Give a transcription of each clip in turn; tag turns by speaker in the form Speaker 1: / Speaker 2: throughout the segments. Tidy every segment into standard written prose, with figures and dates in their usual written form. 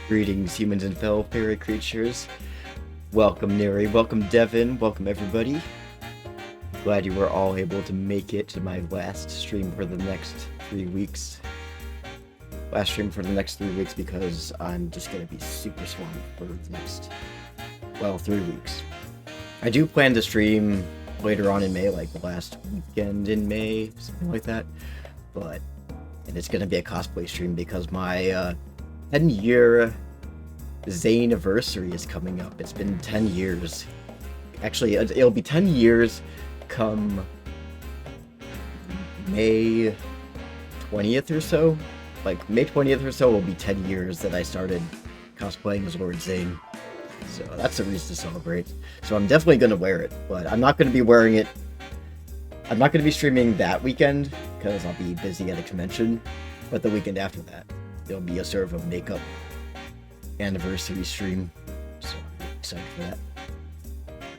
Speaker 1: Greetings, humans and fellow fairy creatures. Welcome, Neri. Welcome, Devin. Welcome, everybody. Glad you were all able to make it to my last stream for the next 3 weeks. Last stream for the next 3 weeks because I'm just going to be super swamped for the next, 3 weeks. I do plan to stream later on in May, like the last weekend in May, something like that. And it's going to be a cosplay stream because my 10-year Zane-iversary is coming up. It's been 10 years. Actually, it'll be 10 years come May 20th or so. Like, May 20th or so will be 10 years that I started cosplaying as Lord Zane. So that's a reason to celebrate. So I'm definitely going to wear it, but I'm not going to be wearing it. I'm not going to be streaming that weekend because I'll be busy at a convention. But the weekend after that, it'll be a sort of a makeup anniversary stream. So I'm excited for that.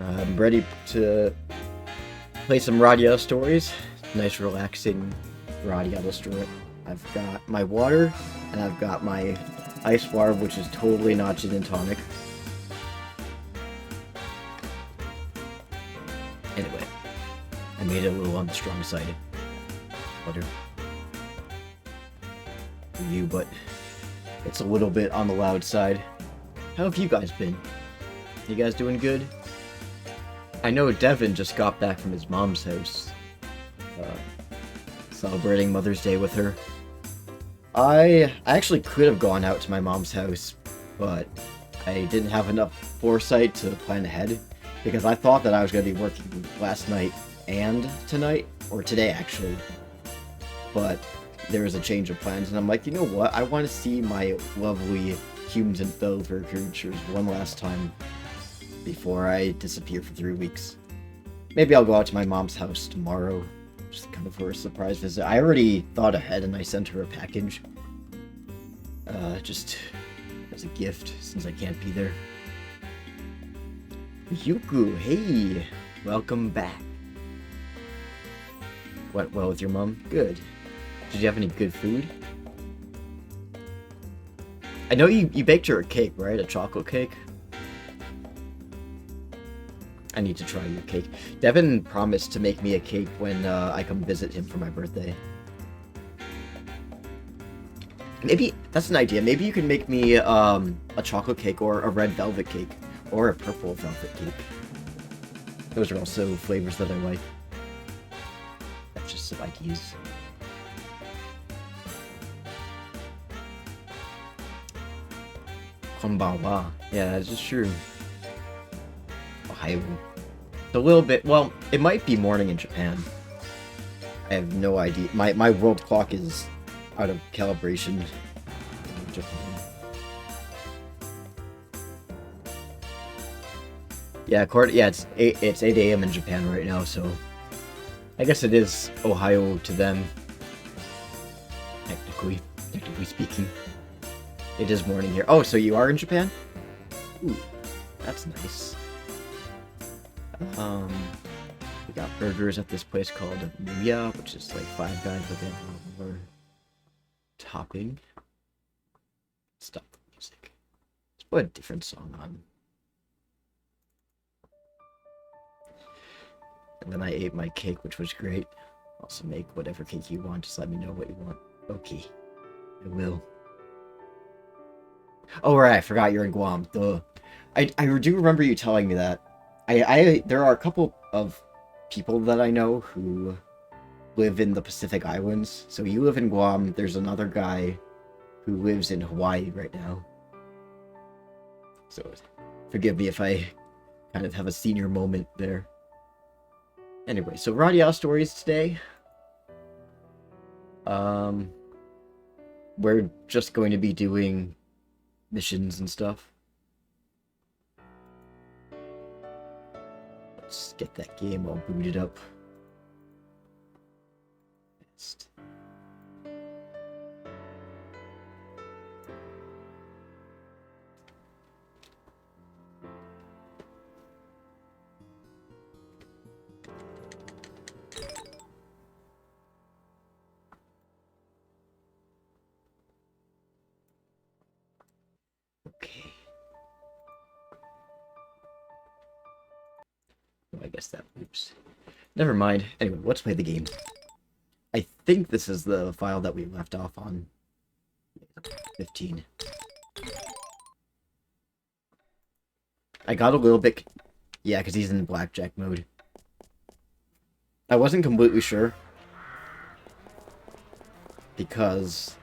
Speaker 1: I'm ready to play some RADIATA stories. Nice, relaxing RADIATA story. I've got my water, and I've got my ice bar, which is totally not gin and tonic. Anyway, I made it a little on the strong side. Water. For you, but it's a little bit on the loud side. How have you guys been? You guys doing good? I know Devin just got back from his mom's house, celebrating Mother's Day with her. I actually could have gone out to my mom's house, but I didn't have enough foresight to plan ahead, because I thought that I was going to be working last night and tonight, or today actually, but there was a change of plans, and I'm like, you know what, I want to see my lovely humans and fellow fur creatures one last time before I disappear for 3 weeks. Maybe I'll go out to my mom's house tomorrow, just kind of for a surprise visit. I already thought ahead and I sent her a package, just as a gift, since I can't be there. Yuku, hey, welcome back. Went well with your mom? Good. Did you have any good food? I know you baked her a cake, right? A chocolate cake? I need to try your cake. Devin promised to make me a cake when I come visit him for my birthday. Maybe, that's an idea. Maybe you can make me a chocolate cake or a red velvet cake or a purple velvet cake. Those are also flavors that I like. That's just some ideas. Konbanwa. Yeah, this is true. Ohio. It's a little bit, well, it might be morning in Japan. I have no idea. My world clock is out of calibration in Japan. Yeah, it's 8 a.m. in Japan right now, so I guess it is Ohio to them. Technically speaking. It is morning here. Oh, so you are in Japan? Ooh, that's nice. We got burgers at this place called Nuya, which is like Five Guys, but they have a lot more topping. Stop the music. Let's put a different song on. And then I ate my cake, which was great. Also make whatever cake you want, just let me know what you want. Okay, I will. Oh right, I forgot you're in Guam. Duh. I do remember you telling me that. There are a couple of people that I know who live in the Pacific Islands. So you live in Guam. There's another guy who lives in Hawaii right now. So forgive me if I kind of have a senior moment there. Anyway, so RADIATA stories today. We're just going to be doing missions and stuff. Let's get that game all booted up. Best. Okay. Oh, I guess that oops. Never mind. Anyway, let's play the game. I think this is the file that we left off on. 15. I got a little bit... Yeah, because he's in blackjack mode. I wasn't completely sure. Because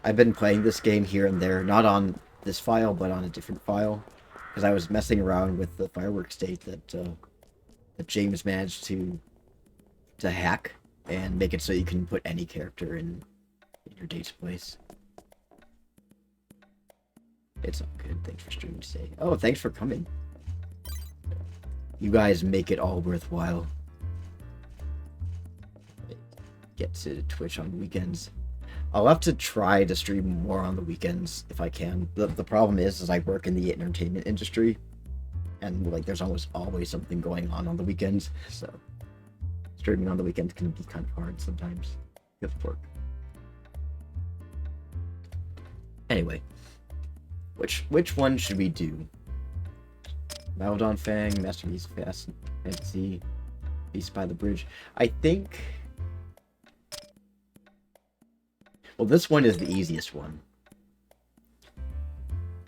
Speaker 1: I've been playing this game here and there. Not on this file, but on a different file. Because I was messing around with the fireworks state that James managed to hack. And make it so you can put any character in your date's place. It's all good. Thanks for streaming today. Oh, thanks for coming. You guys make it all worthwhile. Get to Twitch on weekends. I'll have to try to stream more on the weekends if I can. The problem is I work in the entertainment industry. And, like, there's almost always something going on the weekends. So, streaming on the weekends can be kind of hard sometimes. You have to work. Anyway. Which one should we do? Maladon Fang, Masterpiece Fast Fantasy, Beast by the Bridge. I think... Well, this one is the easiest one.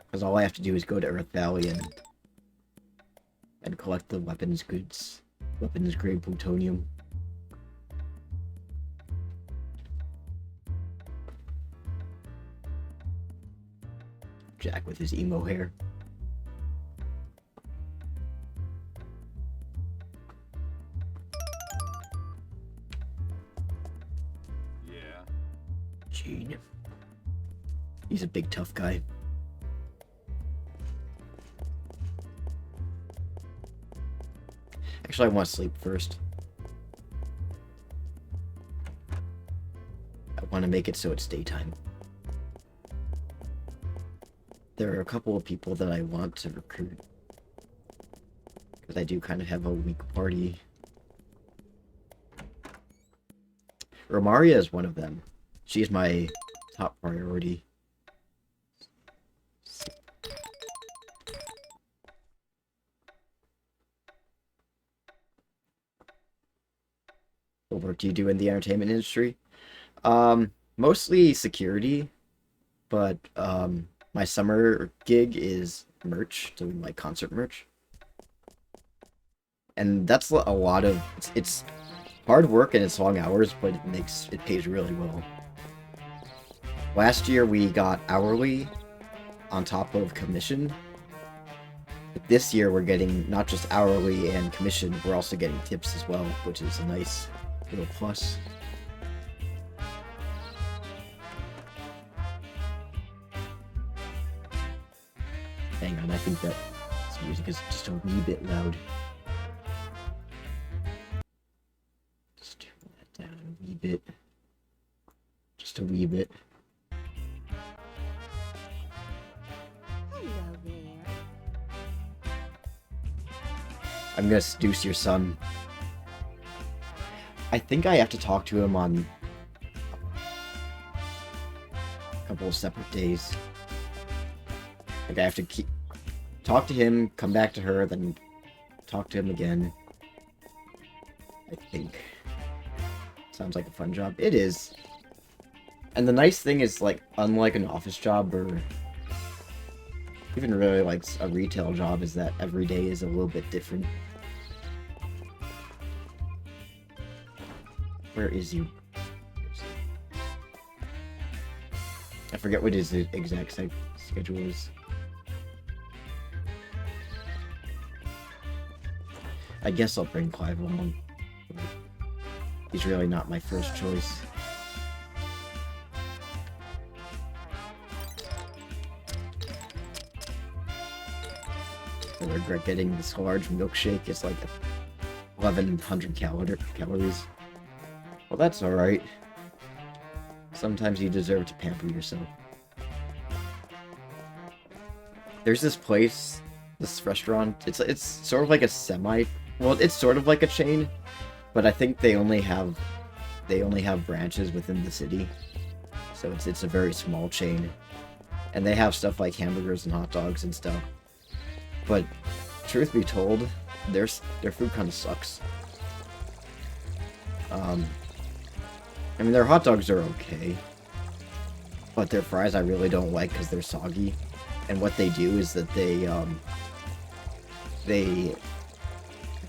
Speaker 1: Because all I have to do is go to Earth Valley and collect the weapons goods. Weapons grade plutonium. Jack with his emo hair.
Speaker 2: Yeah.
Speaker 1: Gene. He's a big tough guy. Actually, I want to sleep first. I want to make it so it's daytime. There are a couple of people that I want to recruit. Because I do kind of have a weak party. Romaria is one of them. She's my top priority. What work do you do in the entertainment industry? Mostly security, but my summer gig is merch, doing like concert merch. And that's a lot of it's hard work and it's long hours, but it pays really well. Last year we got hourly on top of commission. But this year we're getting not just hourly and commission, we're also getting tips as well, which is a nice little plus. Hang on, I think that this music is just a wee bit loud. Just turn that down a wee bit. Just a wee bit.
Speaker 3: Hello there.
Speaker 1: I'm gonna seduce your son. I think I have to talk to him on a couple of separate days. Like, I have to talk to him, come back to her, then talk to him again. I think. Sounds like a fun job. It is. And the nice thing is, like, unlike an office job or even really like a retail job, is that every day is a little bit different. Where is he? I forget what his exact schedule is. I guess I'll bring Clive along. He's really not my first choice. I regret getting this large milkshake. It's like 1,100 calories. Well, that's alright. Sometimes you deserve to pamper yourself. There's this place, this restaurant. It's sort of like a well, it's sort of like a chain, but I think they only have branches within the city. So it's a very small chain. And they have stuff like hamburgers and hot dogs and stuff. But truth be told, their food kind of sucks. I mean, their hot dogs are okay, but their fries I really don't like because they're soggy. And what they do is that they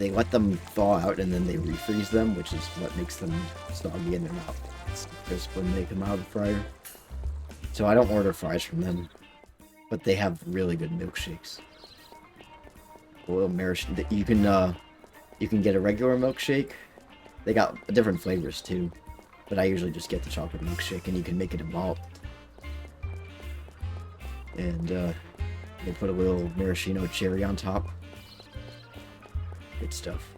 Speaker 1: let them thaw out and then they refreeze them, which is what makes them soggy and they're not crisp when they come out of the fryer. So I don't order fries from them, but they have really good milkshakes. A little maraschino. You can get a regular milkshake. They got different flavors too, but I usually just get the chocolate milkshake, and you can make it a malt. And they put a little maraschino cherry on top. Good stuff.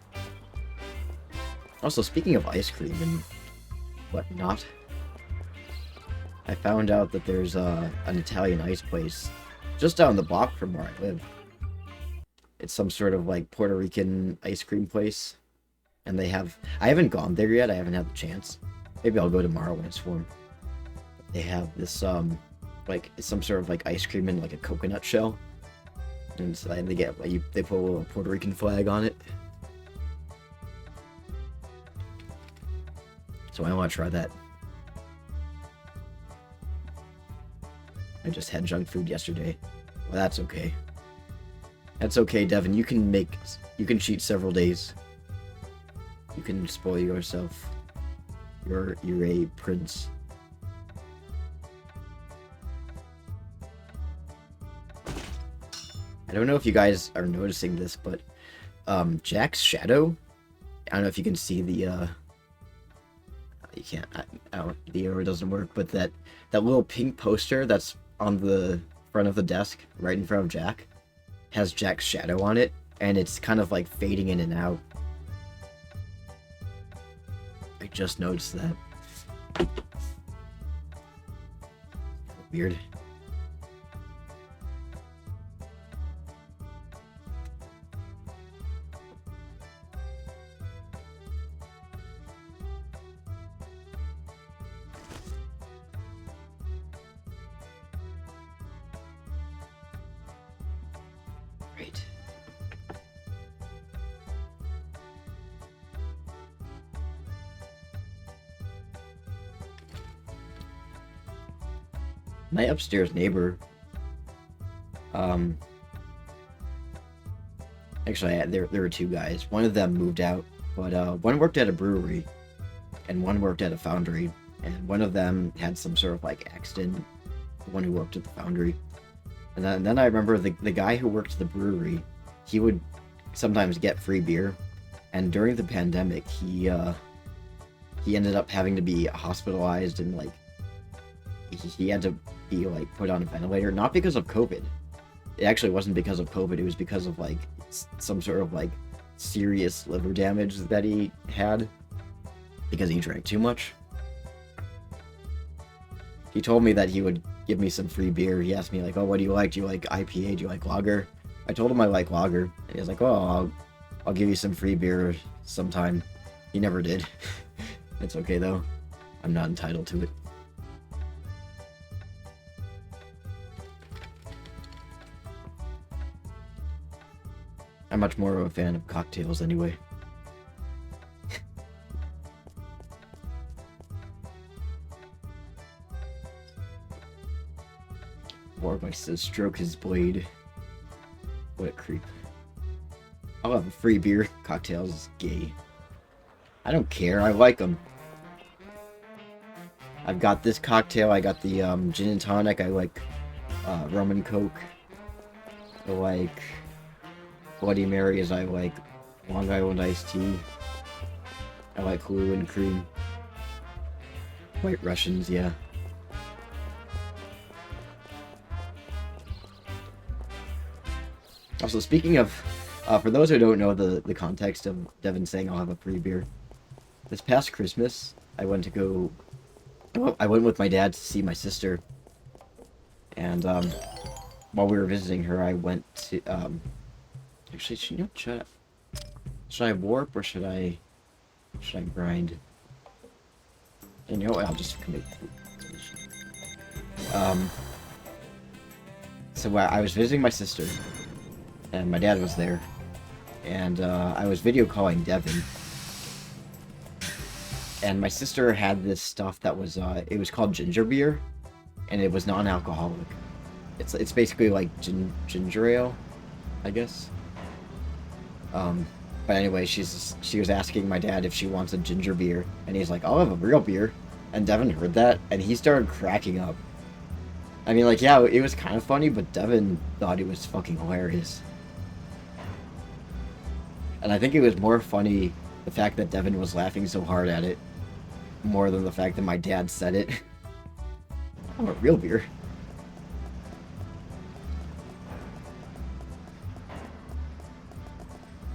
Speaker 1: Also, speaking of ice cream and whatnot, I found out that there's an Italian ice place just down the block from where I live. It's some sort of like Puerto Rican ice cream place. And they have... I haven't gone there yet. I haven't had the chance. Maybe I'll go tomorrow when it's warm. They have this, like, some sort of, like, ice cream in, like, a coconut shell. And so they get, like, they put a little Puerto Rican flag on it. So I want to try that. I just had junk food yesterday. Well, that's okay. That's okay, Devin. You can cheat several days. You can spoil yourself. You're a prince. I don't know if you guys are noticing this, but Jack's shadow. I don't know if you can see the. You can't. The arrow doesn't work, but that little pink poster that's on the front of the desk, right in front of Jack, has Jack's shadow on it, and it's kind of like fading in and out. I just noticed that. Weird. Right. My upstairs neighbor, actually, there were two guys. One of them moved out, but one worked at a brewery, and one worked at a foundry, and one of them had some sort of like accident. The one who worked at the foundry, and then I remember the guy who worked at the brewery, he would sometimes get free beer, and during the pandemic, he ended up having to be hospitalized and like. He had to be like put on a ventilator, not because of COVID. It actually wasn't because of COVID. It was because of like some sort of like serious liver damage that he had because he drank too much. He told me that he would give me some free beer. He asked me like, "Oh, what do you like? Do you like IPA? Do you like lager?" I told him I like lager, and he was like, "Oh, I'll give you some free beer sometime." He never did. It's okay though. I'm not entitled to it. I'm much more of a fan of cocktails anyway. Warwick likes to stroke his blade. What a creep. I'll have a free beer. Cocktails is gay. I don't care. I like them. I've got this cocktail. I got the gin and tonic. I like rum and coke. I like Bloody Marys. I like Long Island iced tea. I like Hulu and cream. White Russians, yeah. Also, speaking of, for those who don't know the context of Devin saying I'll have a free beer, this past Christmas, I went with my dad to see my sister, and while we were visiting her, I went to, actually, should I warp or should I grind? And you know what, I'll just commit. So I was visiting my sister, and my dad was there, and I was video calling Devin. And my sister had this stuff that was, it was called ginger beer, and it was non-alcoholic. It's basically like ginger ale, I guess. But anyway, she was asking my dad if she wants a ginger beer, and he's like, I'll have a real beer. And Devin heard that, and he started cracking up. I mean, like, yeah, it was kind of funny, but Devin thought it was fucking hilarious. And I think it was more funny the fact that Devin was laughing so hard at it, more than the fact that my dad said it. I'm a real beer.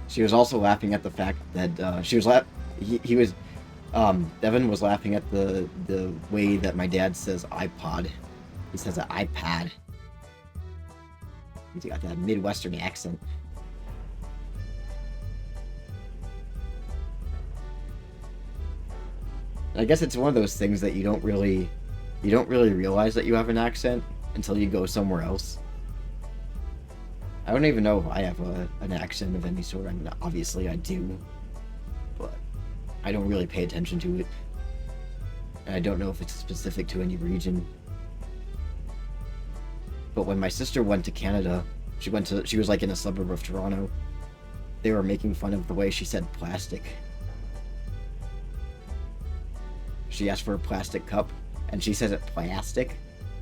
Speaker 1: She was also laughing at the fact that Devin was laughing at the way that my dad says iPod. He says an iPad. He's got that Midwestern accent. I guess it's one of those things that you don't really realize that you have an accent until you go somewhere else. I don't even know if I have an accent of any sort. I mean, obviously I do, but I don't really pay attention to it. And I don't know if it's specific to any region. But when my sister went to Canada, she was like in a suburb of Toronto. They were making fun of the way she said plastic. She asked for a plastic cup, and she says it plastic.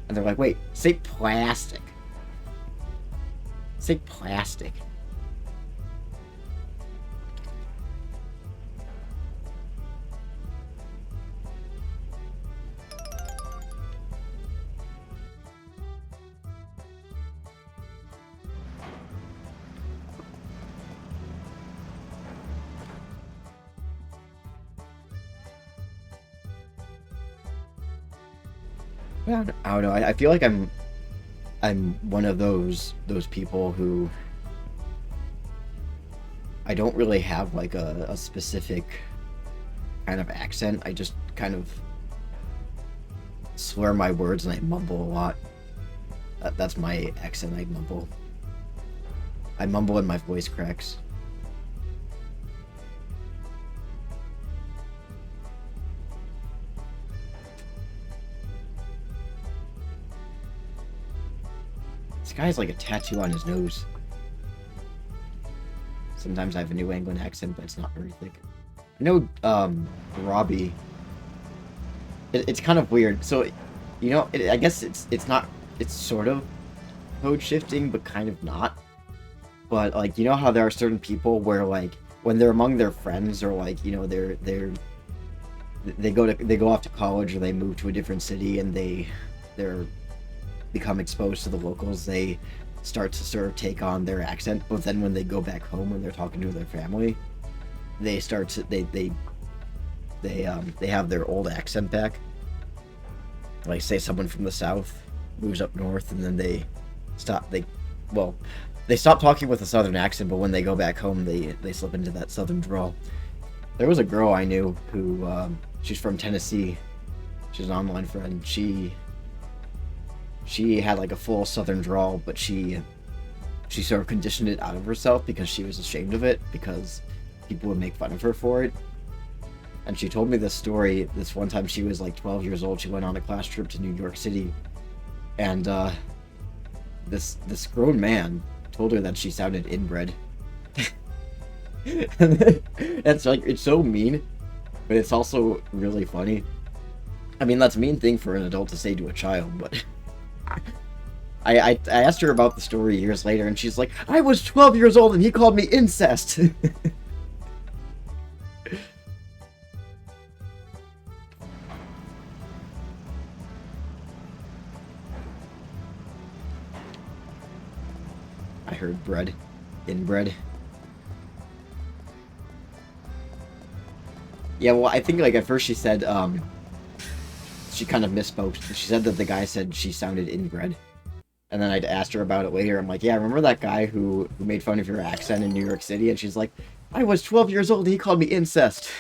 Speaker 1: And they're like, wait, say plastic. Say plastic. I don't know. I feel like I'm one of those people who I don't really have like a specific kind of accent. I just kind of slur my words and I mumble a lot. That's my accent. I mumble and my voice cracks. This guy has like a tattoo on his nose. Sometimes I have a New England accent, but it's not very thick. I know, Robbie. It's kind of weird. So, you know, I guess it's not. It's sort of code shifting, but kind of not. But like, you know how there are certain people where like when they're among their friends or like, you know, they go off to college or they move to a different city and they're become exposed to the locals, they start to sort of take on their accent, but then when they go back home and they're talking to their family, they start to they have their old accent back. Like say someone from the south moves up north and then they stop talking with a southern accent, but when they go back home they slip into that southern drawl. There was a girl I knew who she's from Tennessee. She's an online friend. She had like a full southern drawl, but she sort of conditioned it out of herself because she was ashamed of it because people would make fun of her for it. And she told me this story. This one time she was like 12 years old. She went on a class trip to New York City, and this grown man told her that she sounded inbred. That's like, it's so mean, but it's also really funny. I mean, that's a mean thing for an adult to say to a child, but I asked her about the story years later, and she's like, I was 12 years old and he called me incest. I heard bread. Inbred. Yeah, well, I think, like, at first she said, she kind of misspoke. She said that the guy said she sounded inbred. And then I'd asked her about it later. I'm like, yeah, remember that guy who made fun of your accent in New York City? And she's like, I was 12 years old and he called me incest.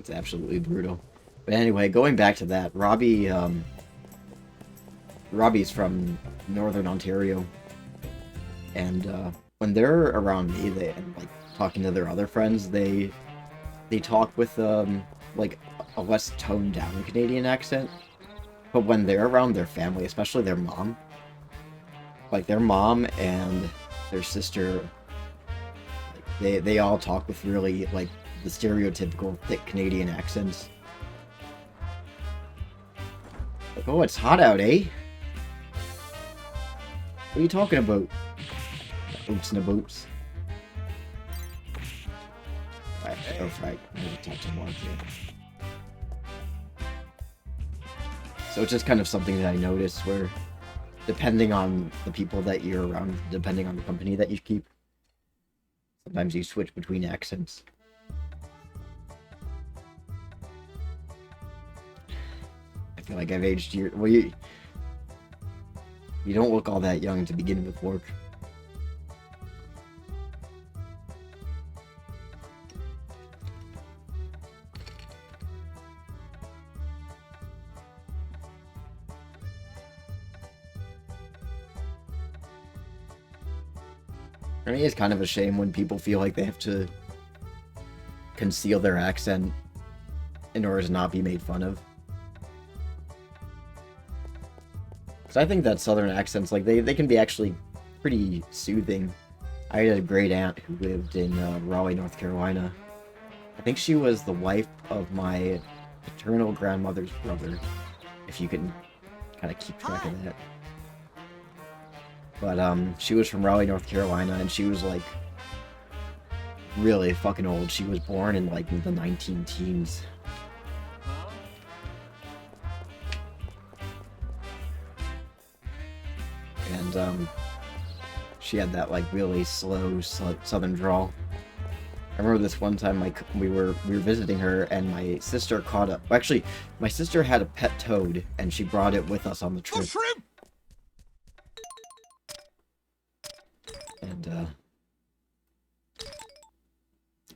Speaker 1: It's absolutely brutal. But anyway, going back to that, Robbie's from Northern Ontario, and when they're around me, and like talking to their other friends, they talk with like a less toned down Canadian accent. But when they're around their family, especially their mom, like their mom and their sister, like, they all talk with really like the stereotypical thick Canadian accents. Like, oh, it's hot out, eh? What are you talking about? Oops and a boops. Right, oh, right. I need to talk to Mark here. So it's just kind of something that I noticed where, depending on the people that you're around, depending on the company that you keep, sometimes you switch between accents. I feel like I've aged years. Well, you don't look all that young to begin with, work. I mean, it's kind of a shame when people feel like they have to conceal their accent in order to not be made fun of. Because I think that southern accents, like, they can be actually pretty soothing. I had a great aunt who lived in Raleigh, North Carolina. I think she was the wife of my paternal grandmother's brother, if you can kind of keep track of that. But she was from Raleigh, North Carolina, and she was like really fucking old. She was born in like the 19-teens. And she had that like really slow southern drawl. I remember this one time, like we were visiting her, and my sister caught up. Actually, my sister had a pet toad, and she brought it with us on the trip. And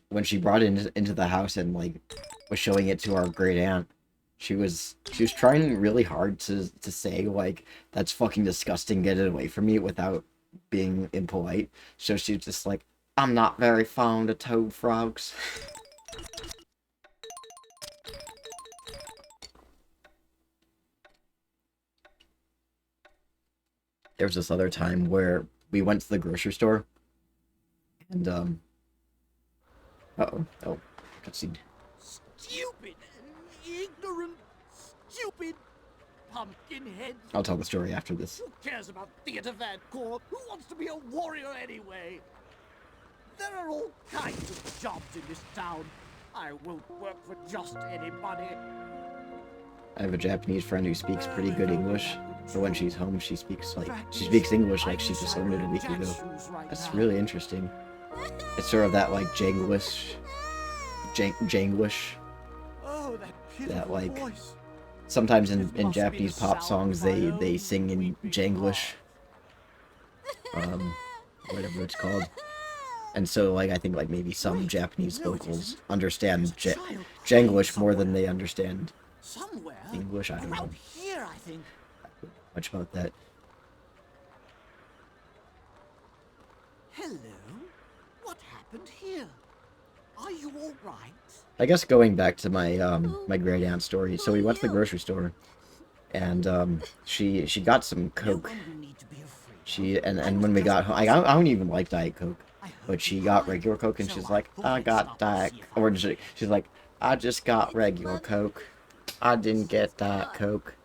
Speaker 1: when she brought it into the house and like was showing it to our great aunt, she was trying really hard to say like, that's fucking disgusting, get it away from me, without being impolite. So she's just like, I'm not very fond of toad frogs. There was this other time where we went to the grocery store, and oh, cutscene.
Speaker 2: Stupid, ignorant, stupid pumpkinhead.
Speaker 1: I'll tell the story after this.
Speaker 2: Who cares about Theatre Vancoor? Who wants to be a warrior anyway? There are all kinds of jobs in this town. I won't work for just anybody.
Speaker 1: I have a Japanese friend who speaks pretty good English, but when she's home, she speaks English like she just learned it a week ago. That's really interesting. It's sort of that like Janglish, that like sometimes in Japanese pop songs they sing in Janglish, whatever it's called. And so, like, I think, like, maybe some Japanese locals understand Janglish more than they understand English. I don't know
Speaker 2: Here, I think.
Speaker 1: much about that.
Speaker 2: Hello? What happened here? Are you all right?
Speaker 1: I guess going back to my my great aunt story. So we went to the grocery store, and she got some Coke. And when we got home, I don't even like Diet Coke. But she got regular Coke, and she's like, I got Diet... Or she's like, I just got regular Coke. I didn't get Diet Coke.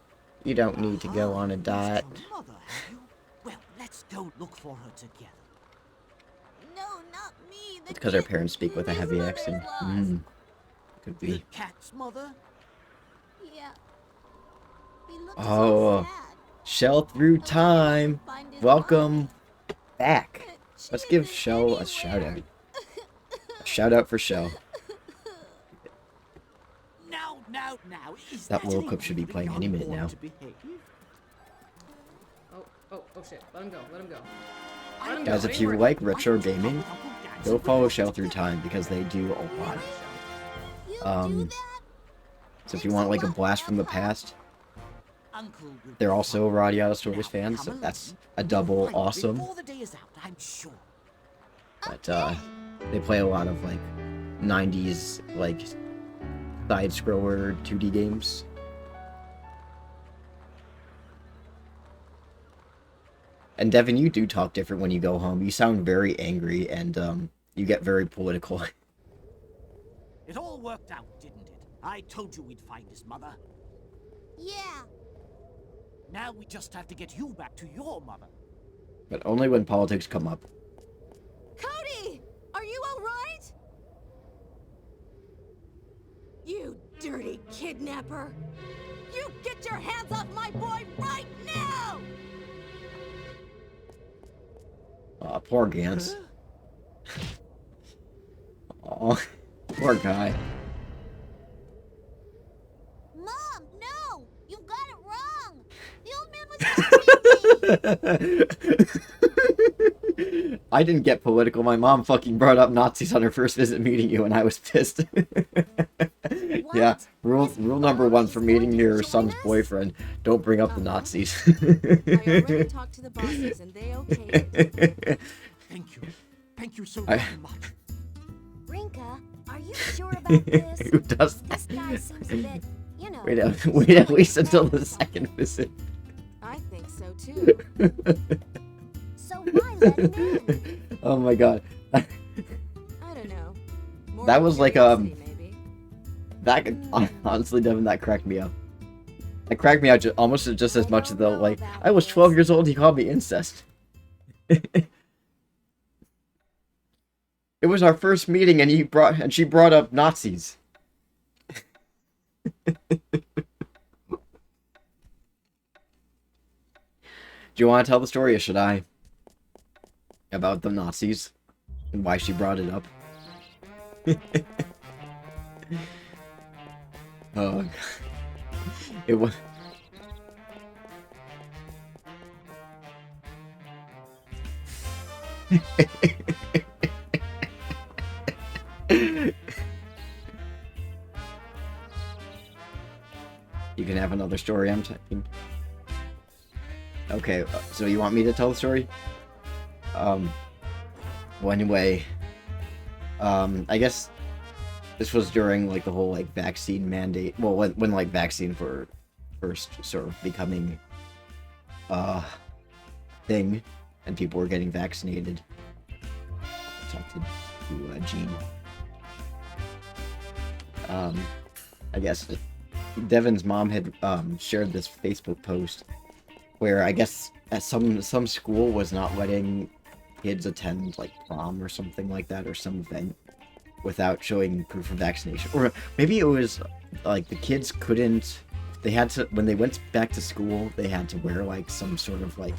Speaker 1: You don't need to go on a diet.
Speaker 2: Well, let's go look for her together.
Speaker 3: No, not me.
Speaker 1: It's because her parents speak with a heavy accent. Could be.
Speaker 2: Cat's mother?
Speaker 3: Yeah. He looks
Speaker 1: Oh,
Speaker 3: so sad.
Speaker 1: Shell through time. Welcome back. Let's give Shell a shout out. A shout out for Shell.
Speaker 2: Now. Is
Speaker 1: That World
Speaker 2: any
Speaker 1: Cup should be
Speaker 2: really
Speaker 1: playing
Speaker 2: young
Speaker 1: any minute
Speaker 2: boy
Speaker 1: now.
Speaker 2: to behave?
Speaker 4: Oh shit. Let him go.
Speaker 1: Guys, if you like retro gaming, go follow Shell Through Time because they do a lot.
Speaker 3: You
Speaker 1: Um,
Speaker 3: do that?
Speaker 1: So if you want like a blast from the past,
Speaker 2: Uncle will
Speaker 1: they're
Speaker 2: be
Speaker 1: also
Speaker 2: fine.
Speaker 1: Radiata Stories
Speaker 2: Now,
Speaker 1: fans.
Speaker 2: come
Speaker 1: So
Speaker 2: along.
Speaker 1: that's a
Speaker 2: You'll
Speaker 1: double
Speaker 2: find it
Speaker 1: awesome.
Speaker 2: Before the day is out, I'm sure.
Speaker 1: But they play a lot of like 90s like side scroller 2D games. And Devin, you do talk different when you go home. You sound very angry and you get very political.
Speaker 2: It all worked out, didn't it? I told you we'd find his mother.
Speaker 3: Yeah.
Speaker 2: Now we just have to get you back to your mother.
Speaker 1: But only when politics come up.
Speaker 3: Cody! Are you alright? You dirty kidnapper! You get your hands off my boy right now!
Speaker 1: Aw, poor Gans. Aw, poor guy.
Speaker 3: Mom, no! You got it wrong! The old man was
Speaker 1: I didn't get political. My mom fucking brought up Nazis on her first visit meeting you, and I was pissed. Yeah, rule number one for meeting your son's boyfriend: don't bring up the Nazis.
Speaker 3: I already talked to the bosses and they okayed it.
Speaker 2: Thank you. Thank you so
Speaker 1: I-
Speaker 2: very much.
Speaker 3: Rinka, are you sure about this?
Speaker 1: Who does
Speaker 3: This
Speaker 1: that?
Speaker 3: guy seems a bit, you know...
Speaker 1: Wait at least until the second visit.
Speaker 3: I think so too. So why let him in?
Speaker 1: Oh my god.
Speaker 3: I don't know. More
Speaker 1: That was like,
Speaker 3: curiosity, maybe.
Speaker 1: That honestly, Devin, that cracked me up. That cracked me out almost just as much as though, like, I was 12 years old, he called me incest. It was our first meeting, and she brought up Nazis. Do you want to tell the story, or should I? About the Nazis and why she brought it up. Oh, God. It was. You can have another story. I'm typing. Okay, so you want me to tell the story? Well, anyway, I guess this was during like the whole like vaccine mandate. Well, when like vaccines were first sort of becoming thing, and people were getting vaccinated. I talked to Gene. I guess Devin's mom had shared this Facebook post where I guess at some school was not letting kids attend like prom or something like that, or some event without showing proof of vaccination. Or maybe it was like the kids couldn't, they had to, when they went back to school, they had to wear like some sort of like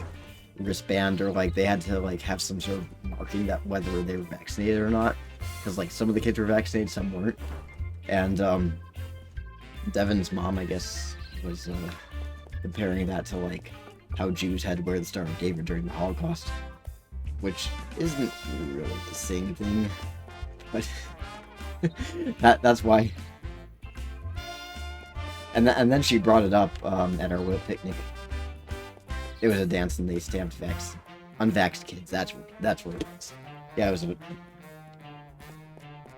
Speaker 1: wristband, or like they had to like have some sort of marking that whether they were vaccinated or not, because like some of the kids were vaccinated, some weren't. And Devin's mom, I guess, was comparing that to like how Jews had to wear the Star of David during the Holocaust, which isn't really the same thing, but that's why. And then she brought it up at our Will picnic. It was a dance and they stamped unvaxxed kids. That's what it was. Yeah, it was.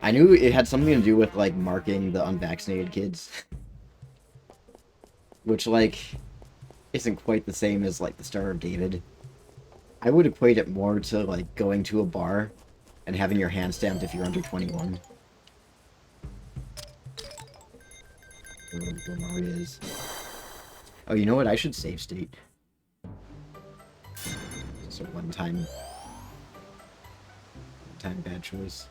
Speaker 1: I knew it had something to do with like marking the unvaccinated kids, which like isn't quite the same as like the Star of David. I would equate it more to like going to a bar and having your hand stamped if you're under 21. Where Maria is. Oh, you know what? I should save state. It's a one-time bad choice.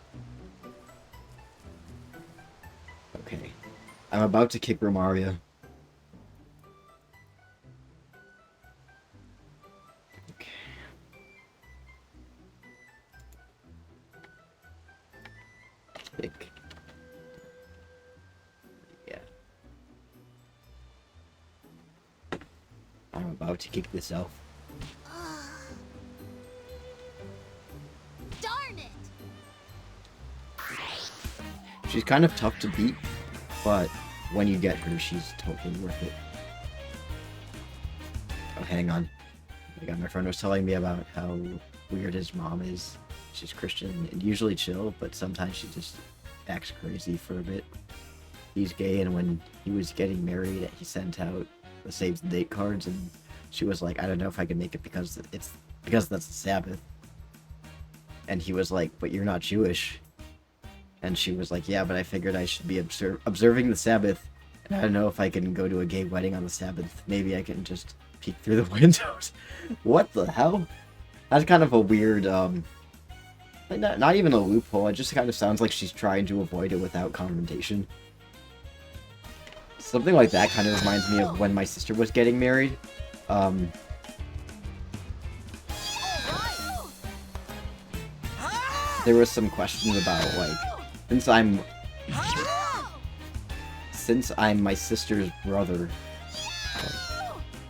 Speaker 1: Okay. I'm about to kick Romaria. Okay. Kick. Yeah. I'm about to kick this elf.
Speaker 3: Darn it!
Speaker 1: She's kind of tough to beat, but when you get her, she's totally worth it. Oh, hang on. My friend was telling me about how weird his mom is. She's Christian and usually chill, but sometimes she just acts crazy for a bit. He's gay, and when he was getting married, he sent out the save the date cards, and she was like, I don't know if I can make it because that's the Sabbath. And he was like, but you're not Jewish. And she was like, yeah, but I figured I should be observing the Sabbath, and I don't know if I can go to a gay wedding on the Sabbath. Maybe I can just peek through the windows. What the hell? That's kind of a weird, not even a loophole. It just kind of sounds like she's trying to avoid it without confrontation. Something like that kind of reminds me of when my sister was getting married. There was some questions about, like, since I'm my sister's brother,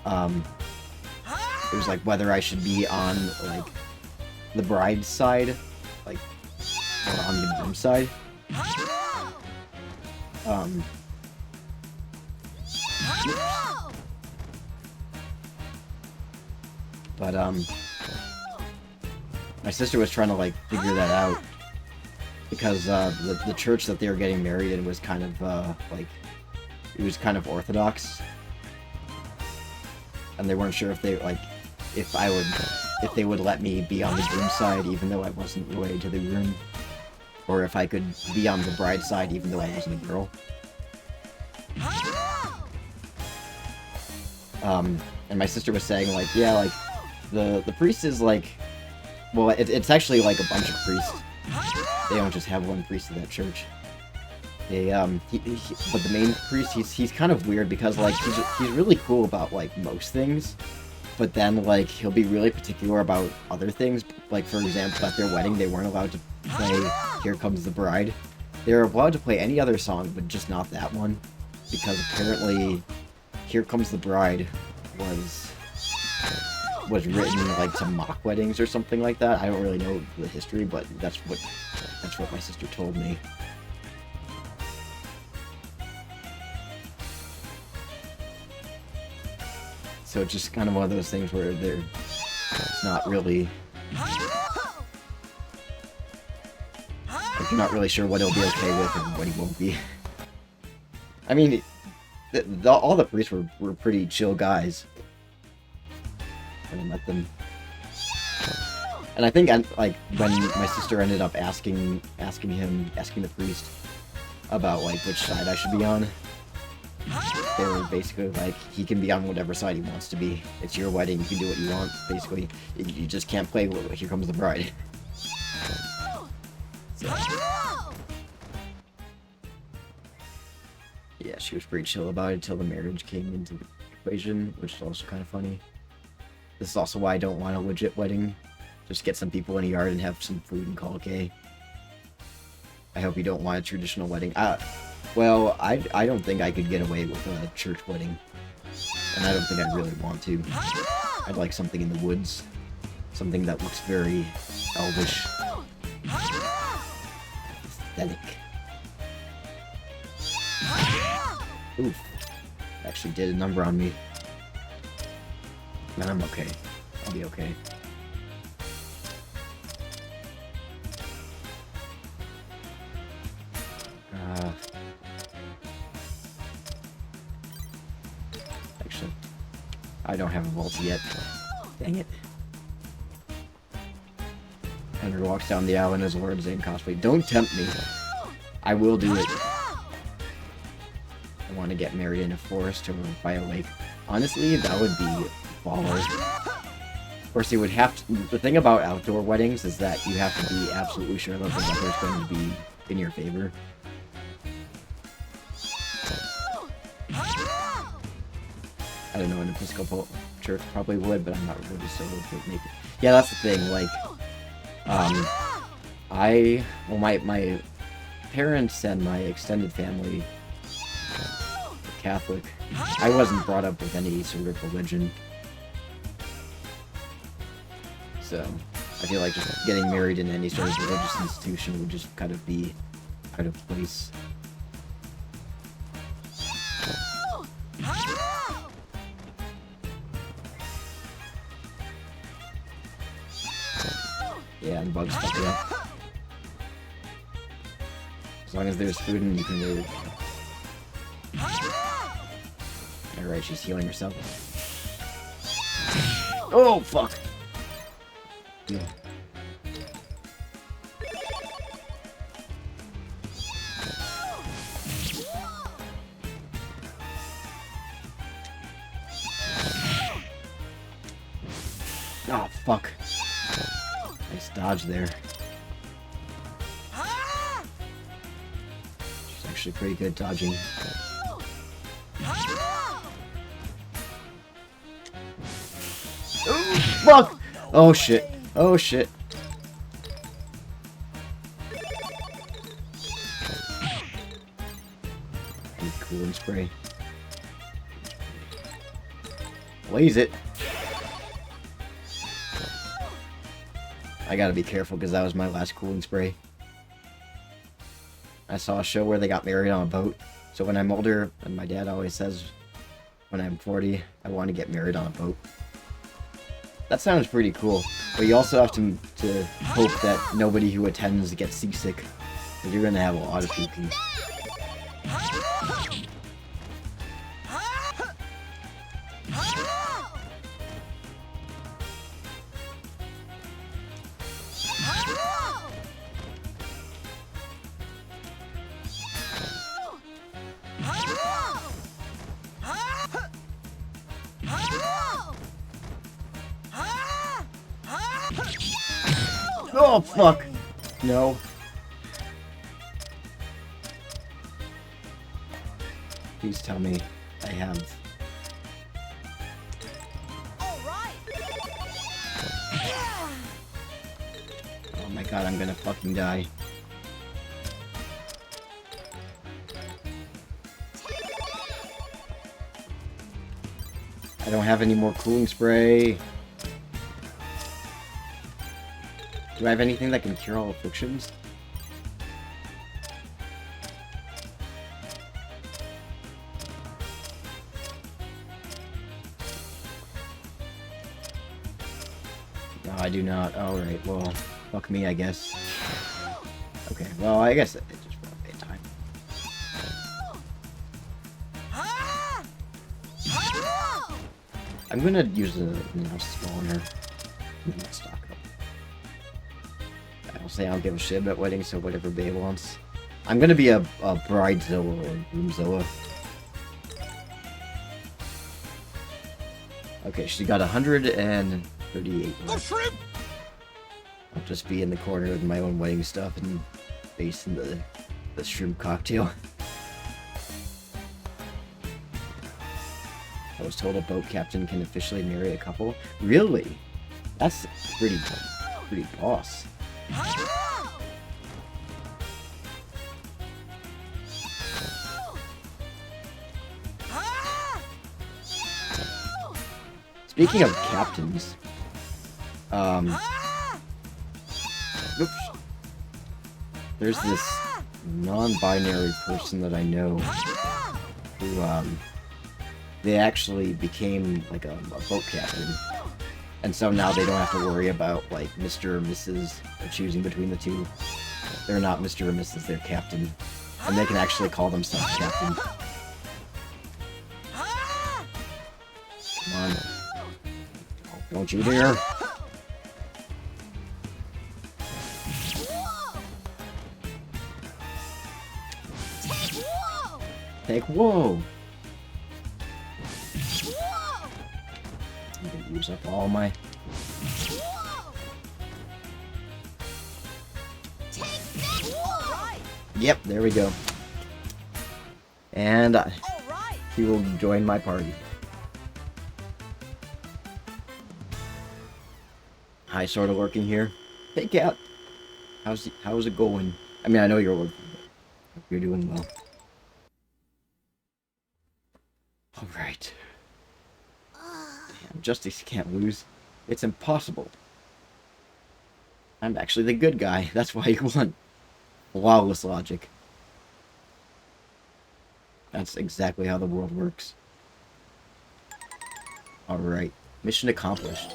Speaker 1: it was like whether I should be on, like, the bride's side, like, or on the groom's side. But, my sister was trying to, like, figure that out, because, the church that they were getting married in was kind of, like, it was kind of orthodox, and they weren't sure if they, like, if they would let me be on the groom's side even though I wasn't related to the groom, or if I could be on the bride's side even though I wasn't a girl. And my sister was saying, like, yeah, like, the priest is, like, well, it's actually, like, a bunch of priests. They don't just have one priest at that church. They, but the main priest, he's kind of weird because, like, he's really cool about, like, most things, but then, like, he'll be really particular about other things. Like, for example, at their wedding, they weren't allowed to play Here Comes the Bride. They were allowed to play any other song, but just not that one, because apparently Here Comes the Bride was written, like, to mock weddings or something like that. I don't really know the history, but that's what my sister told me. So it's just kind of one of those things where it's not really, like, you're not really sure what he'll be okay with and what he won't be. I mean, all the priests were pretty chill guys when I met them. And I think, like, when my sister ended up asking the priest about, like, which side I should be on, they were basically like, he can be on whatever side he wants to be. It's your wedding, you can do what you want. Basically, you just can't play Here Comes the Bride. So, yeah, she was pretty chill about it until the marriage came into the equation, which is also kind of funny. This is also why I don't want a legit wedding. Just get some people in a yard and have some food and call it gay. I hope you don't want a traditional wedding. Well, I don't think I could get away with a church wedding. And I don't think I really want to. I'd like something in the woods. Something that looks very elvish. Aesthetic. Oof. Actually did a number on me. Man, I'm okay. I'll be okay. Actually, I don't have a vault yet. Dang it. Henry walks down the aisle in his Lord Zane cosplay. Don't tempt me. I will do it. I want to get married in a forest or by a lake. Honestly, that would be baller. Of course, you would have to... The thing about outdoor weddings is that you have to be absolutely sure that the weather is going to be in your favor. I don't know, an Episcopal church probably would, but I'm not really so maybe. Yeah, that's the thing, like, my parents and my extended family are Catholic. I wasn't brought up with any sort of religion. So, I feel like just getting married in any sort of religious institution would just kind of be out of place. Yeah, and bugs fuck it up. As long as there's food and you can move. Alright, she's healing herself. Oh, fuck! Yeah. Oh, fuck. Nice dodge there. She's actually pretty good dodging. Oh, fuck! Oh, shit. Oh, shit. Cooling spray. Blaze it. I gotta be careful because that was my last cooling spray. I saw a show where they got married on a boat. So when I'm older, and my dad always says when I'm 40, I want to get married on a boat. That sounds pretty cool. But you also have to hope that nobody who attends gets seasick. Because you're gonna have a lot of puking. Oh, fuck! No. Please tell me I have... Oh my god, I'm gonna fucking die. I don't have any more cooling spray. Do I have anything that can cure all afflictions? No, I do not. Alright, well, fuck me, I guess. Okay, well, I guess it just won't be time. I'm gonna use the spawner. And then I'll stock up. I'll say I don't give a shit about weddings, so whatever Bae wants. I'm gonna be a bridezilla or groomzilla. Okay, she got 138. I'll just be in the corner with my own wedding stuff and base in the shrimp cocktail. I was told a boat captain can officially marry a couple. Really? That's pretty boss. Speaking of captains, oops. There's this non-binary person that I know who, they actually became like a boat captain. And so now they don't have to worry about, like, Mr. or Mrs. or choosing between the two. They're not Mr. or Mrs., they're captain. And they can actually call themselves captain. Come on. Don't you dare. Take whoa! I'm gonna use up all my... Yep, there we go. And he will join my party. Hi, sort of working here. Hey, Cat. How's it going? I mean, I know you're working, but hope you're doing well. All right. Damn, Justice can't lose. It's impossible. I'm actually the good guy. That's why you won. Flawless logic. That's exactly how the world works. Alright. Mission accomplished.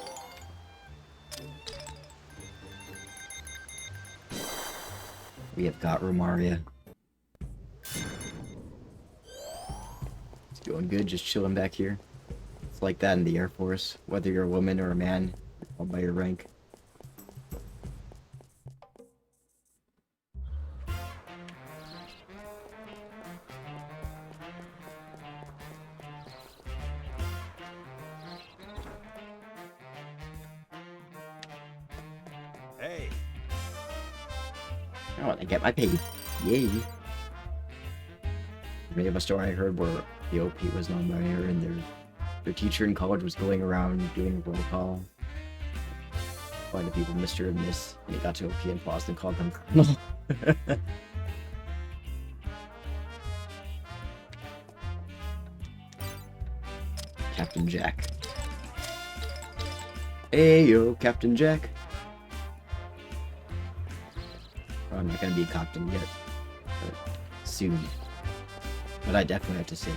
Speaker 1: We have got Romaria. It's going good, just chilling back here. It's like that in the Air Force, whether you're a woman or a man, all by your rank.
Speaker 4: Hey,
Speaker 1: Oh, I get my pay. Yay. I have a story I heard where the OP was non-binary and their teacher in college was going around doing a roll call. Calling the people Mr. and Miss, and he got to OP and paused and called them Colonel. Captain Jack. Hey yo, Captain Jack. Well, I'm not gonna be a captain yet, but soon. But I definitely have to say,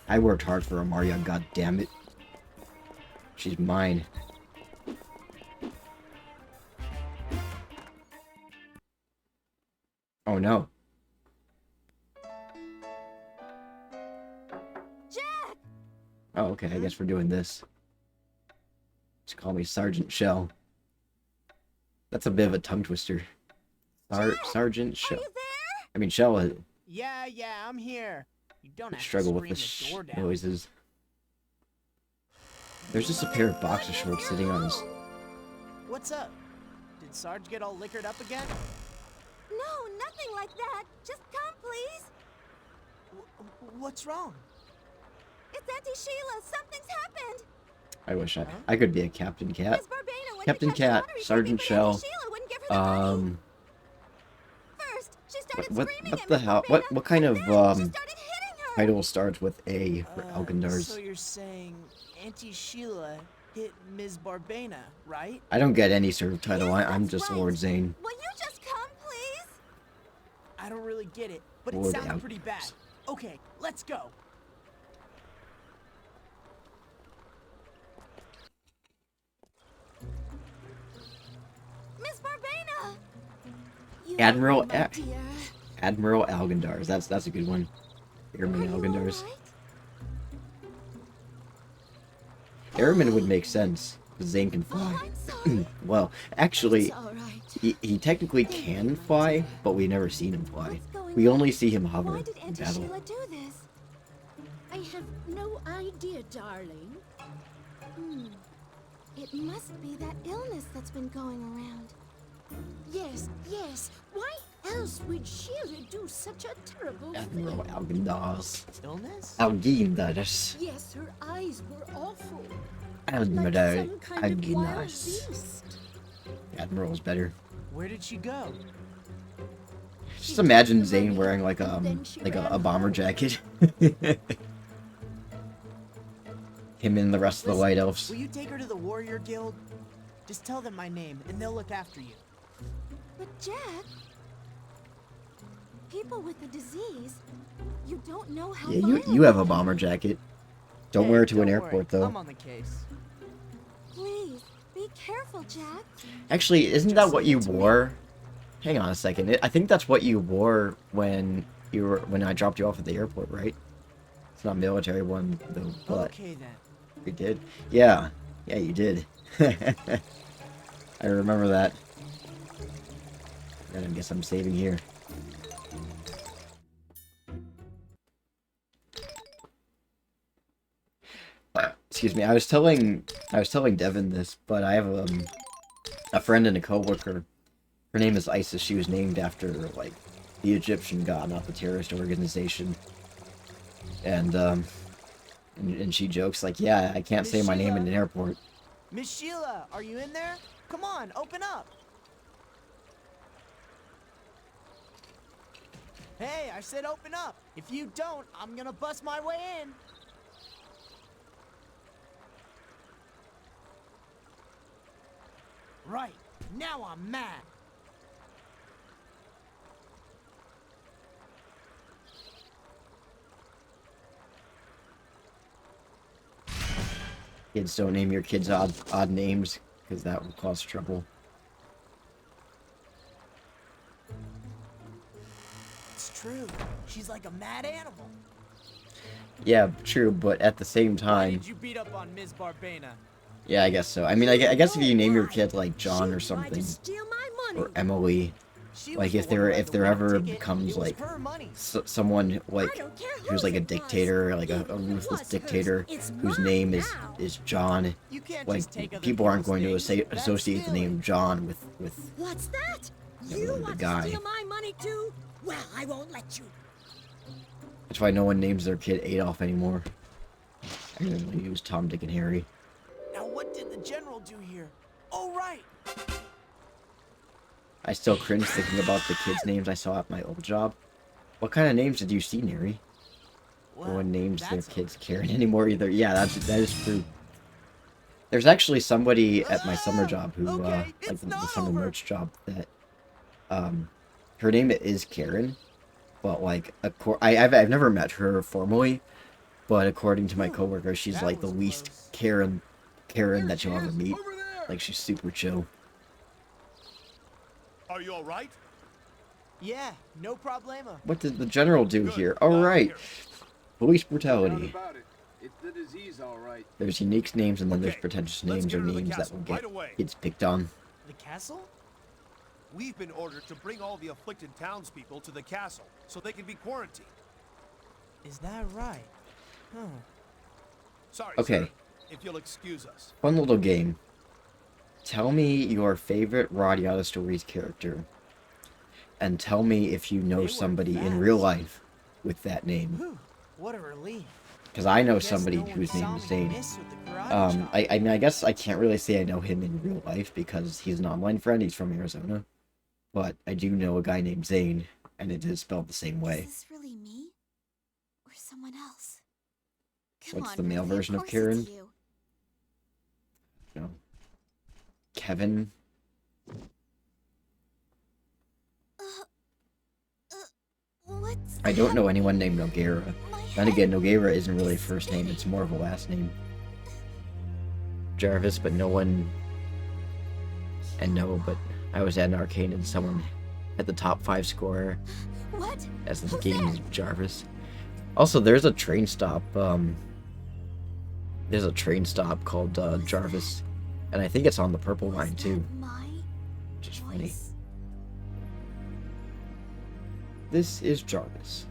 Speaker 1: I worked hard for Amaria, god damn it. She's mine. Oh no.
Speaker 3: Jack!
Speaker 1: Oh, okay, I guess we're doing this. Just call me Sergeant Shell. That's a bit of a tongue twister. Sergeant
Speaker 3: Are
Speaker 1: Shell.
Speaker 3: you there?
Speaker 1: I mean, Shell
Speaker 5: Yeah, I'm here. You don't have
Speaker 1: struggle
Speaker 5: to
Speaker 1: with the
Speaker 5: scream the door down.
Speaker 1: noises. There's just a pair of boxer shorts sitting on his...
Speaker 5: What's up? Did Sarge get all liquored up again?
Speaker 3: No, nothing like that. Just come, please.
Speaker 5: What's wrong?
Speaker 3: It's Auntie Sheila. Something's happened.
Speaker 1: I wish I could be a Captain Cat.
Speaker 3: Miss Barbena went
Speaker 1: Captain
Speaker 3: to catch the
Speaker 1: Cat,
Speaker 3: lottery
Speaker 1: Sergeant
Speaker 3: ticket, but Auntie
Speaker 1: Shell.
Speaker 3: Sheila wouldn't give her the money. First, she started
Speaker 1: What
Speaker 3: screaming
Speaker 1: what
Speaker 3: at
Speaker 1: the
Speaker 3: Miss
Speaker 1: hell?
Speaker 3: Barbena,
Speaker 1: What kind
Speaker 3: and
Speaker 1: of
Speaker 3: then she started hitting her.
Speaker 1: title starts with A for Alkendars?
Speaker 5: So you're saying Auntie Sheila hit Ms. Barbena, right?
Speaker 1: I don't get any sort of title.
Speaker 3: Yes,
Speaker 1: I'm
Speaker 3: that's
Speaker 1: just
Speaker 3: right.
Speaker 1: Lord Zane.
Speaker 3: Will you just come, please?
Speaker 5: I don't really get it, but it
Speaker 1: Lord
Speaker 5: sounds
Speaker 1: Al-
Speaker 5: pretty bad. Okay, let's go.
Speaker 3: Miss Barbena! You
Speaker 1: Admiral
Speaker 3: are my dear.
Speaker 1: Admiral Algendars. That's a good one. Airman
Speaker 3: Are you
Speaker 1: Algendars.
Speaker 3: all right?
Speaker 1: Airman would make sense, because Zane can
Speaker 3: Oh,
Speaker 1: fly.
Speaker 3: I'm sorry.
Speaker 1: Well, actually,
Speaker 3: It's all right.
Speaker 1: he technically can fly, but we've never seen him fly.
Speaker 3: What's going
Speaker 1: We
Speaker 3: on?
Speaker 1: only see him hover
Speaker 3: Why did
Speaker 1: in
Speaker 3: Auntie
Speaker 1: battle.
Speaker 3: Sheila do this?
Speaker 6: I have no idea, darling.
Speaker 3: It must be that illness that's been going around.
Speaker 6: Yes. Why else would Sheila do such a terrible
Speaker 1: Admiral
Speaker 6: thing?
Speaker 1: Algendars.
Speaker 5: Illness?
Speaker 1: Algendars.
Speaker 6: Yes, her eyes were awful. Like
Speaker 1: Admiral
Speaker 6: some kind of wild
Speaker 1: Algendars.
Speaker 6: beast.
Speaker 1: Admiral's better.
Speaker 5: Where did she go?
Speaker 1: Just imagine Zane wearing like a bomber jacket. Him and the rest of the White Elves.
Speaker 5: Will you take her to the Warrior Guild? Just tell them my name, and they'll look after you.
Speaker 3: But Jack, people with the disease, you don't know how
Speaker 1: Yeah,
Speaker 3: violent
Speaker 1: you have a
Speaker 3: they
Speaker 1: bomber
Speaker 3: are.
Speaker 1: jacket. Don't
Speaker 5: Hey,
Speaker 1: wear it to an
Speaker 5: don't
Speaker 1: airport
Speaker 5: worry.
Speaker 1: though.
Speaker 5: I'm on the case.
Speaker 3: Please, be careful, Jack.
Speaker 1: Actually, isn't that what you wore? Hang on a second. I think that's what you wore when I dropped you off at the airport, right? It's not a military one though, but
Speaker 5: Okay then.
Speaker 1: we did. Yeah, you did. I remember that. And I guess I'm saving here. Excuse me. I was telling Devin this, but I have a friend and a coworker. Her name is Isis. She was named after like the Egyptian god, not the terrorist organization. And she jokes like, "Yeah, I can't say my name in an airport."
Speaker 5: Miss Sheila, are you in there? Come on, open up. Hey, I said open up. If you don't, I'm gonna bust my way in. Right, now I'm mad.
Speaker 1: Kids, don't name your kids odd names, because that will cause trouble.
Speaker 5: It's true. She's like a mad animal.
Speaker 1: Yeah, true, but at the same
Speaker 5: Why
Speaker 1: time,
Speaker 5: did you beat up on Ms. Barbena?
Speaker 1: yeah, I guess so. I mean, I guess if you name your kid like John
Speaker 6: She
Speaker 1: or
Speaker 6: tried
Speaker 1: something,
Speaker 6: to steal my money.
Speaker 1: or Emily,
Speaker 5: She
Speaker 1: like
Speaker 5: was
Speaker 1: if
Speaker 5: the one who
Speaker 1: there
Speaker 5: had
Speaker 1: if
Speaker 5: the
Speaker 1: there
Speaker 5: winning
Speaker 1: ever
Speaker 5: ticket.
Speaker 1: becomes
Speaker 5: It was
Speaker 1: like
Speaker 5: her money.
Speaker 1: someone like
Speaker 6: I don't care
Speaker 1: who's like a
Speaker 6: whose it was.
Speaker 1: dictator, like a
Speaker 6: Even if it
Speaker 1: ruthless
Speaker 6: was
Speaker 1: dictator
Speaker 6: hers, it's
Speaker 1: whose
Speaker 6: mine
Speaker 1: name
Speaker 6: now.
Speaker 1: is John,
Speaker 5: You can't
Speaker 1: like
Speaker 5: just take other
Speaker 1: people aren't
Speaker 5: people's
Speaker 1: going to
Speaker 5: things. That's
Speaker 1: associate the
Speaker 5: stealing.
Speaker 1: name John with
Speaker 6: What's that?
Speaker 1: Yeah,
Speaker 6: You
Speaker 1: the
Speaker 6: want
Speaker 1: guy.
Speaker 6: to steal my money too? Well, I won't let you.
Speaker 1: That's why no one names their kid Adolf anymore. Everyone use Tom, Dick, and Harry.
Speaker 5: Now what did the general do here? Oh, right.
Speaker 1: I still cringe thinking about the kids' names I saw at my old job. What kind of names did you see, Neri? No
Speaker 5: Well,
Speaker 1: one names their
Speaker 5: that's
Speaker 1: kids Karen anymore either. Yeah, that is true. There's actually somebody at my summer job who,
Speaker 5: Okay,
Speaker 1: like
Speaker 5: it's
Speaker 1: the
Speaker 5: not
Speaker 1: summer
Speaker 5: over.
Speaker 1: merch job that, her name is Karen, but like, I've never met her formally, but according to my coworker, she's
Speaker 2: That
Speaker 1: like the
Speaker 2: was
Speaker 1: least
Speaker 2: close.
Speaker 1: Karen that you'll ever meet.
Speaker 2: Over there.
Speaker 1: Like, she's super chill.
Speaker 4: Are you all right?
Speaker 5: Yeah, no problemo.
Speaker 1: What did the general do
Speaker 4: Good.
Speaker 1: here?
Speaker 4: Glad to
Speaker 1: Alright.
Speaker 4: hear
Speaker 1: Police
Speaker 7: Doubt
Speaker 1: brutality.
Speaker 7: about it. It's the disease, all right.
Speaker 1: There's unique names and then there's
Speaker 4: Okay,
Speaker 1: pretentious
Speaker 4: let's
Speaker 1: names
Speaker 4: get
Speaker 1: or
Speaker 4: her to the
Speaker 1: names that
Speaker 4: castle
Speaker 1: will
Speaker 4: right
Speaker 1: get
Speaker 4: away.
Speaker 1: kids picked on.
Speaker 5: The castle?
Speaker 4: We've been ordered to bring all the afflicted townspeople to the castle so they can be quarantined.
Speaker 5: Is that right? Huh.
Speaker 4: Sorry,
Speaker 1: Okay.
Speaker 4: sir, if you'll excuse us.
Speaker 1: Fun little game. Tell me your favorite RADIATA Stories character. And tell me if you
Speaker 5: They
Speaker 1: know
Speaker 5: were
Speaker 1: somebody in
Speaker 5: fast.
Speaker 1: real life with that name.
Speaker 5: Whew, what a relief.
Speaker 1: Because I know
Speaker 5: Guess
Speaker 1: somebody
Speaker 5: no one
Speaker 1: whose name
Speaker 5: saw
Speaker 1: is
Speaker 5: me
Speaker 1: Zane.
Speaker 5: miss with the karate chop.
Speaker 1: I mean, I guess I can't really say I know him in real life because he's an online friend. He's from Arizona. But I do know a guy named Zane, and it is spelled the same way.
Speaker 3: Is this really me? Or someone else? Come
Speaker 1: What's
Speaker 3: on,
Speaker 1: the male
Speaker 3: Riley,
Speaker 1: version of
Speaker 3: course
Speaker 1: Karen?
Speaker 3: it's you.
Speaker 1: No. Kevin?
Speaker 3: What's
Speaker 1: I don't know anyone named Noguera.
Speaker 3: my
Speaker 1: Then
Speaker 3: head?
Speaker 1: again, Noguera isn't really a first name, it's more of a last name. Jarvis, but no one... And no, but I was at an arcade and someone had the top 5 scorer
Speaker 3: What?
Speaker 1: as the
Speaker 3: Who's
Speaker 1: game's
Speaker 3: there?
Speaker 1: Jarvis. Also, there's a train stop, there's a train stop called, Jarvis. And I think it's on the Purple
Speaker 3: Was
Speaker 1: Line,
Speaker 3: that
Speaker 1: too.
Speaker 3: My
Speaker 1: Which is funny.
Speaker 3: voice?
Speaker 1: This is Jarvis.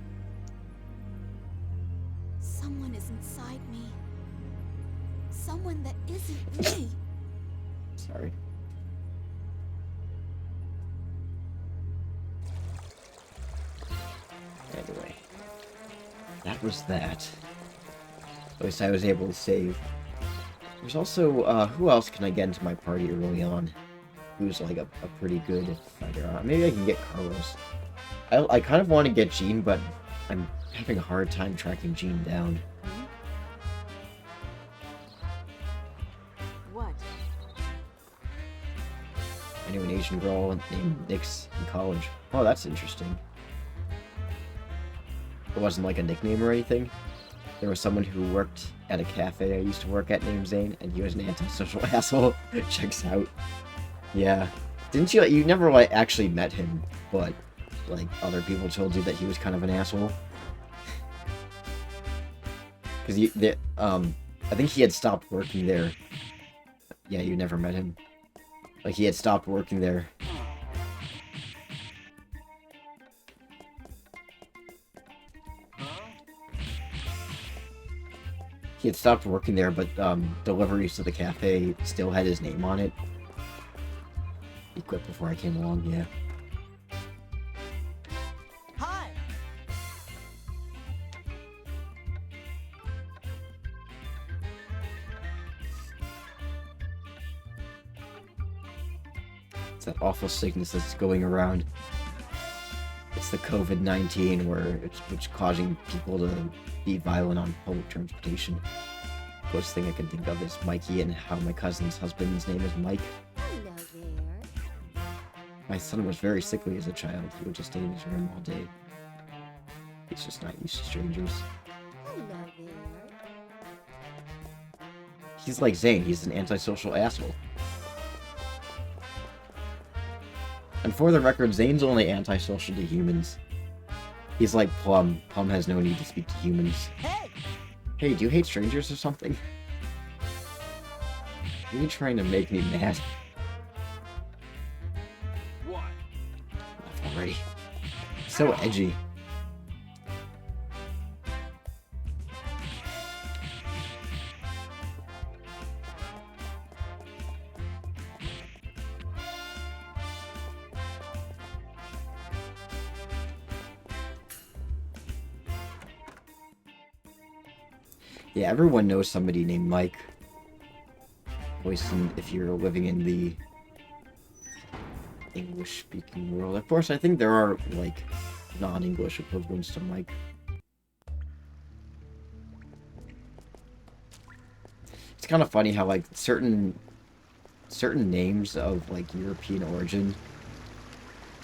Speaker 3: Someone is inside me. Someone that isn't me.
Speaker 1: Sorry. Anyway. That was that. At least I was able to save. There's also, who else can I get into my party early on? Who's like a pretty good fighter? Maybe I can get Carlos. I kind of want to get Jean, but I'm having a hard time tracking Jean down.
Speaker 3: What?
Speaker 1: I knew an Asian girl named Nix in college. Oh, that's interesting. It wasn't like a nickname or anything. There was someone who worked at a cafe I used to work at named Zane, and he was an antisocial asshole. Checks out. Yeah. Didn't you, you never, like, actually met him, but, like, other people told you that he was kind of an asshole? Because I think he had stopped working there. Yeah, you never met him. Like, he had stopped working there. He had stopped working there, but deliveries to the cafe still had his name on it. He quit before I came along, yeah.
Speaker 5: Hi.
Speaker 1: It's that awful sickness that's going around. It's the COVID-19 which causing people to be violent on public transportation. Closest thing I can think of is Mikey and how my cousin's husband's name is Mike.
Speaker 6: Hello there.
Speaker 1: My son was very sickly as a child. He would just stay in his room all day. He's just not used to strangers.
Speaker 6: Hello there.
Speaker 1: He's like Zane. He's an antisocial asshole. And for the record, Zane's only antisocial to humans. He's like Plum. Plum has no need to speak to humans.
Speaker 5: Hey!
Speaker 1: Hey, do you hate strangers or something? Are you trying to make me mad?
Speaker 7: What?
Speaker 1: Enough already. So edgy. Yeah, everyone knows somebody named Mike. Always if you're living in the English-speaking world. Of course, I think there are, like, non-English equivalents to Mike. It's kind of funny how, like, certain names of, like, European origin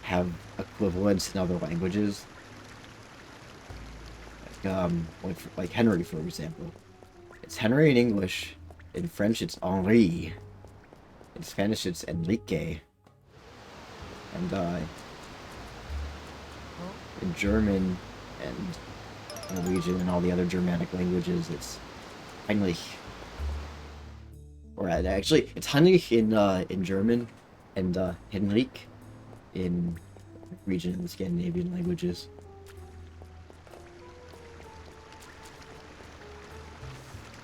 Speaker 1: have equivalents in other languages. Like Henry, for example. It's Henry in English. In French, it's Henri. In Spanish, it's Enrique. And, in German and Norwegian and all the other Germanic languages, it's Heinrich. Or actually, it's Heinrich in German and Henrik in Norwegian and the Scandinavian languages.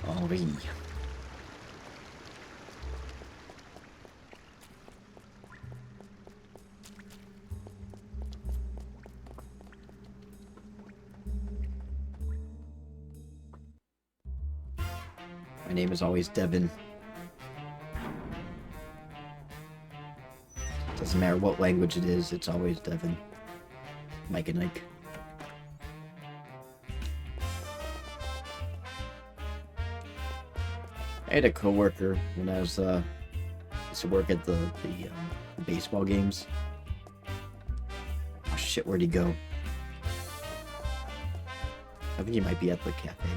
Speaker 1: Henri. My name is always Devin. Doesn't matter what language it is, it's always Devin. Mike and Ike. I had a coworker when I was used to work at the baseball games. Oh shit, where'd he go? I think he might be at the cafe.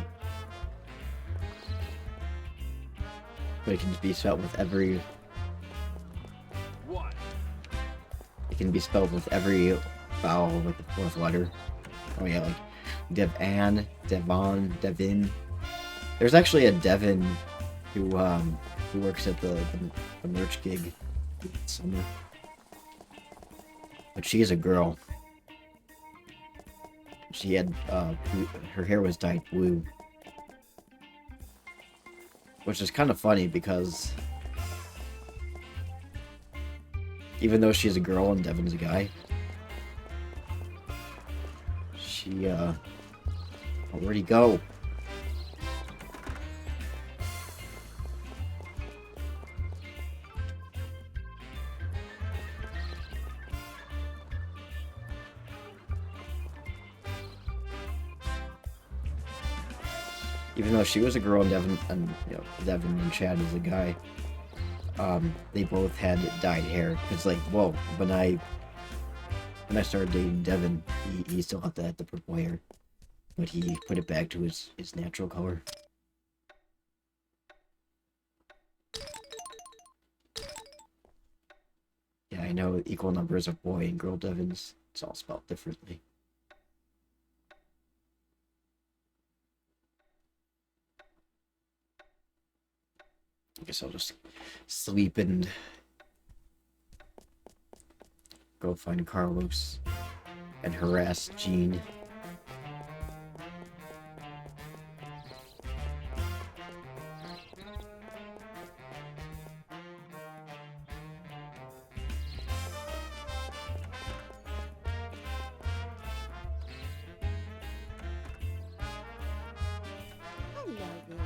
Speaker 1: But it can be spelled with every...
Speaker 7: What?
Speaker 1: It can be spelled with every vowel with the fourth letter. Oh yeah, like Devan, Devon, Devin. There's actually a Devin who works at the merch gig this summer. But she is a girl. She had her hair was dyed blue. Which is kind of funny because even though she's a girl and Devin's a guy, she where'd he go? Even though she was a girl and Devin and Chad is a guy, they both had dyed hair. It's like, whoa, when I started dating Devin, he still had the purple hair, but he put it back to his natural color. Yeah, I know equal numbers of boy and girl Devins, it's all spelled differently. I guess I'll just sleep and go find Carlos and harass Jean.
Speaker 6: Hello there.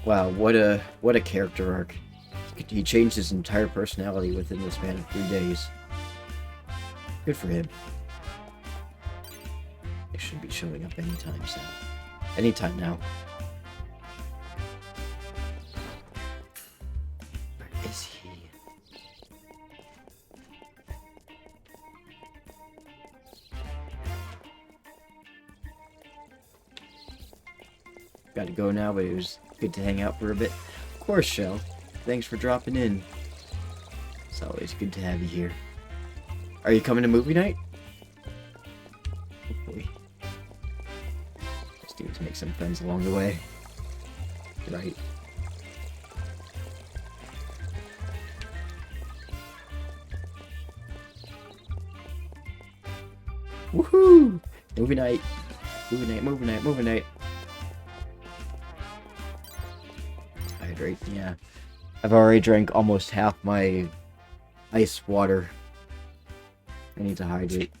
Speaker 1: Wow, what a character arc. He changed his entire personality within the span of 3 days. Good for him. It should be showing up anytime soon. Anytime now. Where is he? Got to go now, but it was good to hang out for a bit. Of course, Shell. Thanks for dropping in. It's always good to have you here. Are you coming to movie night? Hopefully. Just need to make some friends along the way. Right. Woohoo! Movie night. Movie night, movie night, movie night. Hydrate, yeah. I've already drank almost half my ice water. I need to hydrate.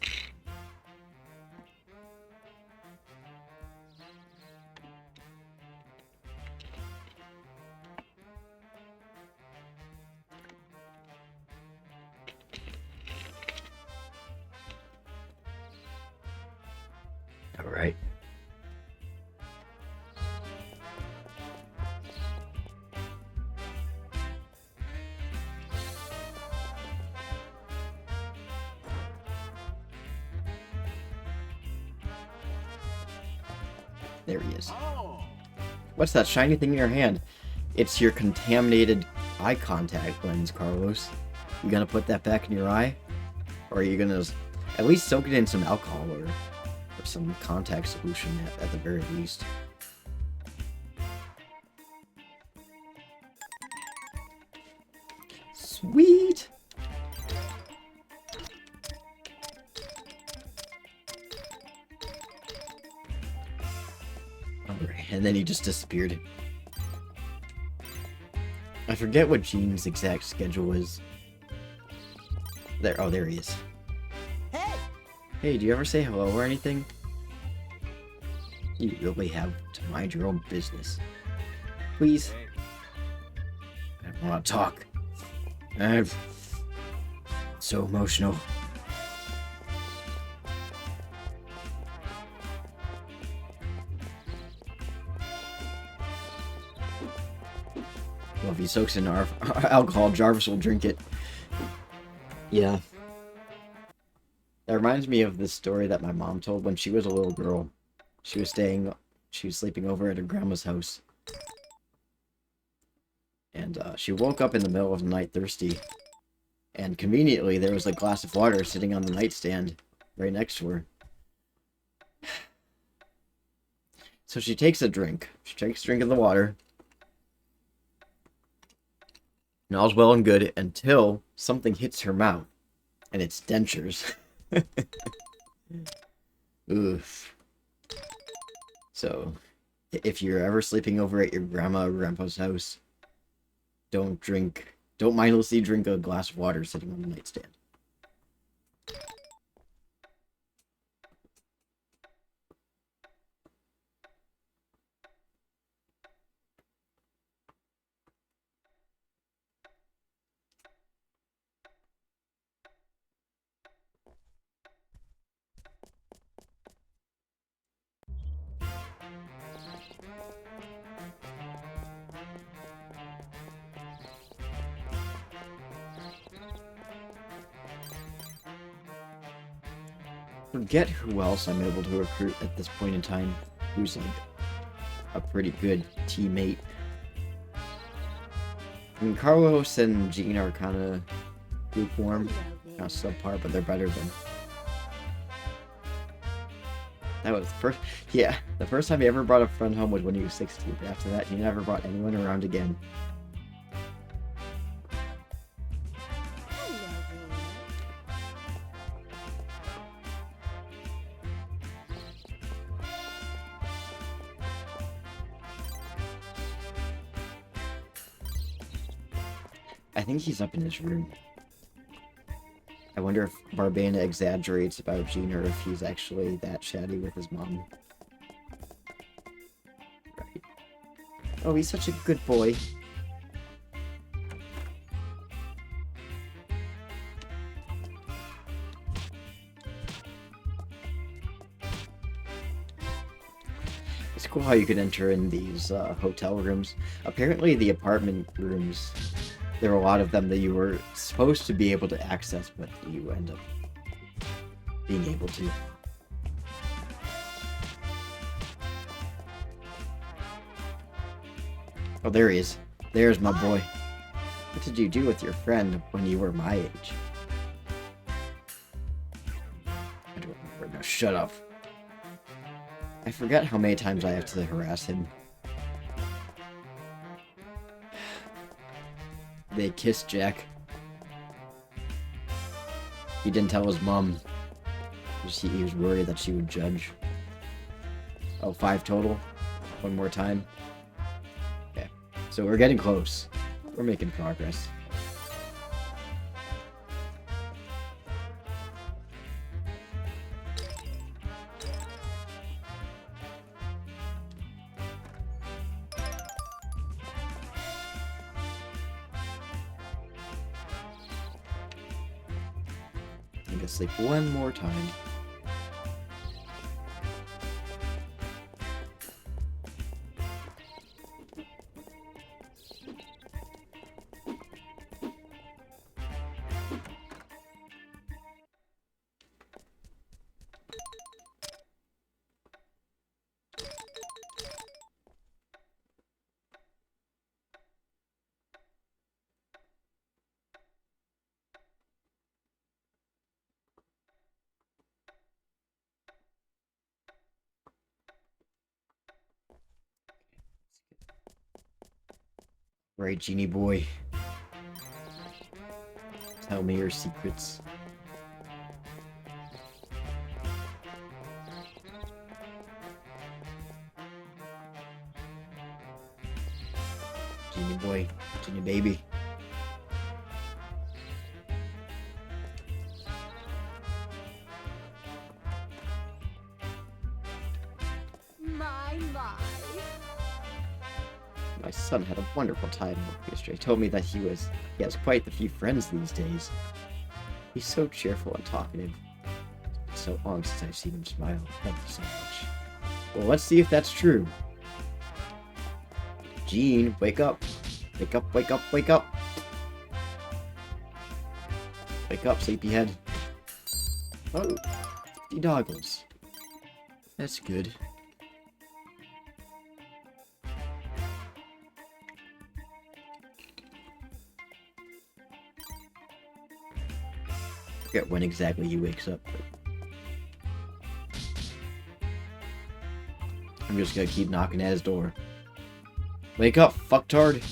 Speaker 1: All right. There he is.
Speaker 7: Oh,
Speaker 1: What's that shiny thing in your hand? It's your contaminated eye contact lens, Carlos. You gonna put that back in your eye? Or are you gonna at least soak it in some alcohol or some contact solution at the very least? Sweet! Alright, and then he just disappeared. I forget what Gene's exact schedule is. There, oh, there he is.
Speaker 5: Hey!
Speaker 1: Hey, do you ever say hello or anything? You really have to mind your own business. Please. I don't want to talk. I'm so emotional. Well, if he soaks in our alcohol, Jarvis will drink it. Yeah. That reminds me of this story that my mom told when she was a little girl. She was sleeping over at her grandma's house. And she woke up in the middle of the night thirsty. And conveniently, there was a glass of water sitting on the nightstand right next to her. So she takes a drink. She takes a drink of the water. And all's well and good until something hits her mouth. And it's dentures. Oof. So, if you're ever sleeping over at your grandma or grandpa's house, don't mindlessly drink a glass of water sitting on the nightstand. Forget who else I'm able to recruit at this point in time who's like a pretty good teammate. I mean, Carlos and Gene are kind of lukewarm, kind of subpar, but they're better than. That was the first. Yeah, the first time he ever brought a friend home was when he was 16. But after that, he never brought anyone around again. I think he's up in his room. I wonder if Barbana exaggerates about Gene or if he's actually that chatty with his mom. Right. Oh, he's such a good boy. It's cool how you can enter in these hotel rooms. Apparently the apartment rooms, there are a lot of them that you were supposed to be able to access, but you end up being able to. Oh, there he is. There's my boy. What did you do with your friend when you were my age? I don't remember. No, shut up. I forget how many times I have to harass him. They kissed Jack. He didn't tell his mom. He was worried that she would judge. Oh, 5 total. One more time. Okay. So we're getting close. We're making progress. I'm gonna sleep one more time. Right, genie boy. Tell me your secrets. Genie boy, genie baby.
Speaker 6: My.
Speaker 1: My son had a wonderful time in orchestra. He told me that he has quite a few friends these days. He's so cheerful and talkative. It's so long since I've seen him smile. Thank you so much. Well, let's see if that's true. Gene, wake up. Wake up, wake up, wake up. Wake up, sleepyhead. Oh, the doggles. That's good. I forget when exactly he wakes up, but I'm just gonna keep knocking at his door. Wake up, fucktard!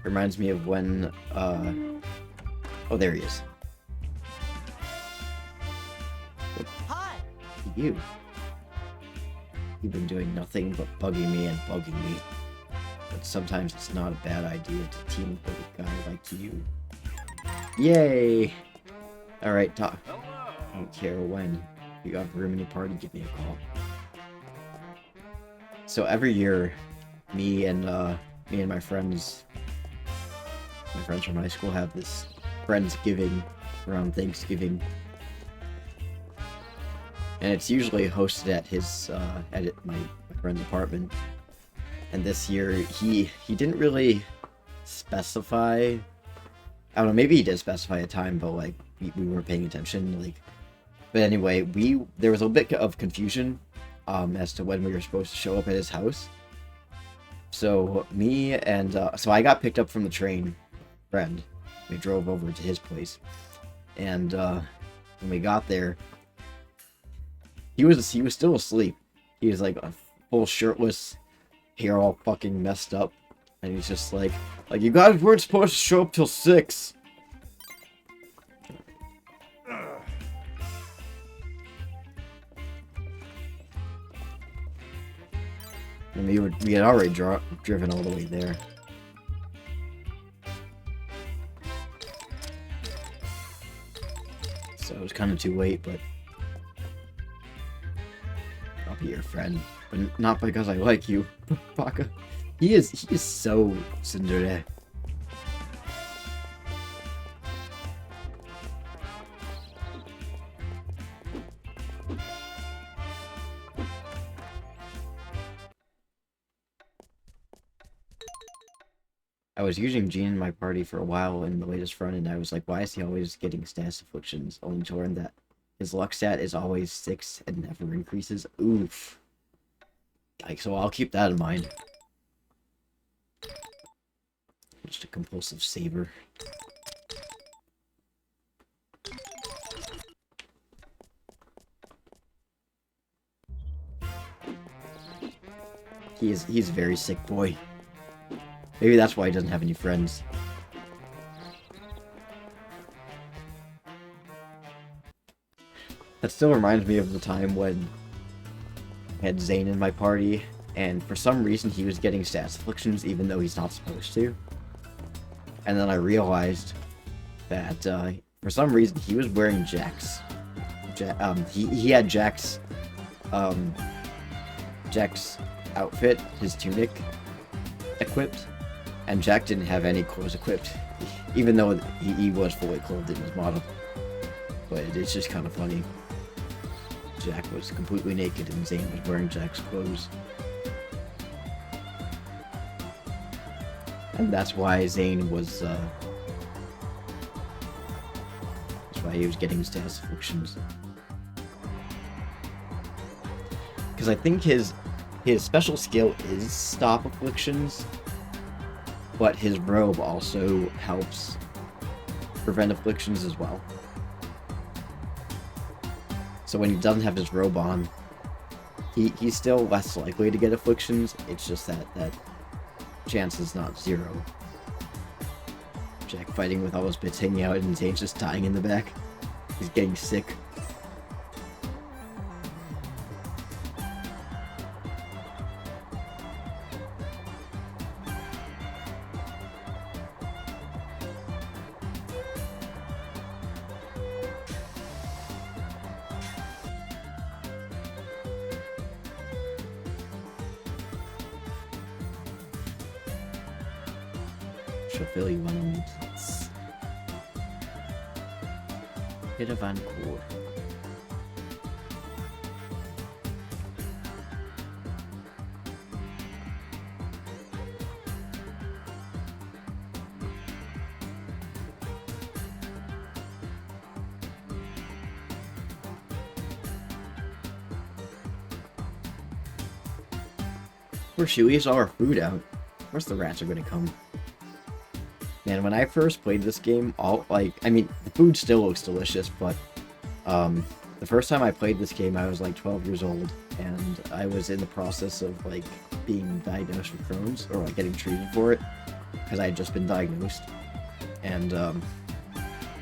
Speaker 1: Reminds me of when, oh, there he is.
Speaker 5: Hi!
Speaker 1: You. You've been doing nothing but bugging me and bugging me. But sometimes it's not a bad idea to team up with a guy like you. Yay! Alright, talk. I don't care when. If you got room in your party, give me a call. So every year, me and my friends from high school have this Friendsgiving around Thanksgiving. And it's usually hosted at his my friend's apartment. And this year he didn't really specify. I don't know, maybe he did specify a time, but like we weren't paying attention. Like, but anyway, there was a bit of confusion as to when we were supposed to show up at his house. So me and so I got picked up from the train, friend. We drove over to his place, and when we got there, he was still asleep. He was like full shirtless, hair all fucking messed up, and he's just like you guys weren't supposed to show up till 6. And we had already driven all the way there. So it was kind of too late, but I'll be your friend, but not because I like you, Baka. He is so tsundere. I was using Gene in my party for a while in the latest run, and I was like, why is he always getting status afflictions? Only to learn that his luck stat is always 6 and never increases. Oof. Like, so I'll keep that in mind. Just a compulsive saver. He's a very sick boy. Maybe that's why he doesn't have any friends. That still reminds me of the time when I had Zane in my party, and for some reason he was getting status afflictions even though he's not supposed to. And then I realized that for some reason he was wearing Jack's. He had Jack's outfit, his tunic, equipped, and Jack didn't have any clothes equipped, even though he was fully clothed in his model. But it's just kind of funny. Jack was completely naked and Zane was wearing Jack's clothes. And that's why Zane was, that's why he was getting status afflictions. Because I think his special skill is stop afflictions, but his robe also helps prevent afflictions as well. So when he doesn't have his robe on, he's still less likely to get afflictions. It's just that chance is not 0. Jack fighting with all those bits hanging out and Zane's just dying in the back. He's getting sick. She'll fill you on hit a Vancoor. Where she leaves all her food out. Of course the rats are gonna come. Man, when I first played this game, the food still looks delicious, but, the first time I played this game, I was, 12 years old, and I was in the process of, being diagnosed with Crohn's, or, getting treated for it, because I had just been diagnosed, and,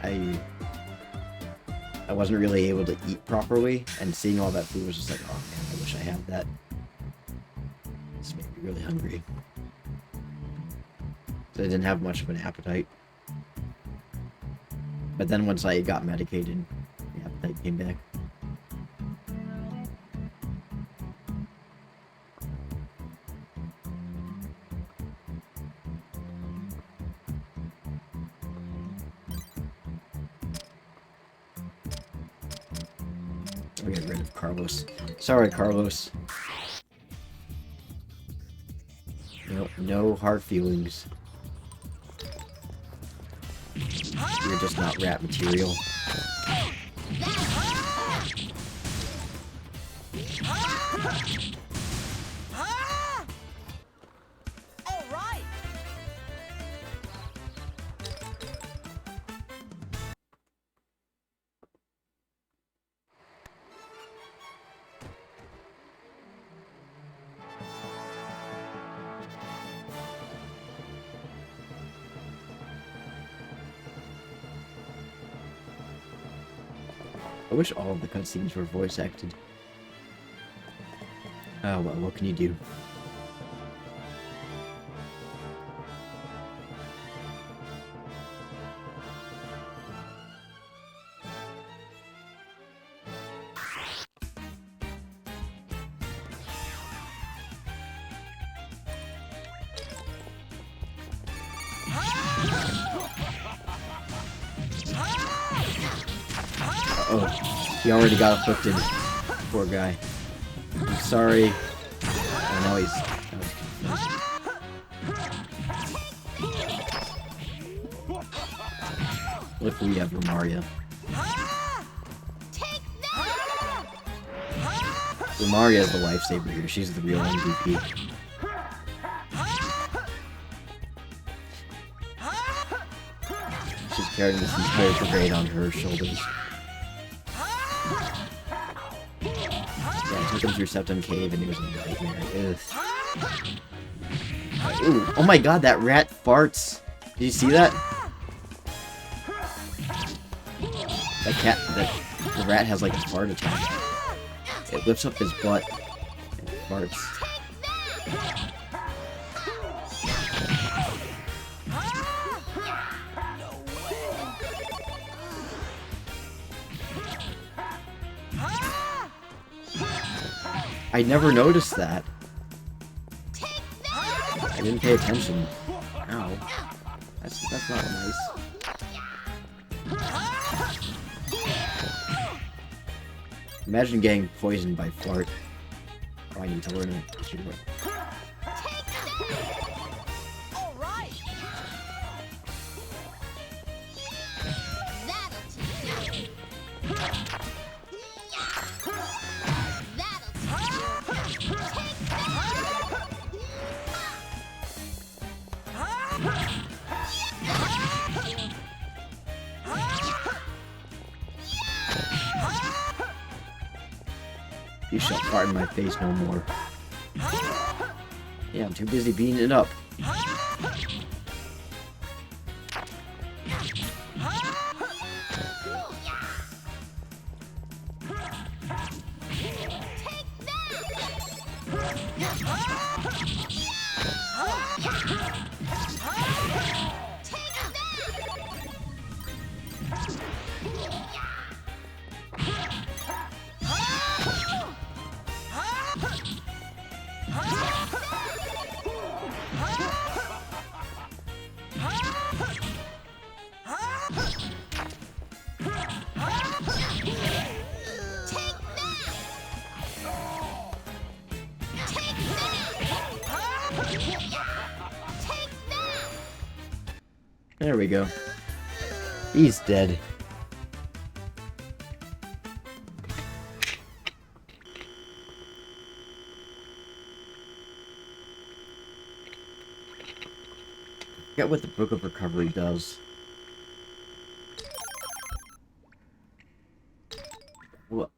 Speaker 1: I wasn't really able to eat properly, and seeing all that food was just like, oh man, I wish I had that. This made me really hungry. I didn't have much of an appetite. But then once I got medicated, the appetite came back. I'll get rid of Carlos. Sorry, Carlos. No hard feelings. You're just not rat material.
Speaker 3: All right.
Speaker 1: I wish all of the cutscenes were voice acted. Oh well, what can you do? Oh, he already got afflicted. Poor guy. I'm sorry. Oh, now he's confused. if we have Romaria.
Speaker 3: Take that!
Speaker 1: Romaria is the lifesaver here. She's the real MVP. She's carrying this entire brigade on her shoulders. Yeah, I took him through Septum Cave and it was a nightmare. Ugh. Ooh, oh my god, that rat farts. Did you see that? The rat has like a fart attack. It lifts up his butt and farts. I never noticed that. I didn't pay attention. Ow. That's not nice. Imagine getting poisoned by fart. Oh, I need to learn it. You shall fart in my face no more. Yeah, I'm too busy beating it up. There we go. He's dead. I forget what the Book of Recovery does. What?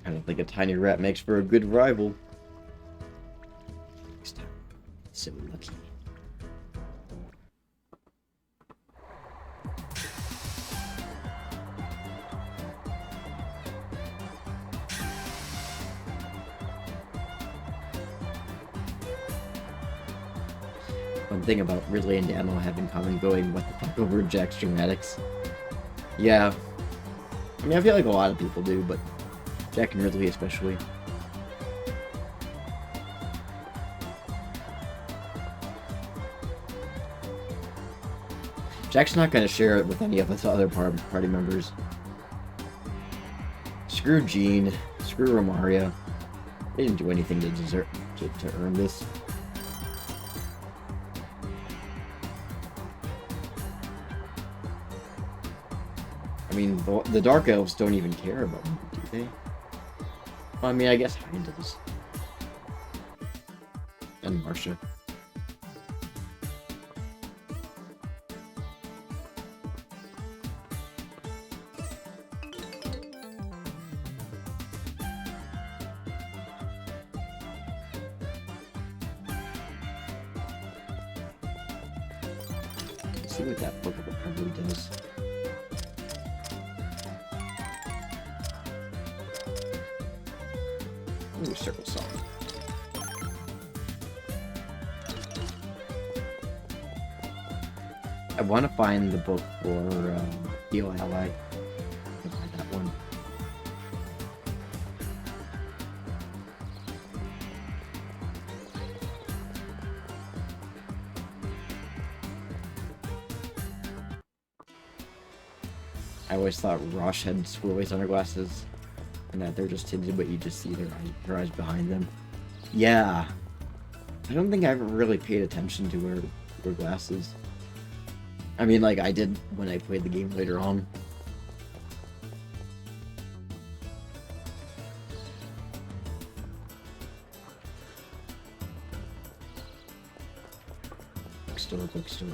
Speaker 1: I don't think a tiny rat makes for a good rival. So lucky. One thing about Ridley and Daniel have in common going what the fuck over Jack's dramatics. Yeah. I mean, I feel like a lot of people do, but Jack and Ridley especially. Jack's not going to share it with any of the other party members. Screw Gene. Screw Romaria. They didn't do anything to deserve to earn this. I mean, the Dark Elves don't even care about them, do they? Well, I mean, I guess Hind does. And Marcia. Let's see what that Book of Recovery does. Ooh, Circle Song. I want to find the book for Heal Ally. I can find that one. I always thought Rosh had squirrely sunglasses, and that they're just tinted, but you just see their eyes behind them. Yeah. I don't think I ever really paid attention to her glasses. I mean, like, I did when I played the game later on. Bookstore.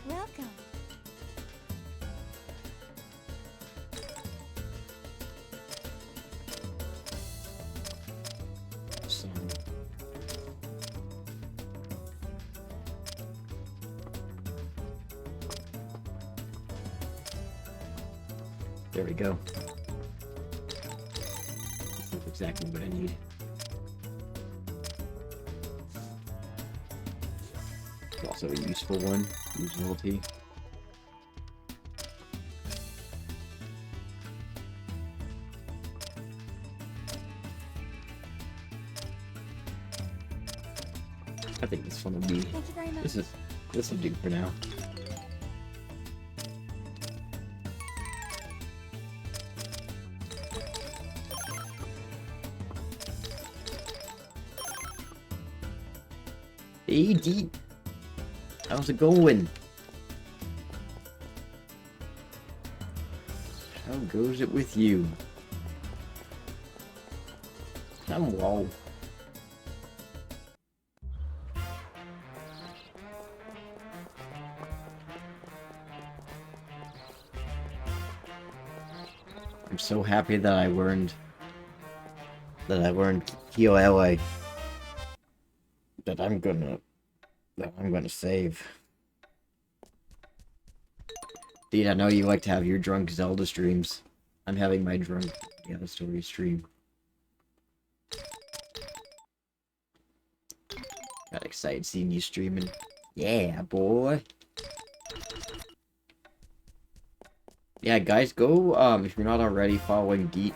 Speaker 6: Welcome.
Speaker 1: So, there we go. That's exactly what I need. Also a useful one. Usability. I think this one will be.
Speaker 6: Thank you very much.
Speaker 1: This will do for now. Hey, Deep. How's it going? How goes it with you? I'm low. I'm so happy that I learned KOLA. That I'm gonna save. Dude, I know you like to have your drunk Zelda streams. I'm having my drunk Story stream. Got excited seeing you streaming. Yeah, boy. Yeah, guys, go, if you're not already following Deep.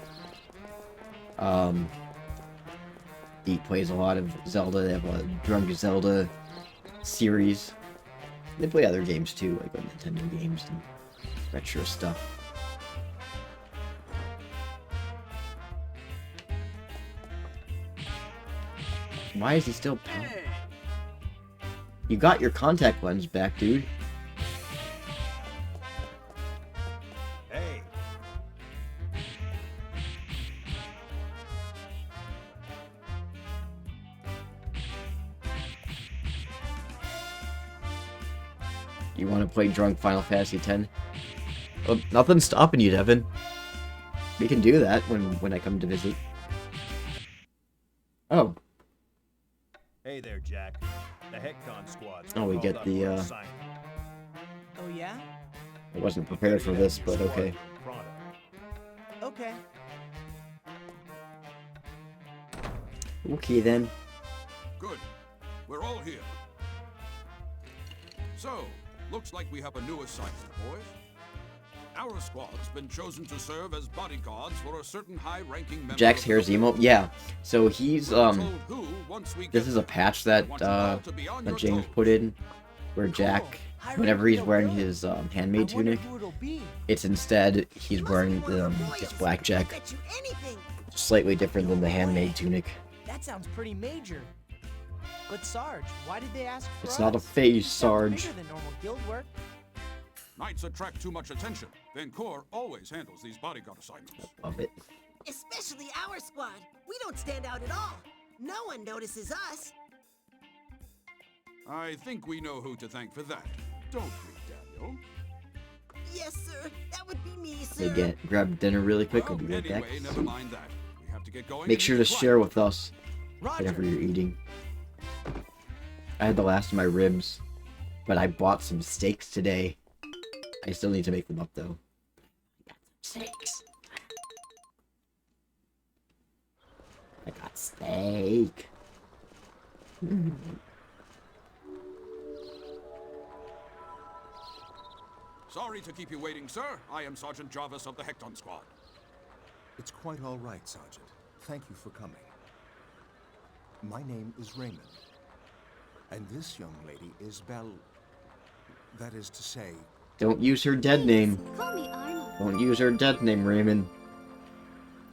Speaker 1: Deep plays a lot of Zelda. They have a Drunk Zelda series. They play other games too, like Nintendo games and retro stuff. Why is he still pounding? You got your contact lens back, dude.
Speaker 4: Hey,
Speaker 1: You want to play Drunk Final Fantasy X? Well, nothing's stopping you, Devin. We can do that when I come to visit. Oh.
Speaker 4: hey there, Jack. The Hecton squad's
Speaker 1: Oh, we
Speaker 4: called
Speaker 1: get
Speaker 4: up
Speaker 1: the,
Speaker 4: for assignment.
Speaker 5: Oh, yeah?
Speaker 1: I wasn't prepared for this, but okay.
Speaker 4: Pronto.
Speaker 5: Okay.
Speaker 1: Okay then.
Speaker 8: Good. We're all here. So, looks like we have a new assignment, boys. Our squad's been chosen to serve as bodyguards for a certain high-ranking member
Speaker 1: Jack's
Speaker 8: of
Speaker 1: hair's
Speaker 8: the
Speaker 1: emo. Yeah. So he's
Speaker 8: We're told who once we
Speaker 1: this
Speaker 8: get
Speaker 1: is a
Speaker 8: there.
Speaker 1: patch
Speaker 8: I
Speaker 1: that
Speaker 8: want you all to be on
Speaker 1: that
Speaker 8: your
Speaker 1: James
Speaker 8: toes.
Speaker 1: put in, where Jack, whenever he's wearing his handmade
Speaker 5: I wonder
Speaker 1: tunic,
Speaker 5: who it'll be.
Speaker 1: it's instead he's wearing his blackjack,
Speaker 6: Bet you anything.
Speaker 1: slightly different than the handmade tunic.
Speaker 5: That sounds pretty major. But Sarge, why did they ask for
Speaker 1: It's
Speaker 5: us?
Speaker 1: not a phase,
Speaker 5: We sound
Speaker 1: Sarge.
Speaker 5: bigger than normal guild work.
Speaker 8: Knights attract too much attention. Vancoor always handles these bodyguard assignments.
Speaker 1: Love it.
Speaker 6: Especially our squad. We don't stand out at all. No one notices us.
Speaker 8: I think we know who to thank for that. Don't we, Daniel?
Speaker 6: Yes, sir. That would be me,
Speaker 1: They
Speaker 6: sir.
Speaker 1: grab dinner really quick. We'll
Speaker 8: Well,
Speaker 1: be right back.
Speaker 8: anyway, never mind that. We have to get going.
Speaker 1: Make
Speaker 8: and
Speaker 1: sure to
Speaker 8: meet the
Speaker 1: share
Speaker 8: client.
Speaker 1: with us whatever you're eating. I had the last of my ribs, but I bought some steaks today. I still need to make them up though. I got some steaks. I got steak.
Speaker 8: Sorry to keep you waiting, sir. I am Sergeant Jarvis of the Hecton Squad.
Speaker 9: It's quite all right, Sergeant. Thank you for coming. My name is Raymond. And this young lady is that is to say...
Speaker 1: Don't use her dead name.
Speaker 3: Call me Arnold.
Speaker 1: Don't use her dead name, Raymond.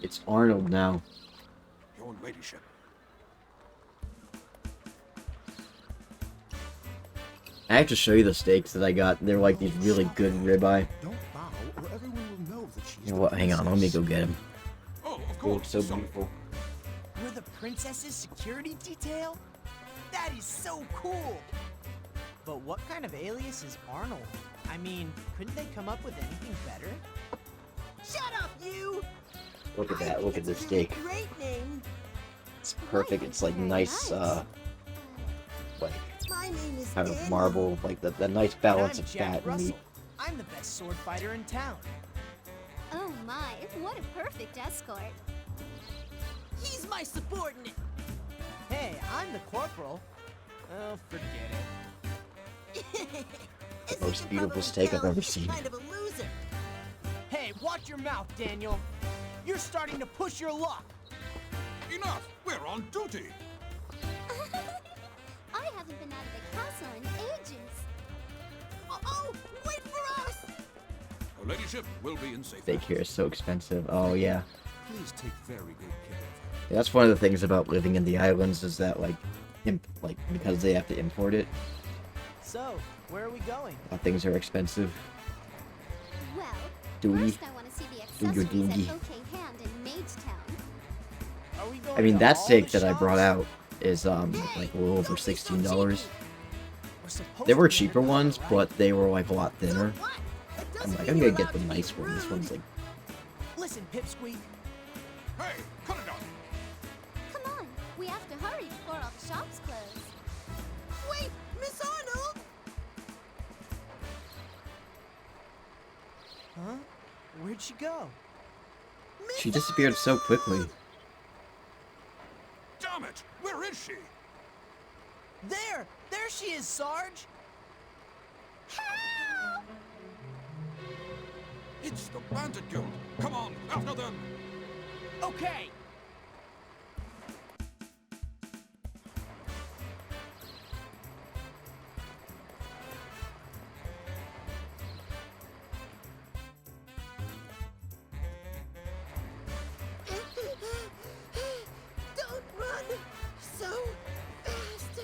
Speaker 1: It's Arnold now.
Speaker 8: Your ladyship.
Speaker 1: I have to show you the steaks that I got. They're like these really good ribeye.
Speaker 9: Don't bow, or everyone will know that she's...
Speaker 1: You know what? Hang on, let me go get him.
Speaker 8: Oh, of
Speaker 1: They look
Speaker 8: course.
Speaker 1: so
Speaker 8: Sorry.
Speaker 1: beautiful.
Speaker 5: We're the princess's security detail? That is so cool! But what kind of alias is Arnold? I mean, couldn't they come up with anything better?
Speaker 6: Shut up, you!
Speaker 1: Look at
Speaker 6: I
Speaker 1: that.
Speaker 6: think
Speaker 1: Look at
Speaker 6: it's
Speaker 1: this
Speaker 6: a really
Speaker 1: steak.
Speaker 6: Great name.
Speaker 1: It's perfect. It's like nice, like
Speaker 6: My name is
Speaker 1: kind of
Speaker 6: Daniel.
Speaker 1: marble, like the nice
Speaker 5: And
Speaker 1: balance
Speaker 5: I'm
Speaker 1: of
Speaker 5: Jack
Speaker 1: fat and
Speaker 5: Russell.
Speaker 1: meat.
Speaker 5: I'm the best sword fighter in town.
Speaker 3: Oh my, what a perfect escort.
Speaker 6: He's my subordinate.
Speaker 5: Hey, I'm the corporal. Oh, forget it.
Speaker 6: Isn't
Speaker 1: Most
Speaker 6: the
Speaker 1: beautiful
Speaker 6: public
Speaker 1: steak I've
Speaker 6: tell
Speaker 1: ever
Speaker 6: he's
Speaker 1: seen.
Speaker 6: Kind of a loser.
Speaker 5: Hey, watch your mouth, Daniel. You're starting to push your luck.
Speaker 8: Enough! We're on duty!
Speaker 3: I haven't been out of the castle in ages.
Speaker 6: Oh, wait for us!
Speaker 8: Her ladyship will be in safe
Speaker 1: Steak here is so expensive. Oh yeah.
Speaker 9: Please take very good care of her.
Speaker 1: That's one of the things about living in the islands is that like because they have to import it,
Speaker 5: So, where are we going?
Speaker 1: things are expensive.
Speaker 3: Well,
Speaker 1: Do we?
Speaker 3: first I want to see the
Speaker 1: Do your
Speaker 3: accessories
Speaker 1: dingy.
Speaker 3: at OK Hand in Magetown.
Speaker 5: Are we going
Speaker 1: I mean
Speaker 5: to
Speaker 1: that
Speaker 5: all
Speaker 1: steak
Speaker 5: the
Speaker 1: that I brought
Speaker 5: shops?
Speaker 1: out is like a little over $16.
Speaker 5: We're supposed
Speaker 1: There were
Speaker 5: to be
Speaker 1: cheaper
Speaker 5: undercover,
Speaker 1: ones,
Speaker 5: right?
Speaker 1: but they were like a lot thinner.
Speaker 6: What? That
Speaker 1: I'm
Speaker 6: doesn't
Speaker 1: like,
Speaker 6: mean
Speaker 1: I'm
Speaker 6: you're
Speaker 1: gonna get the
Speaker 6: allowed to be
Speaker 1: nice one. This
Speaker 6: rude.
Speaker 1: one's like,
Speaker 5: Listen, Pipsqueak.
Speaker 8: Hey, cut it out!
Speaker 3: Come on, we have to hurry before all the shops close.
Speaker 6: Wait, Miss Arnold!
Speaker 5: Huh? Where'd she go?
Speaker 1: she disappeared so quickly.
Speaker 8: Damn it! Where is she?
Speaker 5: There! There she is, Sarge!
Speaker 8: It's the Bandit Guild! Come on, after them!
Speaker 5: Okay!
Speaker 6: Don't run so fast.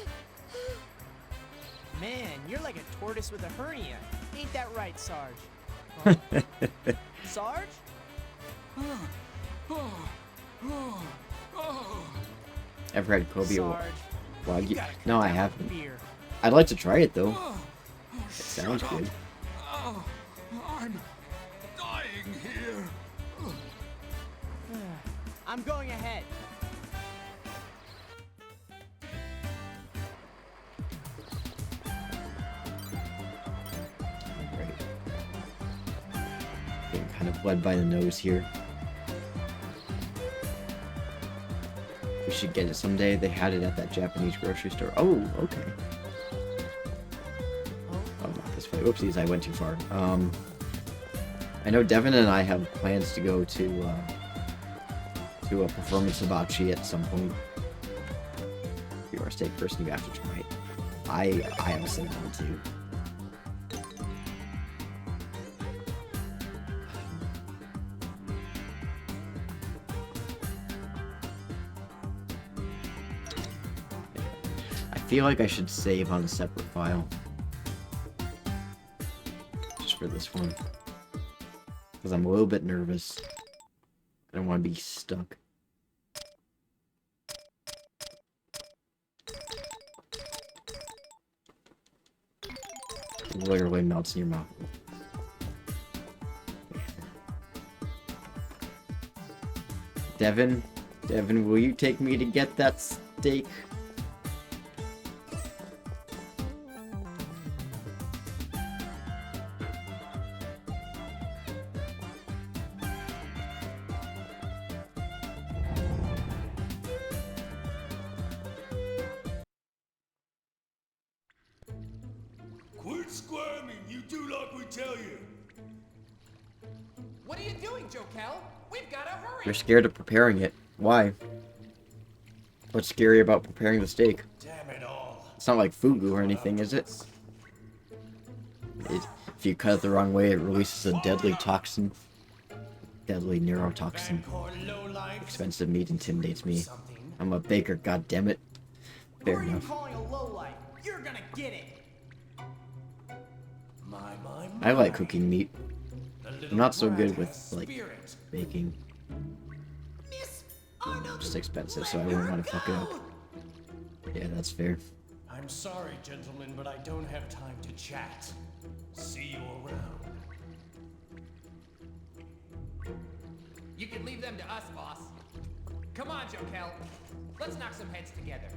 Speaker 5: Man, you're like a tortoise with a hernia. Ain't that right, Sarge? Huh? Sarge?
Speaker 1: Ever had Kobe or
Speaker 5: Sarge.
Speaker 1: Wagyu?
Speaker 5: you gotta
Speaker 1: No,
Speaker 5: cut
Speaker 1: I
Speaker 5: down
Speaker 1: haven't.
Speaker 5: the beer.
Speaker 1: I'd like to try it though.
Speaker 8: It
Speaker 1: sounds good.
Speaker 8: I'm dying here.
Speaker 5: I'm going ahead.
Speaker 1: Right. Getting kind of bled by the nose here. We should get it someday. They had it at that Japanese grocery store. Oh, okay. Oh, not this way. Oopsies, I went too far. I know Devin and I have plans to go to a performance hibachi at some point. If you are a steak person, you have to try it. I honestly want to. I feel like I should save on a separate file. Just for this one. Because I'm a little bit nervous. I don't want to be stuck. It literally melts in your mouth. Devin, will you take me to get that steak?
Speaker 10: Quit squirming, you do like we tell you.
Speaker 11: What are you doing, Jokel? We've got to hurry.
Speaker 1: You're scared of preparing it. Why? What's scary about preparing the steak?
Speaker 10: Damn it all.
Speaker 1: It's not like fugu or anything, is it? If you cut it the wrong way, it releases a deadly toxin. Deadly neurotoxin. Expensive meat intimidates me. I'm a baker, goddammit. Fair
Speaker 5: Who are you
Speaker 1: enough.
Speaker 5: calling a lowlife? You're gonna get it.
Speaker 1: I like cooking meat. I'm not so good with, like, baking. Just expensive, so I wouldn't want to fuck it up. Yeah, that's fair.
Speaker 10: I'm sorry, gentlemen, but I don't have time to chat. See you around.
Speaker 11: You can leave them to us, boss. Come on, Jokel. Let's knock some heads together.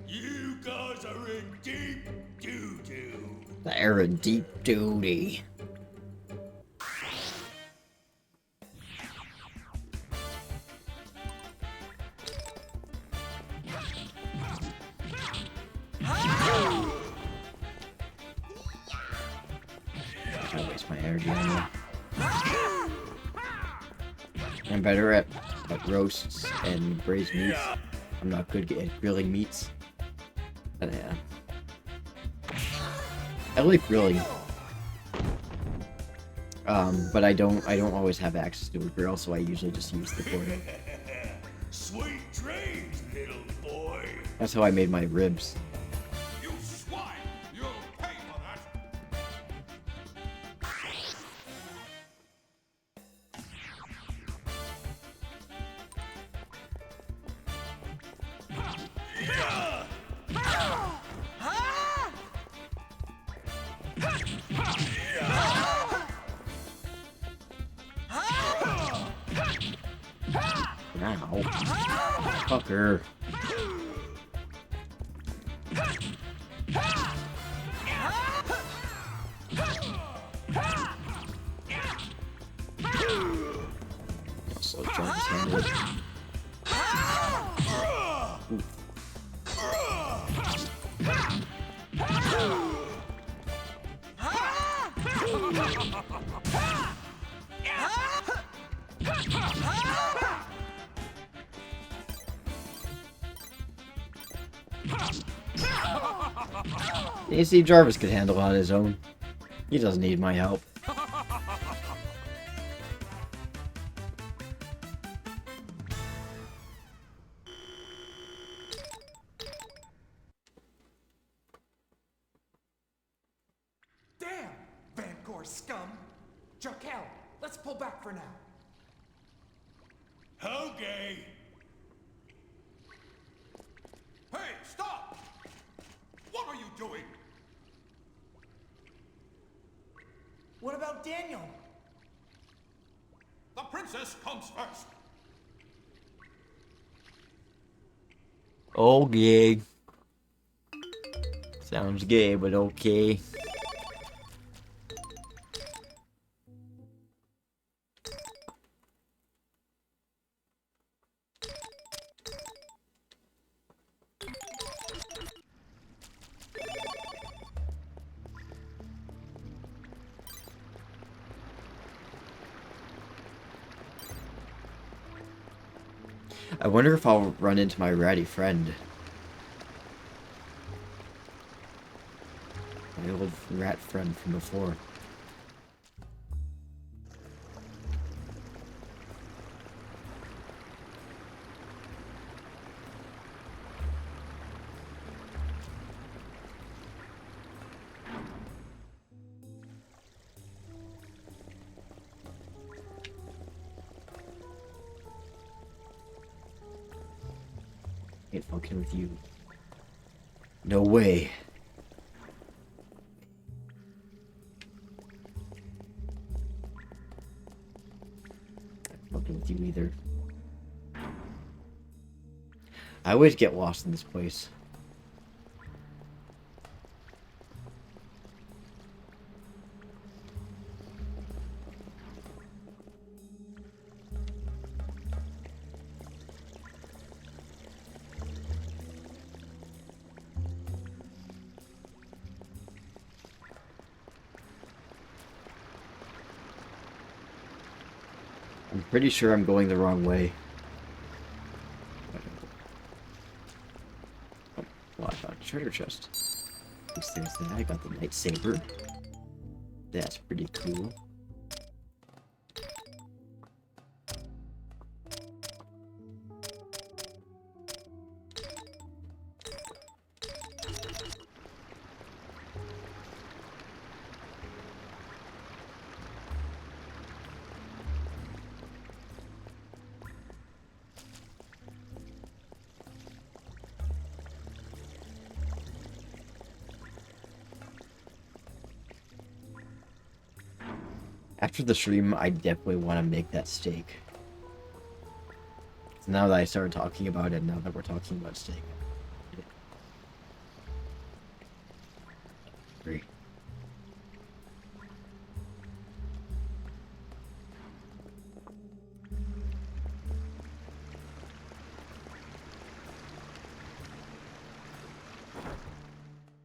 Speaker 10: You guys are in deep doo-doo.
Speaker 1: They're in deep duty. I waste my energy on that. I'm better at roasts and braised meats. I'm not good at grilling meats. But yeah. I like grilling. But I don't always have access to a grill, so I usually just use the portal.
Speaker 10: Sweet dreams, little boy.
Speaker 1: That's how I made my ribs.
Speaker 8: You swine! You'll pay for that!
Speaker 1: Now. Fucker. Also, John's handle. Steve Jarvis could handle it on his own. He doesn't need my help.
Speaker 11: Damn! Vancoor scum! Jokel, let's pull back for now.
Speaker 10: Okay.
Speaker 8: Hey, stop! What are you doing?
Speaker 5: What about Daniel?
Speaker 8: The princess comes first.
Speaker 1: Oh, gay. Sounds gay, but okay. I wonder if I'll run into my ratty friend. My old rat friend from before. Ain't fucking with you. No way. Ain't fucking with you either. I always get lost in this place. I'm pretty sure I'm going the wrong way. treasure chest. At least there's that. I got the lightsaber. That's pretty cool. After the stream, I definitely want to make that steak. So now that I started talking about it, now that we're talking about steak. Great.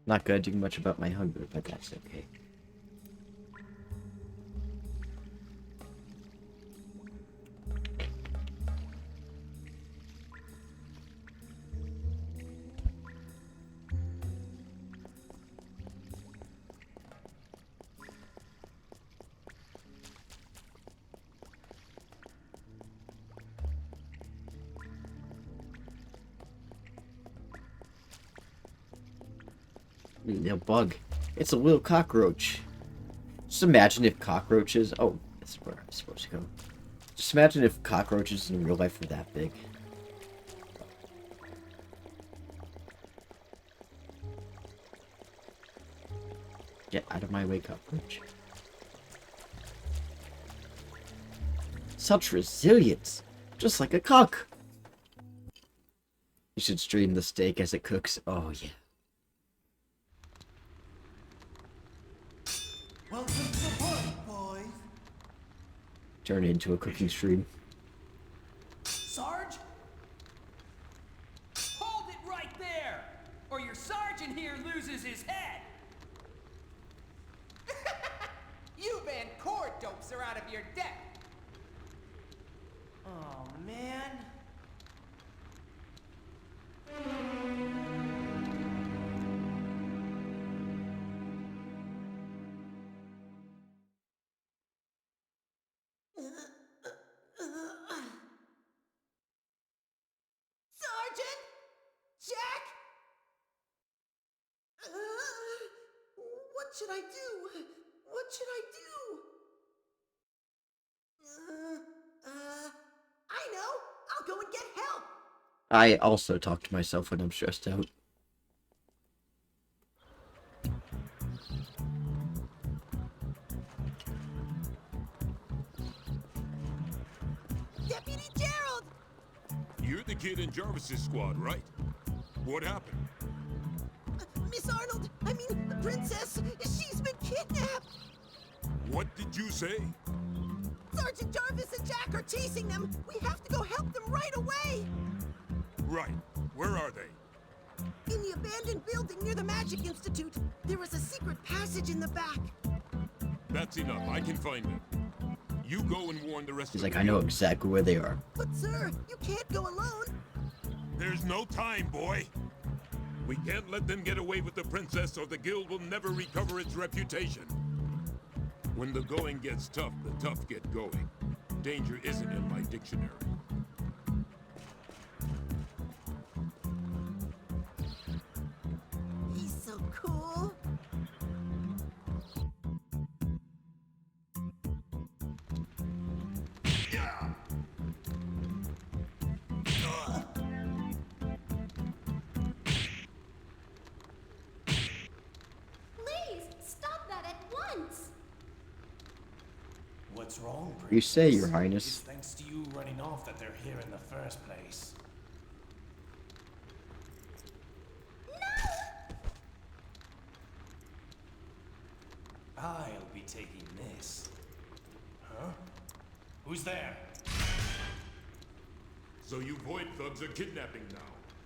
Speaker 1: Not gonna do much about my hunger, but that's okay. A bug. It's a little cockroach. Just imagine if cockroaches... Oh, that's where I'm supposed to go. Just imagine if cockroaches in real life were that big. Get out of my way, cockroach. Such resilience. Just like a cock. You should stream the steak as it cooks. Oh, yeah.
Speaker 2: Welcome to the party, boys.
Speaker 1: Turn it into a cooking stream.
Speaker 11: Sarge? Hold it right there, or your sergeant here loses his head. You Vancoor dopes are out of your depth.
Speaker 5: Oh, man.
Speaker 6: Sergeant? Jack? What should I do? What should I do? I know. I'll go and get help.
Speaker 1: I also talk to myself when I'm stressed out.
Speaker 6: Deputy Gerald!
Speaker 8: You're the kid in Jarvis's squad, right? What happened?
Speaker 6: Miss Arnold, I mean, the princess, she's been kidnapped.
Speaker 8: What did you say?
Speaker 6: Sergeant Jarvis and Jack are chasing them. We have to go help them right away.
Speaker 8: Right. Where are they?
Speaker 6: In the abandoned building near the Magic Institute. There is a secret passage in the back.
Speaker 8: That's enough. I can find them. You go and warn the rest
Speaker 1: He's
Speaker 8: of
Speaker 1: like,
Speaker 8: the
Speaker 1: I know
Speaker 8: guild.
Speaker 1: exactly where they are.
Speaker 6: But sir, you can't go alone.
Speaker 8: There's no time, boy. We can't let them get away with the princess or the guild will never recover its reputation. When the going gets tough, the tough get going. Danger isn't in my dictionary.
Speaker 6: He's so cool.
Speaker 3: Please, stop that at once!
Speaker 10: What's wrong, Princess?
Speaker 1: You say, Your
Speaker 10: It's
Speaker 1: Highness.
Speaker 10: thanks to you running off that they're here in the first place. I'll be taking this. Huh? Who's there?
Speaker 8: So you void thugs are kidnapping now.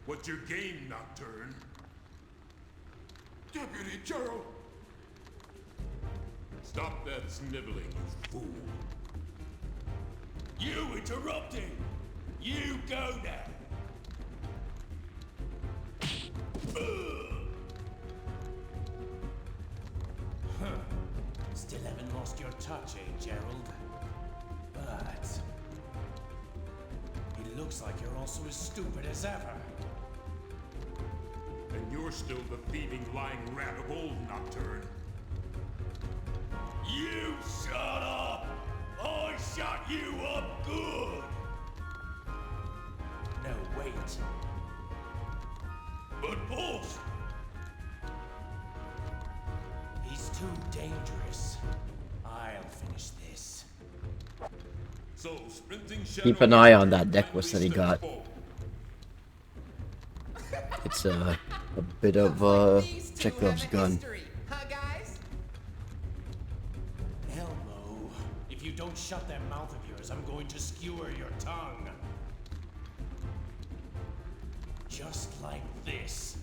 Speaker 8: What's your game, Nocturne? Deputy Gerald! Stop that sniveling, you fool.
Speaker 10: You interrupting! You go now! Still haven't lost your touch, eh, Gerald? But it looks like you're also as stupid as ever.
Speaker 8: And you're still the thieving, lying rat of old, Nocturne. You shut up! I shot you up good!
Speaker 10: No, wait.
Speaker 8: But boss!
Speaker 10: He's too dangerous. I'll finish this.
Speaker 8: So, sprinting shadow
Speaker 1: Keep an eye on that necklace that he got. It's a bit of Chekhov's gun.
Speaker 11: Huh, guys?
Speaker 10: Elmo, if you don't shut that mouth of yours, I'm going to skewer your tongue. Just like this.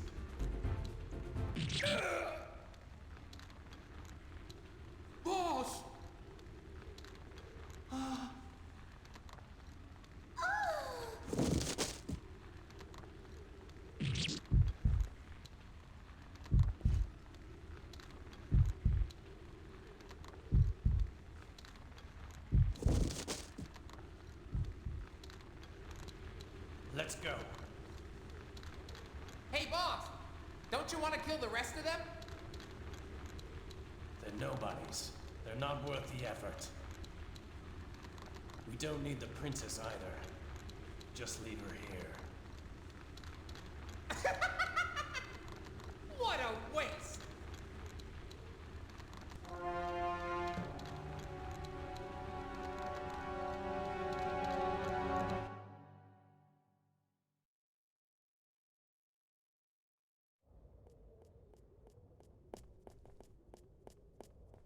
Speaker 11: Boss!
Speaker 10: Let's go.
Speaker 11: Hey, boss! Don't you want to kill the rest of them?
Speaker 10: They're nobodies. They're not worth the effort. We don't need the princess either. Just leave her here.
Speaker 11: What a waste!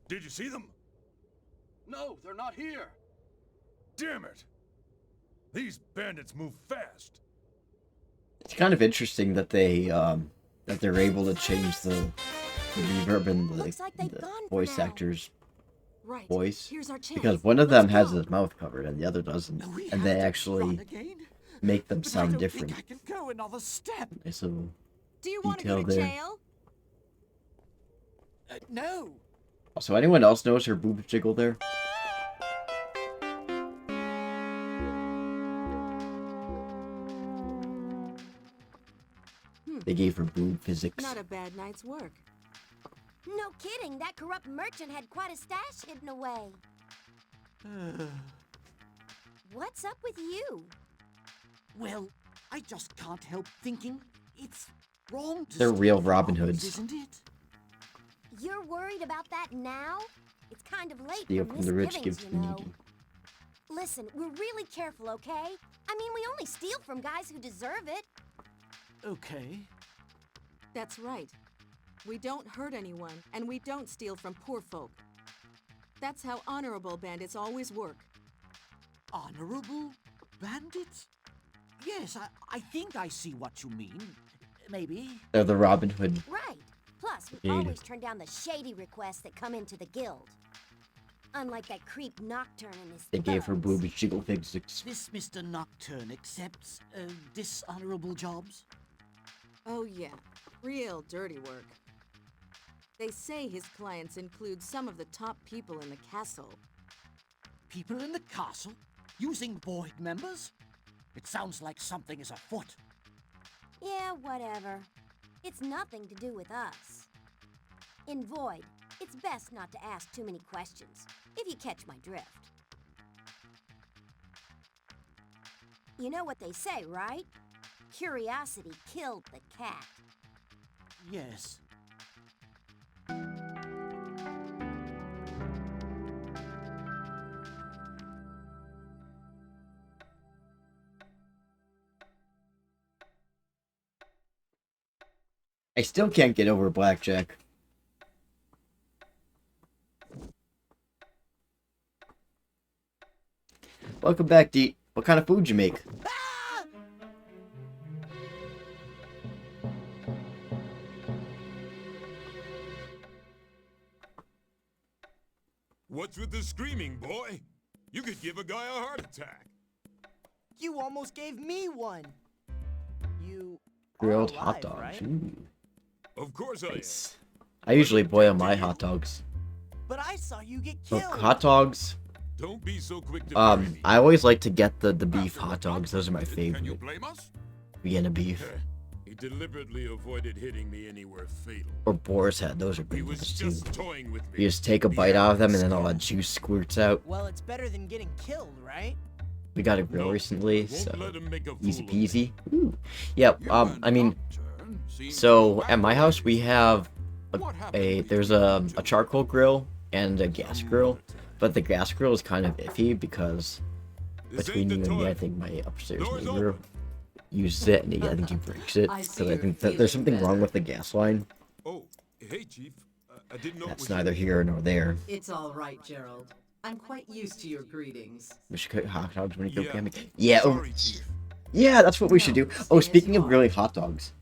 Speaker 4: Did you see them?
Speaker 7: No, they're not here.
Speaker 4: Damn it! These bandits move fast.
Speaker 1: It's kind of interesting that they're able to change the reverb and
Speaker 3: Looks like they've
Speaker 1: the
Speaker 3: gone for
Speaker 1: voice
Speaker 3: now.
Speaker 1: actor's
Speaker 3: Right.
Speaker 1: voice.
Speaker 3: Here's our chance.
Speaker 1: Because one of them
Speaker 3: Let's
Speaker 1: has
Speaker 3: go.
Speaker 1: his mouth covered and the other doesn't.
Speaker 2: We
Speaker 1: And
Speaker 2: have
Speaker 1: they
Speaker 2: to
Speaker 1: actually
Speaker 2: run again?
Speaker 1: make them
Speaker 2: But I
Speaker 1: sound
Speaker 2: don't
Speaker 1: different.
Speaker 2: think I can go another step.
Speaker 1: Nice little
Speaker 3: Do you want to go
Speaker 1: detail
Speaker 3: to
Speaker 1: there.
Speaker 3: jail?
Speaker 2: No.
Speaker 1: So anyone else notice her boob jiggle there? They gave her boob physics.
Speaker 3: Not a bad night's work.
Speaker 6: No kidding, that corrupt merchant had quite a stash hidden away. What's up with you?
Speaker 2: Well, I just can't help thinking it's wrong to
Speaker 1: They're
Speaker 2: steal
Speaker 1: real
Speaker 2: from
Speaker 1: Robin
Speaker 2: others,
Speaker 1: Hoods.
Speaker 2: isn't it?
Speaker 6: You're worried about that now? It's kind of late
Speaker 1: Steal
Speaker 6: for
Speaker 1: from the rich,
Speaker 6: misgivings,
Speaker 1: give
Speaker 6: you
Speaker 1: to the
Speaker 6: know.
Speaker 1: needy.
Speaker 6: Listen, we're really careful, okay? I mean, we only steal from guys who deserve it.
Speaker 2: Okay.
Speaker 3: That's right. We don't hurt anyone, and we don't steal from poor folk. That's how honorable bandits always work.
Speaker 2: Honorable bandits? Yes, I think I see what you mean. Maybe.
Speaker 1: They're the Robin Hood.
Speaker 6: Right. Plus, we
Speaker 1: Shady.
Speaker 6: always turn down the shady requests that come into the guild. Unlike that creep Nocturne and his
Speaker 1: They gave her
Speaker 6: thugs.
Speaker 1: boob jiggle physics.
Speaker 2: This Mr. Nocturne accepts dishonorable jobs?
Speaker 3: Oh yeah, real dirty work. They say his clients include some of the top people in the castle.
Speaker 2: People in the castle? Using Void members? It sounds like something is afoot.
Speaker 6: Yeah, whatever. It's nothing to do with us. In Void, it's best not to ask too many questions, if you catch my drift. You know what they say, right? Curiosity killed the cat.
Speaker 2: Yes.
Speaker 1: I still can't get over Blackjack. Welcome back, Deet. What kind of food you make?
Speaker 8: What's with the screaming, boy? You could give a guy a heart attack.
Speaker 5: You almost gave me one. You
Speaker 1: Grilled
Speaker 5: are
Speaker 1: hot
Speaker 5: alive,
Speaker 1: dogs.
Speaker 5: right?
Speaker 1: Ooh,
Speaker 8: Of course I am.
Speaker 1: nice. I usually boil my hot dogs.
Speaker 5: But I saw you get
Speaker 1: So
Speaker 5: killed.
Speaker 1: hot dogs.
Speaker 8: Don't be so quick to bury me.
Speaker 1: I always like to get the beef
Speaker 8: After
Speaker 1: hot
Speaker 8: what
Speaker 1: dogs. Those are my
Speaker 8: Vancoor did, Can you
Speaker 1: favorite.
Speaker 8: blame us?
Speaker 1: Vienna beef
Speaker 8: He deliberately avoided hitting me anywhere fatal.
Speaker 1: or boar's head. Those are
Speaker 8: He
Speaker 1: good
Speaker 8: was
Speaker 1: ones too.
Speaker 8: just toying with me.
Speaker 1: You just take a bite out of them and then all that juice squirts out.
Speaker 5: Well, it's better than getting killed, right?
Speaker 1: We got a grill
Speaker 8: No,
Speaker 1: recently,
Speaker 8: I won't
Speaker 1: so
Speaker 8: let him make a
Speaker 1: easy
Speaker 8: fool of me.
Speaker 1: peasy. Ooh. Yep. I mean, so at my house we have there's a charcoal grill and a gas grill, but the gas grill is kind of iffy because
Speaker 8: This
Speaker 1: between
Speaker 8: ain't
Speaker 1: you
Speaker 8: the
Speaker 1: and me, I
Speaker 8: toilet.
Speaker 1: think my upstairs
Speaker 8: Door's
Speaker 1: neighbor
Speaker 8: open.
Speaker 1: uses it and I think he breaks it.
Speaker 3: I see
Speaker 1: So I
Speaker 3: you're
Speaker 1: think that there's something
Speaker 3: feeling
Speaker 1: wrong
Speaker 3: better.
Speaker 1: with the gas line.
Speaker 8: Oh, hey, Chief. I didn't know it
Speaker 1: That's
Speaker 8: was
Speaker 1: neither
Speaker 8: you.
Speaker 1: here nor there.
Speaker 3: It's all right, Gerald. I'm quite used to your greetings.
Speaker 1: We should cook hot dogs when you go
Speaker 8: Yeah.
Speaker 1: camping. Yeah, oh,
Speaker 8: Sorry, Chief.
Speaker 1: yeah, that's what we should do.
Speaker 3: No,
Speaker 1: Oh,
Speaker 3: stay as
Speaker 1: speaking
Speaker 3: you
Speaker 1: of
Speaker 3: are.
Speaker 1: grilling hot dogs,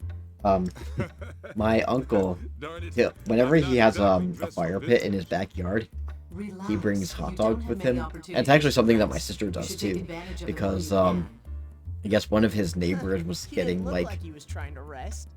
Speaker 1: my uncle,
Speaker 8: Darn it.
Speaker 1: whenever
Speaker 8: I'm
Speaker 1: he
Speaker 8: not
Speaker 1: has
Speaker 8: exactly
Speaker 1: a
Speaker 8: dressed
Speaker 1: fire
Speaker 8: for
Speaker 1: pit in
Speaker 8: business.
Speaker 1: his backyard,
Speaker 3: Relax.
Speaker 1: he brings hot
Speaker 3: You don't
Speaker 1: dogs
Speaker 3: have
Speaker 1: with
Speaker 3: many
Speaker 1: him, and it's
Speaker 3: opportunities
Speaker 1: actually
Speaker 3: to
Speaker 1: something that my
Speaker 3: rest.
Speaker 1: sister
Speaker 3: You
Speaker 1: does
Speaker 3: should take
Speaker 1: too,
Speaker 3: advantage of it
Speaker 1: because
Speaker 3: while you can.
Speaker 1: I guess one of his neighbors was
Speaker 5: He
Speaker 1: getting
Speaker 5: didn't look
Speaker 1: like
Speaker 5: like he was trying to rest.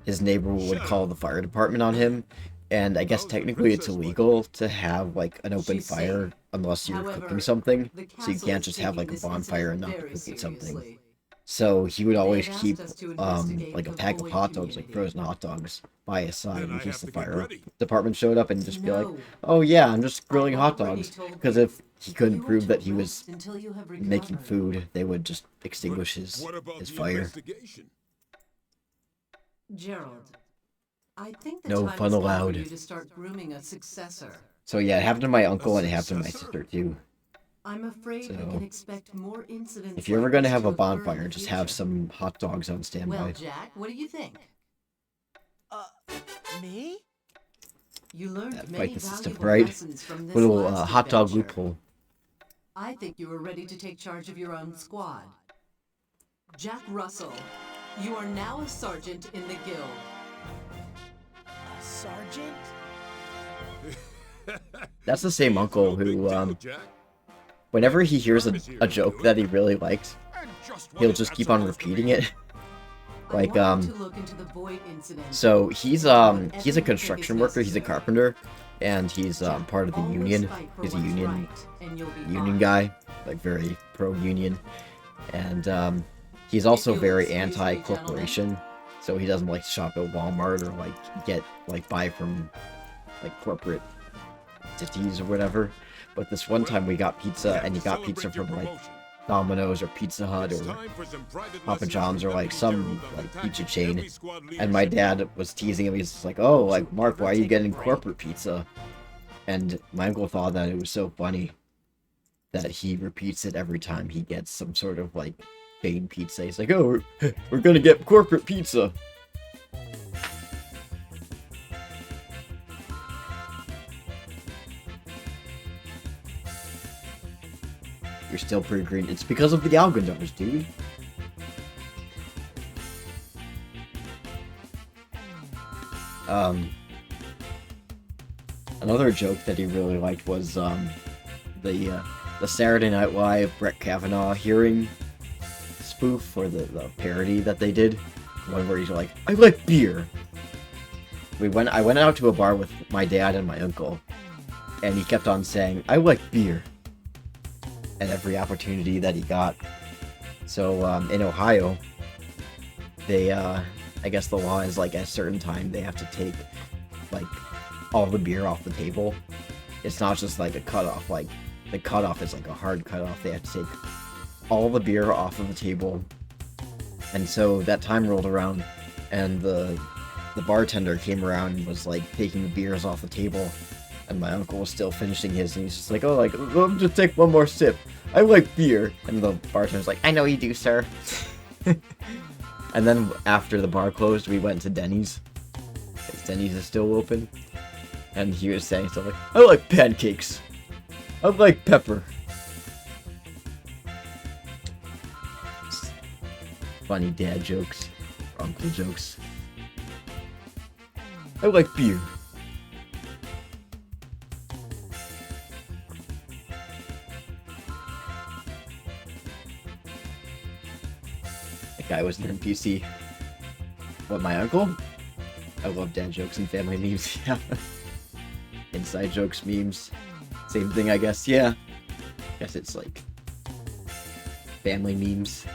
Speaker 1: his neighbor would call the fire department on him, and I guess
Speaker 8: How's the
Speaker 1: technically it's
Speaker 8: princess like?
Speaker 1: illegal to have like an open
Speaker 3: She's
Speaker 1: fire
Speaker 3: safe.
Speaker 1: unless you're
Speaker 3: However,
Speaker 1: cooking something,
Speaker 3: the
Speaker 1: so you
Speaker 3: castle
Speaker 1: can't
Speaker 3: is
Speaker 1: just have
Speaker 3: taking
Speaker 1: like a
Speaker 3: this
Speaker 1: bonfire and
Speaker 3: incident
Speaker 1: not be
Speaker 3: very
Speaker 1: cooking something.
Speaker 3: seriously.
Speaker 1: So he would
Speaker 3: They've
Speaker 1: always
Speaker 3: asked
Speaker 1: keep
Speaker 3: us to investigate
Speaker 1: like a
Speaker 3: the
Speaker 1: pack of
Speaker 3: Void
Speaker 1: hot dogs, like
Speaker 3: community.
Speaker 1: frozen hot dogs, by his side
Speaker 8: Then
Speaker 1: in
Speaker 8: I
Speaker 1: case
Speaker 8: have
Speaker 1: the
Speaker 8: to get
Speaker 1: fire
Speaker 8: ready.
Speaker 1: department showed up and just be like,
Speaker 3: No.
Speaker 1: "Oh yeah, I'm just grilling
Speaker 3: I
Speaker 1: hot
Speaker 3: already
Speaker 1: dogs."
Speaker 3: told
Speaker 1: Because
Speaker 3: you.
Speaker 1: if he couldn't
Speaker 3: You are
Speaker 1: prove
Speaker 3: to
Speaker 1: that he was
Speaker 3: rest until you have
Speaker 1: making
Speaker 3: recovered.
Speaker 1: food, they would just
Speaker 8: But
Speaker 1: extinguish his
Speaker 8: what about the
Speaker 1: fire.
Speaker 8: investigation?
Speaker 3: Gerald, I think the
Speaker 1: No
Speaker 3: time
Speaker 1: fun
Speaker 3: is now
Speaker 1: allowed.
Speaker 3: for you to start grooming a successor.
Speaker 1: So yeah, it happened to my uncle and it happened to my
Speaker 8: successor?
Speaker 1: sister too.
Speaker 3: I'm afraid we
Speaker 1: So,
Speaker 3: can expect more incidents.
Speaker 1: If you're ever
Speaker 3: like
Speaker 1: gonna
Speaker 3: this
Speaker 1: have
Speaker 3: to
Speaker 1: a
Speaker 3: occur in
Speaker 1: bonfire,
Speaker 3: the
Speaker 1: just have
Speaker 3: future.
Speaker 1: some hot dogs on
Speaker 3: Well,
Speaker 1: standby.
Speaker 3: Jack, what do you think?
Speaker 5: Me?
Speaker 3: You learned
Speaker 1: That
Speaker 3: many
Speaker 1: fight the system,
Speaker 3: valuable
Speaker 1: right?
Speaker 3: lessons from this
Speaker 1: Little
Speaker 3: last
Speaker 1: hot dog
Speaker 3: adventure.
Speaker 1: loophole.
Speaker 3: I think you are ready to take charge of your own squad. Jack Russell, you are now a sergeant in the guild.
Speaker 5: A sergeant?
Speaker 1: That's the same uncle
Speaker 8: No big
Speaker 1: who,
Speaker 8: deal, Jack.
Speaker 1: whenever he hears a joke that he really likes,
Speaker 8: And just what
Speaker 1: he'll
Speaker 8: is
Speaker 1: just
Speaker 8: that
Speaker 1: keep on
Speaker 8: supposed to
Speaker 1: repeating
Speaker 8: mean?
Speaker 1: it.
Speaker 3: I
Speaker 1: Like,
Speaker 3: want you to look into the Void incident.
Speaker 1: So he's
Speaker 3: Whatever
Speaker 1: a
Speaker 3: you
Speaker 1: construction
Speaker 3: think is
Speaker 1: worker, he's a
Speaker 3: necessary.
Speaker 1: carpenter, and he's
Speaker 3: Jack,
Speaker 1: part of the
Speaker 3: always
Speaker 1: union.
Speaker 3: fight for
Speaker 1: He's a
Speaker 3: what's
Speaker 1: union
Speaker 3: right, and you'll be
Speaker 1: union
Speaker 3: fine.
Speaker 1: guy, like very pro-union, and he's also
Speaker 3: you'll
Speaker 1: very
Speaker 3: excuse me,
Speaker 1: anti-corporation. So he doesn't like to shop at Walmart or buy from like corporate entities or whatever. But this one time we got pizza, and he got pizza
Speaker 8: Celebrate your
Speaker 1: from like
Speaker 8: promotion.
Speaker 1: Domino's or Pizza Hut
Speaker 8: It's
Speaker 1: or
Speaker 8: time for some private
Speaker 1: Papa
Speaker 8: lessons
Speaker 1: John's
Speaker 8: from
Speaker 1: or like
Speaker 8: Deputy
Speaker 1: some
Speaker 8: Gerald on
Speaker 1: like
Speaker 8: the
Speaker 1: pizza
Speaker 8: tactics
Speaker 1: chain.
Speaker 8: every squad leader
Speaker 1: And my
Speaker 8: should know.
Speaker 1: dad was teasing him. He's just like, "Oh, like Mark,
Speaker 5: ever
Speaker 1: why are you
Speaker 5: take a
Speaker 1: getting
Speaker 5: break?
Speaker 1: corporate pizza?" And my uncle thought that it was so funny that he repeats it every time he gets some sort of like chain pizza. He's like, "Oh, we're gonna get corporate pizza." You're still pretty green. It's because of the algondars, dude. Another joke that he really liked was the Saturday Night Live Brett Kavanaugh hearing spoof, or the parody that they did. One where he's like, "I like beer." I went out to a bar with my dad and my uncle, and he kept on saying, "I like beer," at every opportunity that he got. So in Ohio, they I guess the law is like at a certain time they have to take like all the beer off the table. It's not just like a cutoff. Like the cutoff is like a hard cutoff. They have to take all the beer off of the table. And so that time rolled around, and the bartender came around and was like taking the beers off the table, and my uncle was still finishing his, and he's just like, "Oh, like, let me just take one more sip. I like beer." And the bartender's like, "I know you do, sir." And then after the bar closed, we went to Denny's. 'Cause Denny's is still open. And he was saying stuff like, "I like pancakes. I like pepper." Funny dad jokes. Or uncle jokes. "I like beer." That guy was an NPC. What, my uncle? I love dad jokes and family memes. Yeah. Inside jokes, memes. Same thing, I guess. Yeah. Guess it's like family memes.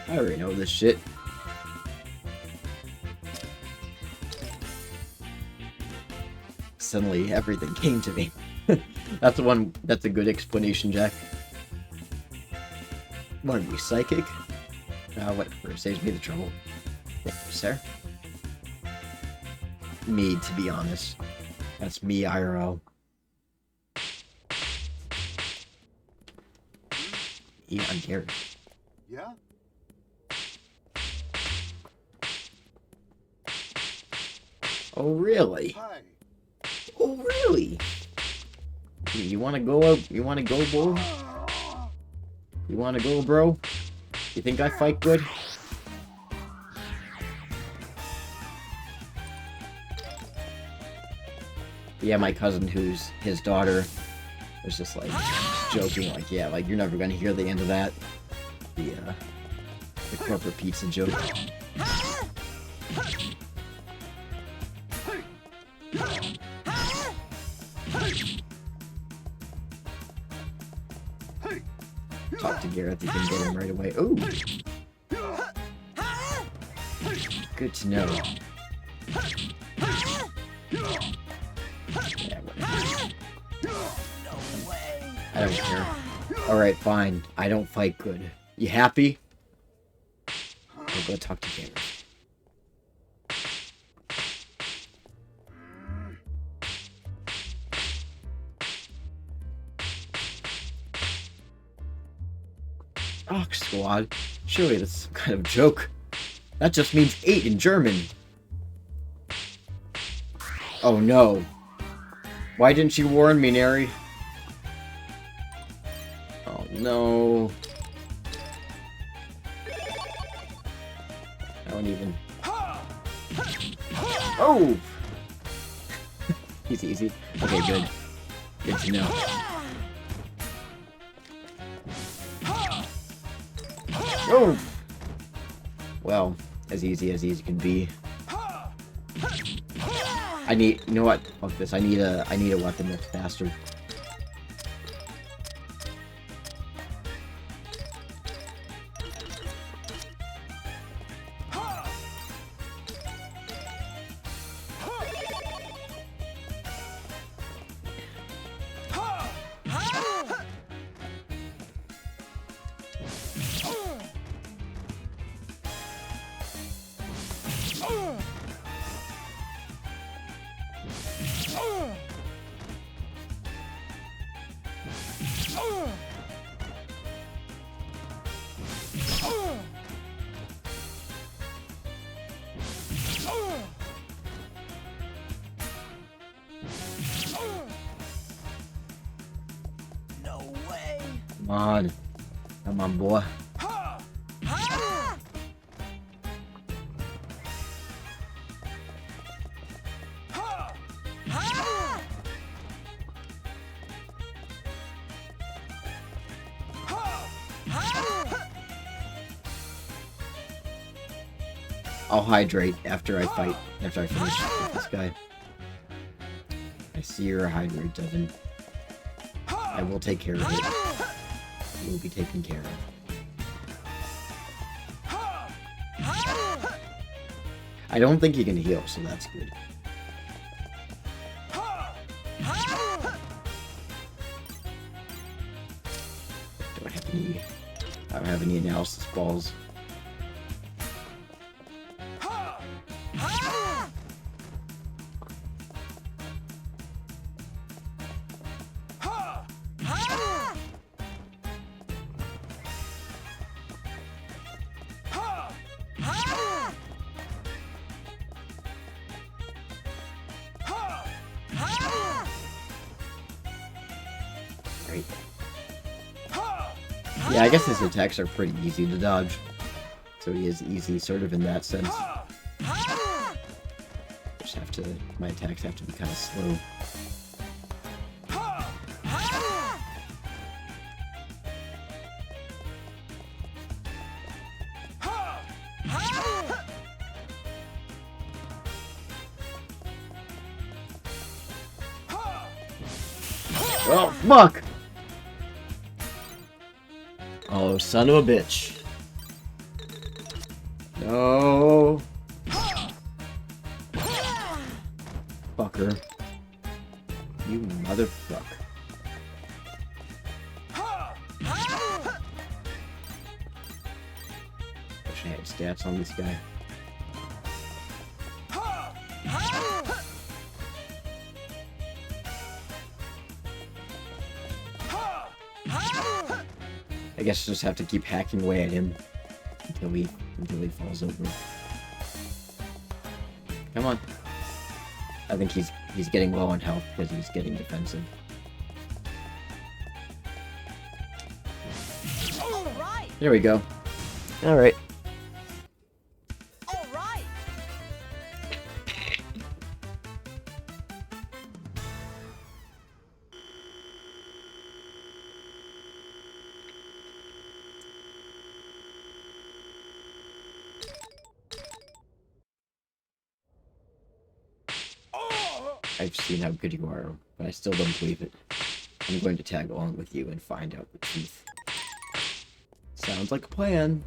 Speaker 1: I already know this shit. Suddenly, everything came to me. That's a good explanation, Jack. Want to be psychic? Whatever, saves me the trouble. Thank you, sir. Me, to be honest. That's me, IRL. Yeah, I'm Garrett.
Speaker 9: Yeah?
Speaker 1: Oh, really?
Speaker 9: Hi.
Speaker 1: Oh, really? You wanna go? You wanna go, bro? You wanna go, bro? You think I fight good? Yeah, my cousin, who's his daughter, was just like joking, like, yeah, like you're never gonna hear the end of that. The corporate pizza joke. Talk to Gareth, you can get him right away. Ooh! Good to know. Yeah, whatever. I don't care. Alright, fine. I don't fight good. You happy? I'll go talk to Gareth. Ox Squad? Surely that's some kind of joke. That just means 8 in German. Oh no. Why didn't you warn me, Neri? Oh no. I don't even... Oh! Easy, easy. Okay, good. Good to know. Oh! Well, as easy can be. I need, you know what? Fuck this. I need a weapon that's faster. Come on. Come on, boy. I'll hydrate after I fight, after I finish with this guy. I see you're a hydrate, Devin. I will take care of it. You will be taken care of. I don't think he can heal, so that's good. Do I have any... I don't have any analysis balls. Yeah, I guess his attacks are pretty easy to dodge. So he is easy, sort of, in that sense. Just have to... my attacks have to be kind of slow. Oh, fuck! Oh, son of a bitch. No. Fucker. You motherfucker. Wish I had stats on this guy. I guess I just have to keep hacking away at him until he falls over. Come on. I think he's getting low on health because he's getting defensive. There we go. All right.
Speaker 5: All right.
Speaker 1: I've seen how good you are, but I still don't believe it. I'm going to tag along with you and find out the truth. Sounds like a plan.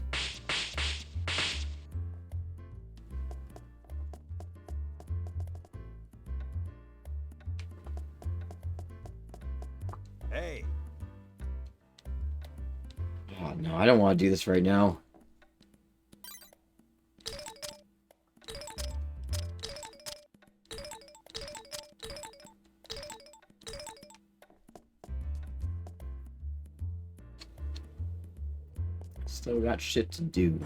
Speaker 4: Hey.
Speaker 1: Oh no, I don't want to do this right now. Still got shit to do.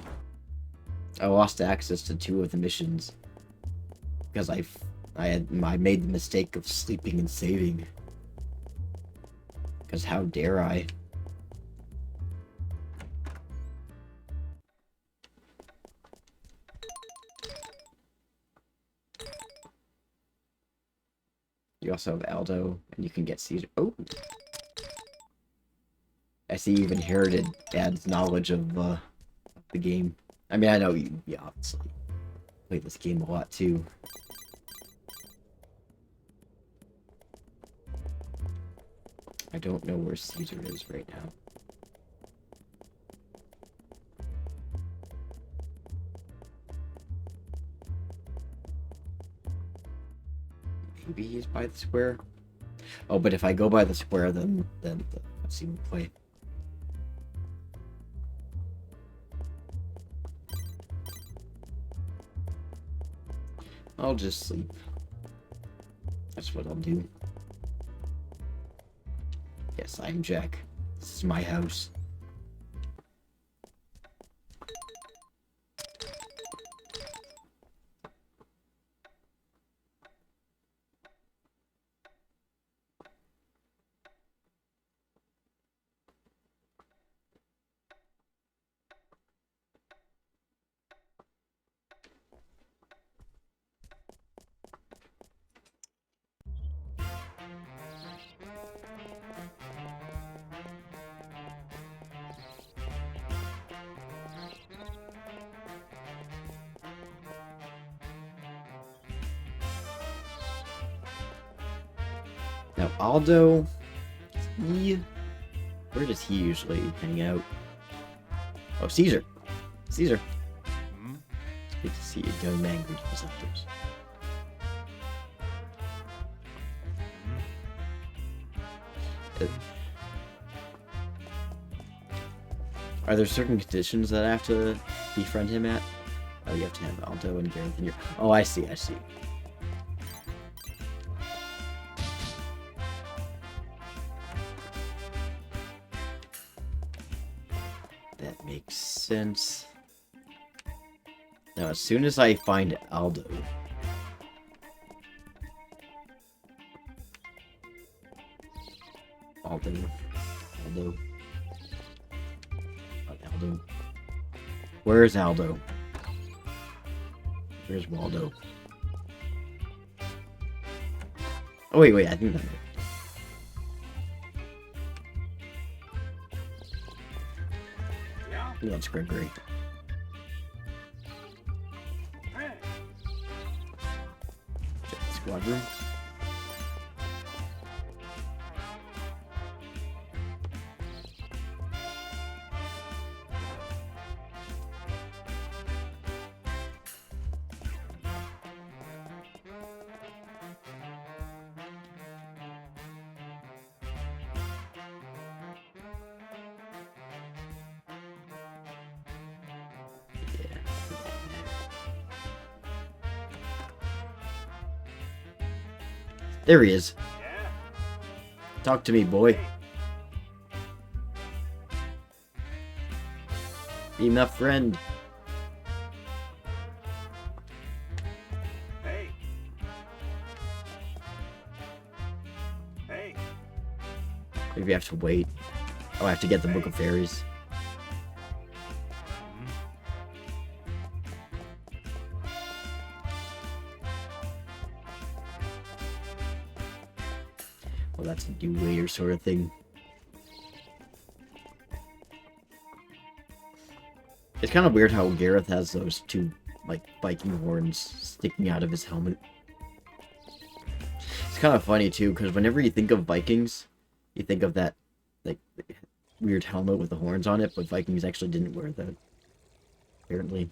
Speaker 1: I lost access to 2 of the missions because I made the mistake of sleeping and saving. Because how dare I? You also have Aldo, and you can get Caesar. Oh! I see you've inherited Dad's knowledge of the game. I mean, I know you obviously play this game a lot too. I don't know where Caesar is right now. Maybe he's by the square. Oh, but if I go by the square, then the cutscene will play. I'll just sleep. That's what I'll do. Yes, I'm Jack. This is my house. Now, Aldo, where does he usually hang out? Oh, Caesar. Caesar. It's good to see you, young man, great receptors. Are there certain conditions that I have to befriend him at? Oh, you have to have Aldo and Gareth in your... Oh, I see, I see. That makes sense. Now, as soon as I find Aldo... Aldo. Where's Aldo? Where's Waldo? Oh, wait, I think that might... Yeah, that's Gregory. Check the squad room. There he is. Talk to me, boy. Be my friend.
Speaker 2: Hey. Hey.
Speaker 1: Maybe I have to wait. Oh, I have to get the Book of Fairies. Well, that's a do later sort of thing. It's kind of weird how Gareth has those two, like, Viking horns sticking out of his helmet. It's kind of funny, too, because whenever you think of Vikings, you think of that, like, weird helmet with the horns on it, but Vikings actually didn't wear that, apparently.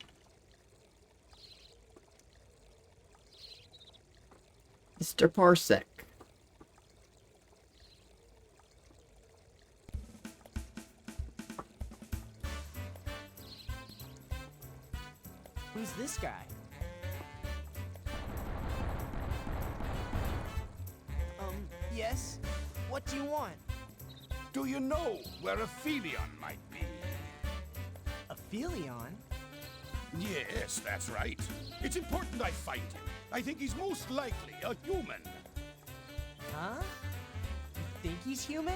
Speaker 1: Mr. Parsec.
Speaker 5: Who's this guy? Yes? What do you want?
Speaker 4: Do you know where Aphelion might be?
Speaker 5: Aphelion?
Speaker 4: Yes, that's right. It's important I find him. I think he's most likely a human.
Speaker 5: Huh? You think he's human?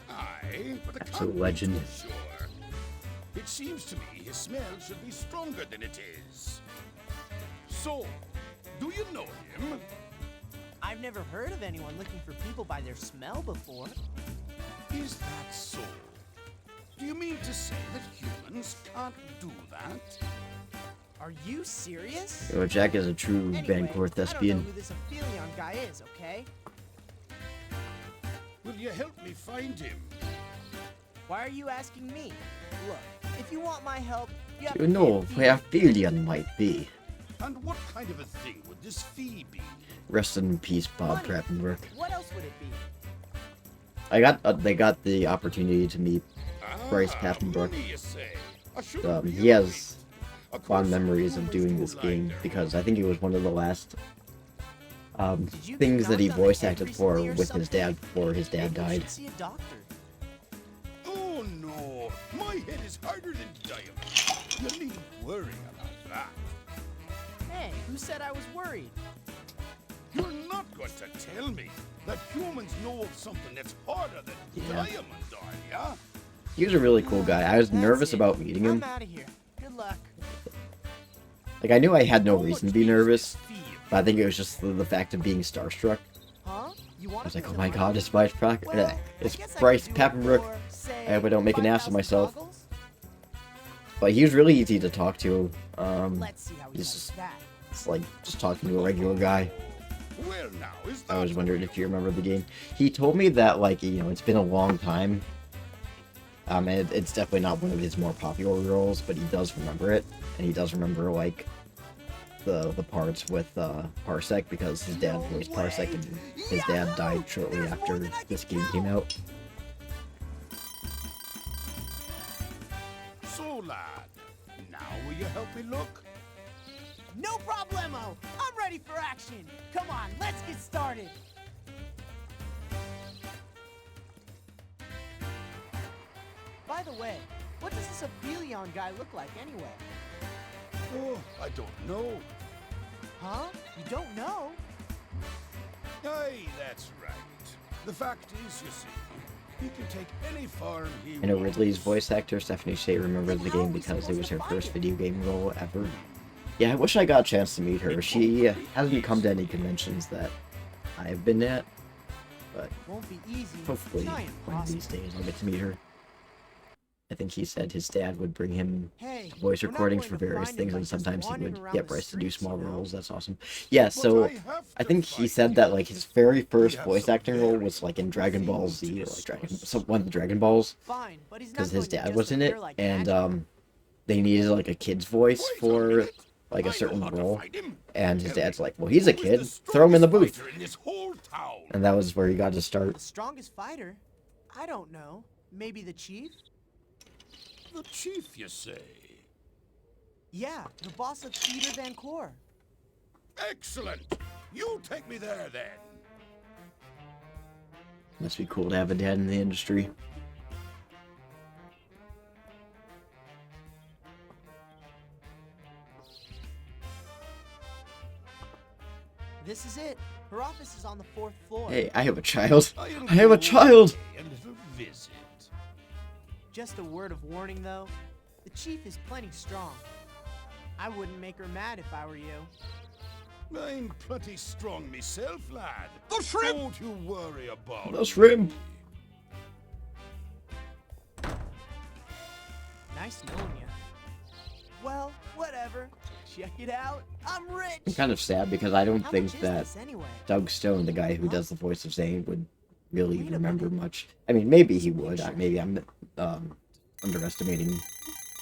Speaker 4: Aye, but the
Speaker 1: Absolute legend.
Speaker 4: Sure. It seems to me his smell should be stronger than it is. So, do you know him?
Speaker 5: I've never heard of anyone looking for people by their smell before.
Speaker 4: Is that so? Do you mean to say that humans can't do that?
Speaker 5: Are you serious?
Speaker 1: Yo, Jack is a true
Speaker 5: Anyway,
Speaker 1: Vancoor
Speaker 5: I
Speaker 1: Thespian.
Speaker 5: don't know who this Aphelion guy is, okay?
Speaker 4: Will you help me find him?
Speaker 5: Why are you asking me? Look, if you want my help, you have
Speaker 1: You
Speaker 5: to
Speaker 1: know
Speaker 5: pay a
Speaker 1: where
Speaker 5: fee.
Speaker 1: Aphelion might be.
Speaker 4: And what kind of a thing would this fee be?
Speaker 1: Rest in peace, Bob
Speaker 5: Money.
Speaker 1: Krappenberg.
Speaker 5: What else would it be?
Speaker 1: They got the opportunity to meet Bryce Papenbrook.
Speaker 4: Money, you say? I should have
Speaker 1: He has
Speaker 4: realized. Of
Speaker 1: fond
Speaker 4: course,
Speaker 1: memories of
Speaker 4: humans
Speaker 1: doing
Speaker 4: do
Speaker 1: this
Speaker 4: like
Speaker 1: game
Speaker 4: their
Speaker 1: because I think it was one of the last
Speaker 5: Did you
Speaker 1: things
Speaker 5: get
Speaker 1: that he
Speaker 5: knocked on the
Speaker 1: voice
Speaker 5: head
Speaker 1: acted for
Speaker 5: recently or
Speaker 1: with his dad
Speaker 5: something?
Speaker 1: before his dad
Speaker 5: Maybe you
Speaker 1: died.
Speaker 5: should see a doctor.
Speaker 4: Oh no, my head is harder than diamond. You needn't worry about that.
Speaker 5: Hey, who said I was worried?
Speaker 4: You're not going to tell me that humans know of something that's harder than
Speaker 1: Yeah.
Speaker 4: diamond, are ya?
Speaker 1: He was a really cool guy. I was
Speaker 5: That's
Speaker 1: nervous
Speaker 5: it.
Speaker 1: about meeting him.
Speaker 5: I'm out of here. Good luck.
Speaker 1: Like, I knew I had no
Speaker 4: How
Speaker 1: reason
Speaker 4: much
Speaker 1: to be
Speaker 4: is
Speaker 1: nervous,
Speaker 4: this fee?
Speaker 1: but I think it was just the fact of being starstruck.
Speaker 5: Huh? You want
Speaker 1: I was
Speaker 5: a
Speaker 1: like,
Speaker 5: piece
Speaker 1: oh
Speaker 5: of
Speaker 1: my
Speaker 5: money?
Speaker 1: god, it's Bryce
Speaker 5: Well,
Speaker 1: it's
Speaker 5: I guess I
Speaker 1: Bryce
Speaker 5: could do it
Speaker 1: Papenbrook.
Speaker 5: for, say,
Speaker 1: I hope I don't make an ass of
Speaker 5: 5,000
Speaker 1: myself.
Speaker 5: goggles?
Speaker 1: But he was really easy to talk to.
Speaker 5: Let's see how he
Speaker 1: he's
Speaker 5: likes
Speaker 1: just,
Speaker 5: that.
Speaker 1: it's like just talking to a regular guy.
Speaker 4: Well, now, is
Speaker 1: I
Speaker 4: that
Speaker 1: was wondering
Speaker 4: real?
Speaker 1: if you remember the game. He told me that, like, you know, it's been a long time. And it's definitely not one of his more popular roles, but he does remember it. And he does remember, like, the parts with Parsec, because his dad voiced Parsec, and his dad died shortly after this game came out.
Speaker 4: So, lad, now will you help me look?
Speaker 5: No problemo! I'm ready for action! Come on, let's get started! By the way, what does this Aphelion guy look like anyway?
Speaker 4: Oh, I don't know.
Speaker 5: Huh? You don't know?
Speaker 4: Aye, that's right. The fact is, you see, he can take any form he
Speaker 1: I know
Speaker 4: wants.
Speaker 1: Ridley's voice actor, Stephanie Shea, remembers the game because it was her first video game role ever. Yeah, I wish I got a chance to meet her. She hasn't come to any conventions that I've been at, but
Speaker 5: Won't be easy.
Speaker 1: hopefully
Speaker 5: Nigh
Speaker 1: one of these
Speaker 5: impossible.
Speaker 1: days I'll get to meet her. I think he said his dad would bring him
Speaker 5: Hey,
Speaker 1: voice
Speaker 5: we're not
Speaker 1: recordings
Speaker 5: going
Speaker 1: for
Speaker 5: to
Speaker 1: various
Speaker 5: find him
Speaker 1: things,
Speaker 5: by
Speaker 1: and
Speaker 5: just
Speaker 1: sometimes he
Speaker 5: wandering
Speaker 1: would
Speaker 5: around
Speaker 1: get
Speaker 5: the
Speaker 1: Bryce to do
Speaker 5: streets,
Speaker 1: small
Speaker 5: you know?
Speaker 1: roles. That's awesome. Yeah,
Speaker 4: But
Speaker 1: so
Speaker 4: I have
Speaker 1: I
Speaker 4: to
Speaker 1: think he
Speaker 4: fight
Speaker 1: said
Speaker 4: you.
Speaker 1: that, like, his very first
Speaker 4: have
Speaker 1: voice
Speaker 4: some
Speaker 1: acting role
Speaker 4: very
Speaker 1: was like in
Speaker 4: important
Speaker 1: Dragon Ball
Speaker 4: things to
Speaker 1: Z, or like Dragon,
Speaker 4: discuss.
Speaker 1: so one of the Dragon Balls,
Speaker 5: Fine, but he's not
Speaker 1: because his
Speaker 5: going to
Speaker 1: dad
Speaker 5: just
Speaker 1: was in it,
Speaker 5: appear like
Speaker 1: and
Speaker 5: magic.
Speaker 1: they needed like a kid's voice
Speaker 4: Wait a
Speaker 1: for
Speaker 4: minute.
Speaker 1: like a
Speaker 4: I know
Speaker 1: certain
Speaker 4: how to
Speaker 1: role,
Speaker 4: fight him.
Speaker 1: and his
Speaker 4: Tell
Speaker 1: dad's
Speaker 4: me,
Speaker 1: like, well, he's a
Speaker 4: who is
Speaker 1: kid,
Speaker 4: the
Speaker 1: throw him in the
Speaker 4: strongest
Speaker 1: booth,
Speaker 4: fighter in this whole town?
Speaker 1: and that was where he got to
Speaker 5: The
Speaker 1: start.
Speaker 5: strongest fighter? I don't know. Maybe the chief?
Speaker 4: The chief, you say?
Speaker 5: Yeah, the boss of Theater Vancoor.
Speaker 4: Excellent! You take me there, then.
Speaker 1: Must be cool to have a dad in the industry.
Speaker 5: This is it. Her office is on the 4th floor.
Speaker 1: Hey, I have a child. I have a child!
Speaker 4: A little visit.
Speaker 5: Just a word of warning, though. The chief is plenty strong. I wouldn't make her mad if I were you.
Speaker 4: I'm plenty strong myself, lad.
Speaker 2: The shrimp!
Speaker 4: Don't you worry about
Speaker 1: The shrimp!
Speaker 5: Nice knowing you. Well, whatever. Check it out. I'm rich!
Speaker 1: I'm kind of sad because I don't
Speaker 5: How
Speaker 1: think
Speaker 5: much is
Speaker 1: that
Speaker 5: this anyway?
Speaker 1: Doug Stone, the guy who does the voice of Zane, would really
Speaker 5: Wait a
Speaker 1: remember
Speaker 5: minute.
Speaker 1: much. I mean, maybe he would. Maybe I'm underestimating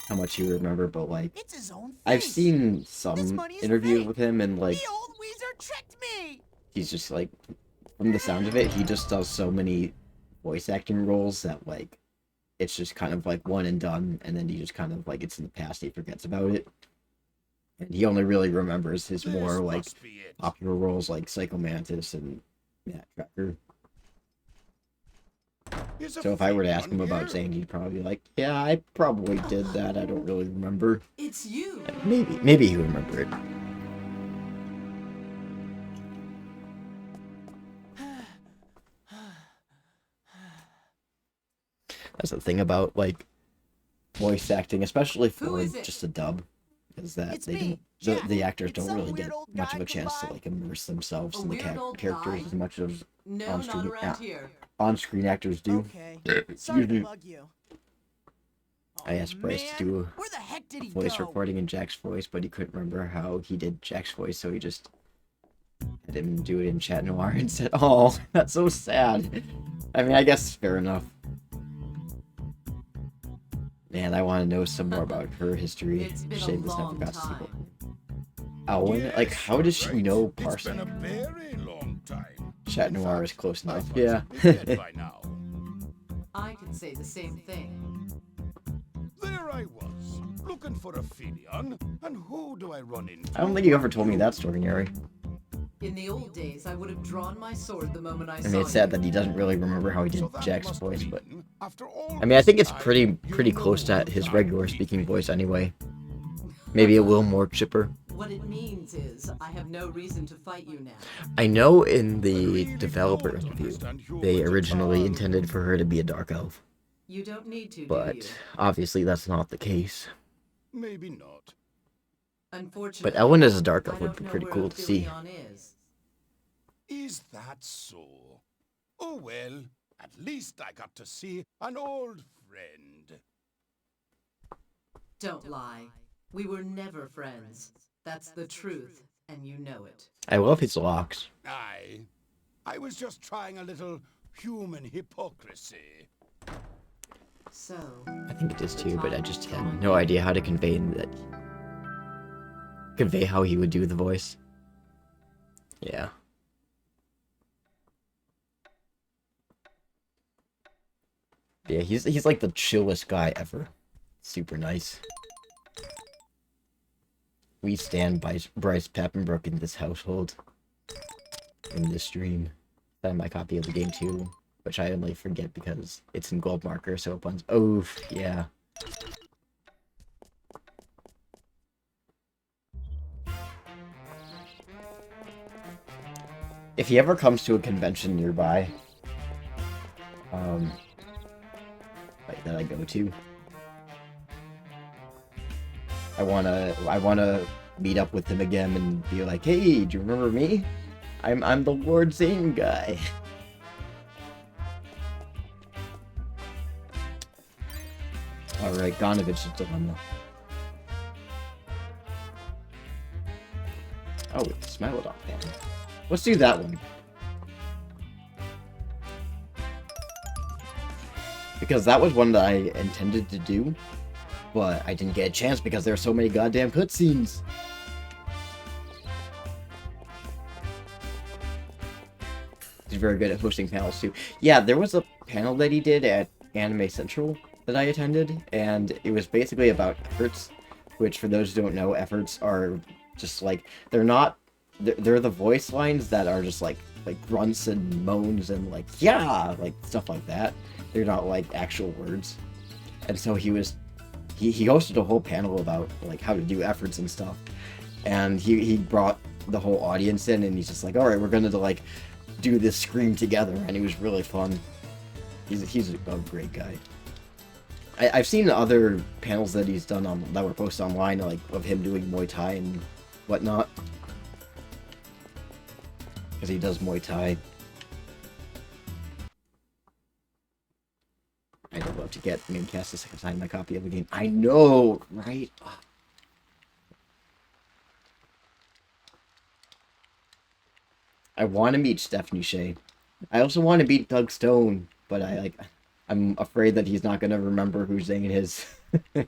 Speaker 1: how much he would remember, but like,
Speaker 5: It's his own face.
Speaker 1: I've seen
Speaker 5: This
Speaker 1: some
Speaker 5: money is
Speaker 1: interviews
Speaker 5: fake.
Speaker 1: with him, and like,
Speaker 5: The old Weezer tricked me!
Speaker 1: he's just like, from the sound of it, he just does so many voice acting roles that like, it's just kind of like one and done, and then he just kind of like, it's in the past, he forgets about it. And he only really remembers his more like
Speaker 4: must be it.
Speaker 1: popular roles like Psycho Mantis and Matt Tracker.
Speaker 4: Is a
Speaker 1: So if I were to
Speaker 4: fake
Speaker 1: ask him
Speaker 4: one
Speaker 1: about
Speaker 4: here?
Speaker 1: Zane, he'd probably be like, yeah, I probably did that. I don't really remember.
Speaker 3: It's you.
Speaker 1: Maybe he would remember it. That's the thing about like voice acting, especially
Speaker 3: Who
Speaker 1: for
Speaker 3: is it?
Speaker 1: just a dub, is that
Speaker 5: It's
Speaker 1: they
Speaker 5: me,
Speaker 1: don't,
Speaker 5: Jack.
Speaker 1: the actors
Speaker 5: It's
Speaker 1: don't
Speaker 5: some
Speaker 1: really
Speaker 5: weird
Speaker 1: get
Speaker 5: old
Speaker 1: much
Speaker 5: guy
Speaker 1: of a chance to
Speaker 5: come
Speaker 1: like immerse themselves
Speaker 3: A
Speaker 1: in the
Speaker 3: weird old
Speaker 1: characters
Speaker 3: guy?
Speaker 1: as much as
Speaker 3: No,
Speaker 1: on-screen,
Speaker 3: not around here.
Speaker 1: on-screen actors do.
Speaker 5: Okay.
Speaker 1: Excuse
Speaker 5: Sorry
Speaker 1: me.
Speaker 5: to bug you.
Speaker 1: I asked Bryce to do
Speaker 5: Where the heck did
Speaker 1: a
Speaker 5: he
Speaker 1: voice
Speaker 5: go?
Speaker 1: recording in Jack's voice, but he couldn't remember how he did Jack's voice, so he just had him do it in Chat Noir and said, "Oh, that's so sad." I mean, I guess fair enough. Man, I want to know some more about her history.
Speaker 3: It's been a
Speaker 1: Shame this never
Speaker 3: long
Speaker 1: got to see it.
Speaker 3: time.
Speaker 1: Owen? Like, how does she
Speaker 4: right.
Speaker 1: know
Speaker 4: It's been a
Speaker 1: Parson?
Speaker 4: very long time.
Speaker 1: Chat
Speaker 4: In
Speaker 1: Noir
Speaker 4: fact,
Speaker 1: is close
Speaker 4: I
Speaker 1: enough.
Speaker 4: thought
Speaker 1: Yeah.
Speaker 4: you'd be dead by now.
Speaker 3: I could say the same thing.
Speaker 4: There I was, looking for a Ophelia, and who do I run into?
Speaker 1: I don't think you ever told me that story, Neri.
Speaker 3: In the old days, I would have drawn my sword the moment I
Speaker 1: I
Speaker 3: saw
Speaker 1: mean, it's sad
Speaker 3: you.
Speaker 1: that he doesn't really remember how he did
Speaker 4: So that
Speaker 1: Jack's
Speaker 4: must
Speaker 1: voice, but
Speaker 4: mean, after all
Speaker 1: I mean, I think
Speaker 4: this
Speaker 1: it's
Speaker 4: time,
Speaker 1: pretty
Speaker 4: you
Speaker 1: close
Speaker 4: know
Speaker 1: to his
Speaker 4: I'm
Speaker 1: regular speaking
Speaker 4: leaving.
Speaker 1: voice anyway. Maybe a little more chipper.
Speaker 3: What it means is, I have no reason to fight you now.
Speaker 1: I know in the
Speaker 4: Really
Speaker 1: developer
Speaker 4: don't
Speaker 1: interview,
Speaker 4: understand
Speaker 1: they
Speaker 4: humans at
Speaker 1: originally
Speaker 4: all.
Speaker 1: intended for her to be a dark elf,
Speaker 3: You don't need to, do you?
Speaker 1: but obviously that's not the case.
Speaker 4: Maybe not.
Speaker 3: Unfortunately,
Speaker 1: But Ellen as a dark
Speaker 3: I
Speaker 1: elf would
Speaker 3: don't
Speaker 1: be
Speaker 3: know
Speaker 1: pretty
Speaker 3: where
Speaker 1: cool to see.
Speaker 3: Ophidion is.
Speaker 4: Is that so? Oh well, at least I got to see an old friend.
Speaker 3: Don't lie. We were never friends. That's the truth, and you know it.
Speaker 1: I love his locks.
Speaker 4: I was just trying a little human hypocrisy.
Speaker 3: So,
Speaker 1: I think it is too, but I just had no idea how to convey that. Convey how he would do the voice. Yeah. Yeah, he's like the chillest guy ever. Super nice. We stand by Bryce Pappenbrook in this household. In this stream. Find my copy of the game too, which I only forget because it's in gold marker, so it runs. Oof, yeah. If he ever comes to a convention nearby, like that I go to, I wanna meet up with him again and be like, hey, do you remember me? I'm the Lord Zane guy. Alright, Gonovich's dilemma. Oh, it's Smile Dog panel. Let's do that one. Because that was one that I intended to do, but I didn't get a chance because there are so many goddamn cutscenes. He's very good at hosting panels too. Yeah, there was a panel that he did at Anime Central that I attended, and it was basically about efforts which for those who don't know, efforts are just like, they're not, they're the voice lines that are just like grunts and moans and like, yeah, like stuff like that. They're not like actual words. And so he hosted a whole panel about like how to do efforts and stuff. And he brought the whole audience in, and he's just like, all right, we're gonna like do this scream together, and it was really fun. He's a great guy. I've seen other panels that he's done that were posted online, like of him doing Muay Thai and whatnot, because he does Muay Thai. I'd love to get Maincast to sign my copy of the game. I know, right? I want to meet Stephanie Shea. I also want to meet Doug Stone, but I'm afraid that he's not gonna remember who Zane is. I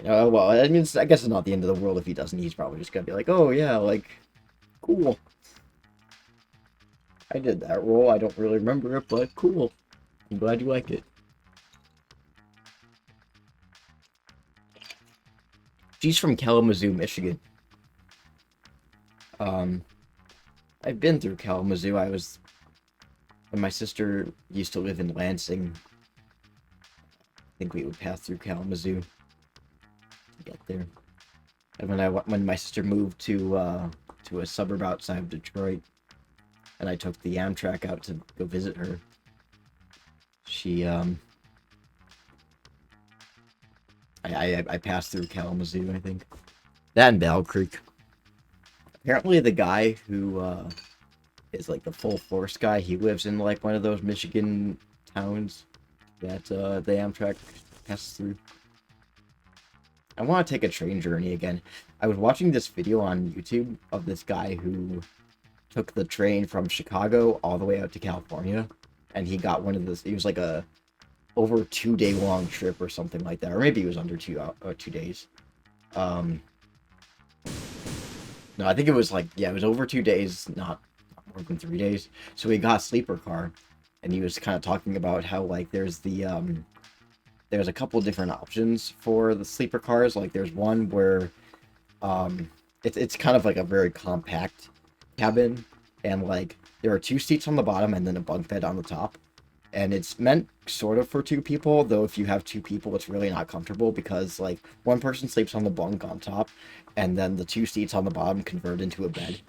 Speaker 1: know. Well, I mean, I guess it's not the end of the world if he doesn't. He's probably just gonna be like, "Oh yeah, like, cool. I did that role. I don't really remember it, but cool. I'm glad you like it." She's from Kalamazoo, Michigan. I've been through Kalamazoo. When my sister used to live in Lansing, I think we would pass through Kalamazoo to get there. And when my sister moved to a suburb outside of Detroit, and I took the Amtrak out to go visit her, I passed through Kalamazoo, I think. That and Battle Creek. Apparently the guy who is like the full force guy, he lives in like one of those Michigan towns that the Amtrak passes through. I want to take a train journey again. I was watching this video on YouTube of this guy who took the train from Chicago all the way out to California, and he got one of those. It was like a over 2-day long trip or something like that, or maybe it was under 2 days. No, I think it was like, yeah, it was over 2 days, not more than 3 days. So he got a sleeper car, and he was kind of talking about how like there's a couple different options for the sleeper cars. Like there's one where it's kind of like a very compact cabin, and like there are 2 seats on the bottom and then a bunk bed on the top. And it's meant sort of for 2 people, though if you have 2 people, it's really not comfortable because, like, one person sleeps on the bunk on top, and then the 2 seats on the bottom convert into a bed.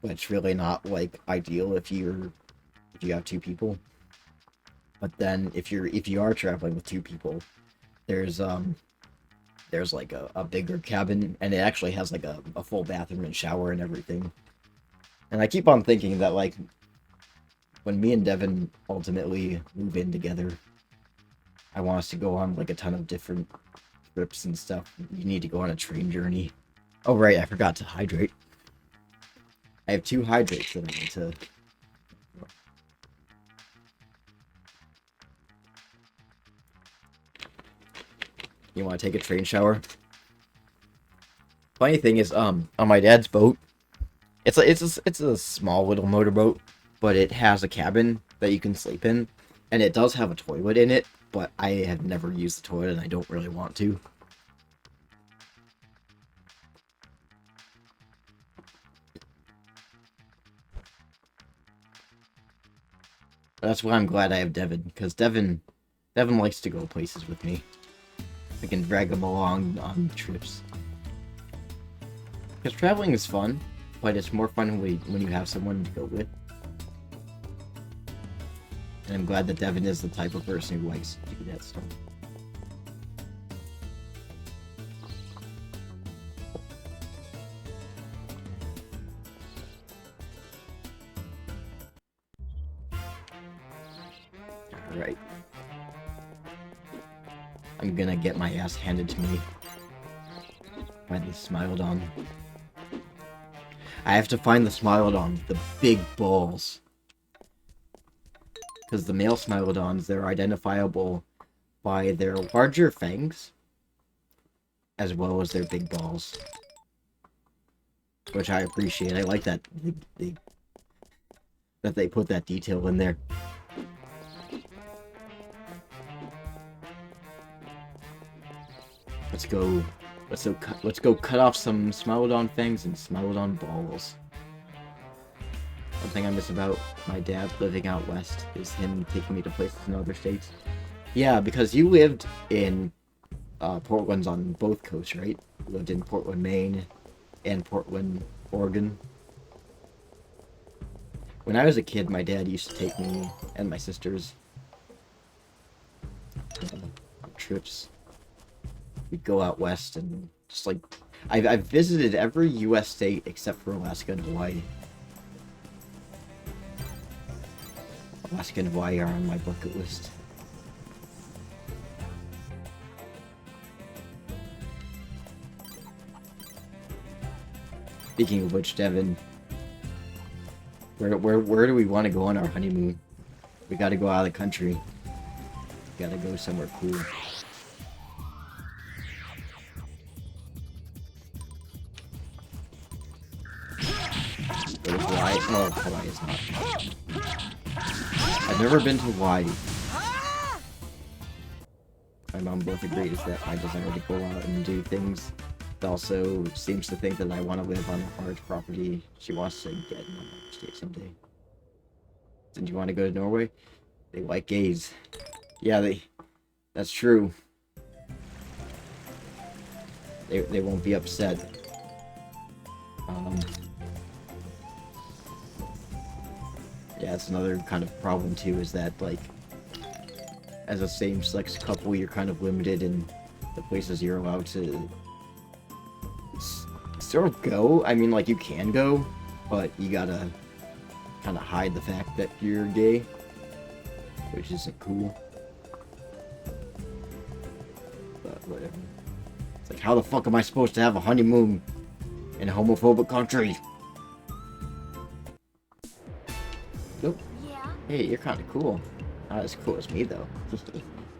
Speaker 1: But it's really not, like, ideal if you have 2 people. But then, if you are traveling with 2 people, there's like a bigger cabin, and it actually has, like, a full bathroom and shower and everything. And I keep on thinking that, like, when me and Devin ultimately move in together, I want us to go on like a ton of different trips and stuff. You need to go on a train journey. Oh right, I forgot to hydrate. I have 2 hydrates that I need to... You want to take a train shower? Funny thing is, on my dad's boat, it's a small little motorboat, but it has a cabin that you can sleep in, and it does have a toilet in it, but I have never used the toilet, and I don't really want to. That's why I'm glad I have Devin, because Devin likes to go places with me. I can drag him along on trips. Because traveling is fun, but it's more fun when you have someone to go with. And I'm glad that Devin is the type of person who likes to do that stuff. Alright. I'm gonna get my ass handed to me by the Smilodon. I have to find the Smilodon with the big balls. Because the male Smilodons, they're identifiable by their larger fangs, as well as their big balls. Which I appreciate. I like that that they put that detail in there. Let's go cut off some Smilodon fangs and Smilodon balls. One thing I miss about my dad living out west is him taking me to places in other states. Yeah, because you lived in Portland's on both coasts, right? You lived in Portland, Maine, and Portland, Oregon. When I was a kid, my dad used to take me and my sisters on trips. We'd go out west and just like I've visited every U.S. state except for Alaska and Hawaii. Alaska and Hawaii are on my bucket list. Speaking of which, Devin, where do we want to go on our honeymoon? We got to go out of the country. We got to go somewhere cool. Go to Hawaii. Oh, Hawaii is not. I've never been to Hawaii. My mom both agrees that my desire to go out and do things. It also seems to think that I want to live on a large property. She wants to get in my state someday. Didn't you want to go to Norway? They like gays. Yeah, that's true. They won't be upset. Yeah, it's another kind of problem too, is that, like, as a same-sex couple, you're kind of limited in the places you're allowed to sort of go. I mean, like, you can go, but you gotta kind of hide the fact that you're gay, which isn't cool. But whatever. It's like, how the fuck am I supposed to have a honeymoon in a homophobic country? Nope.
Speaker 6: Yeah?
Speaker 1: Hey, you're kind of cool. Not as cool as me, though.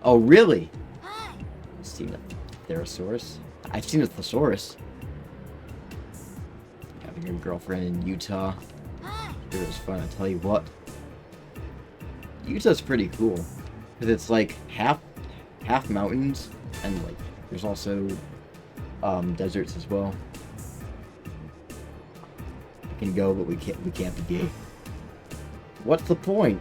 Speaker 1: Oh, really?
Speaker 6: Hi.
Speaker 1: You've seen a Therosaurus? I've seen a Thesaurus. Having your girlfriend in Utah.
Speaker 6: Hi.
Speaker 1: It was fun, I tell you what. Utah's pretty cool. Because it's like half mountains, and like there's also deserts as well. We can go, but we can't be gay. What's the point?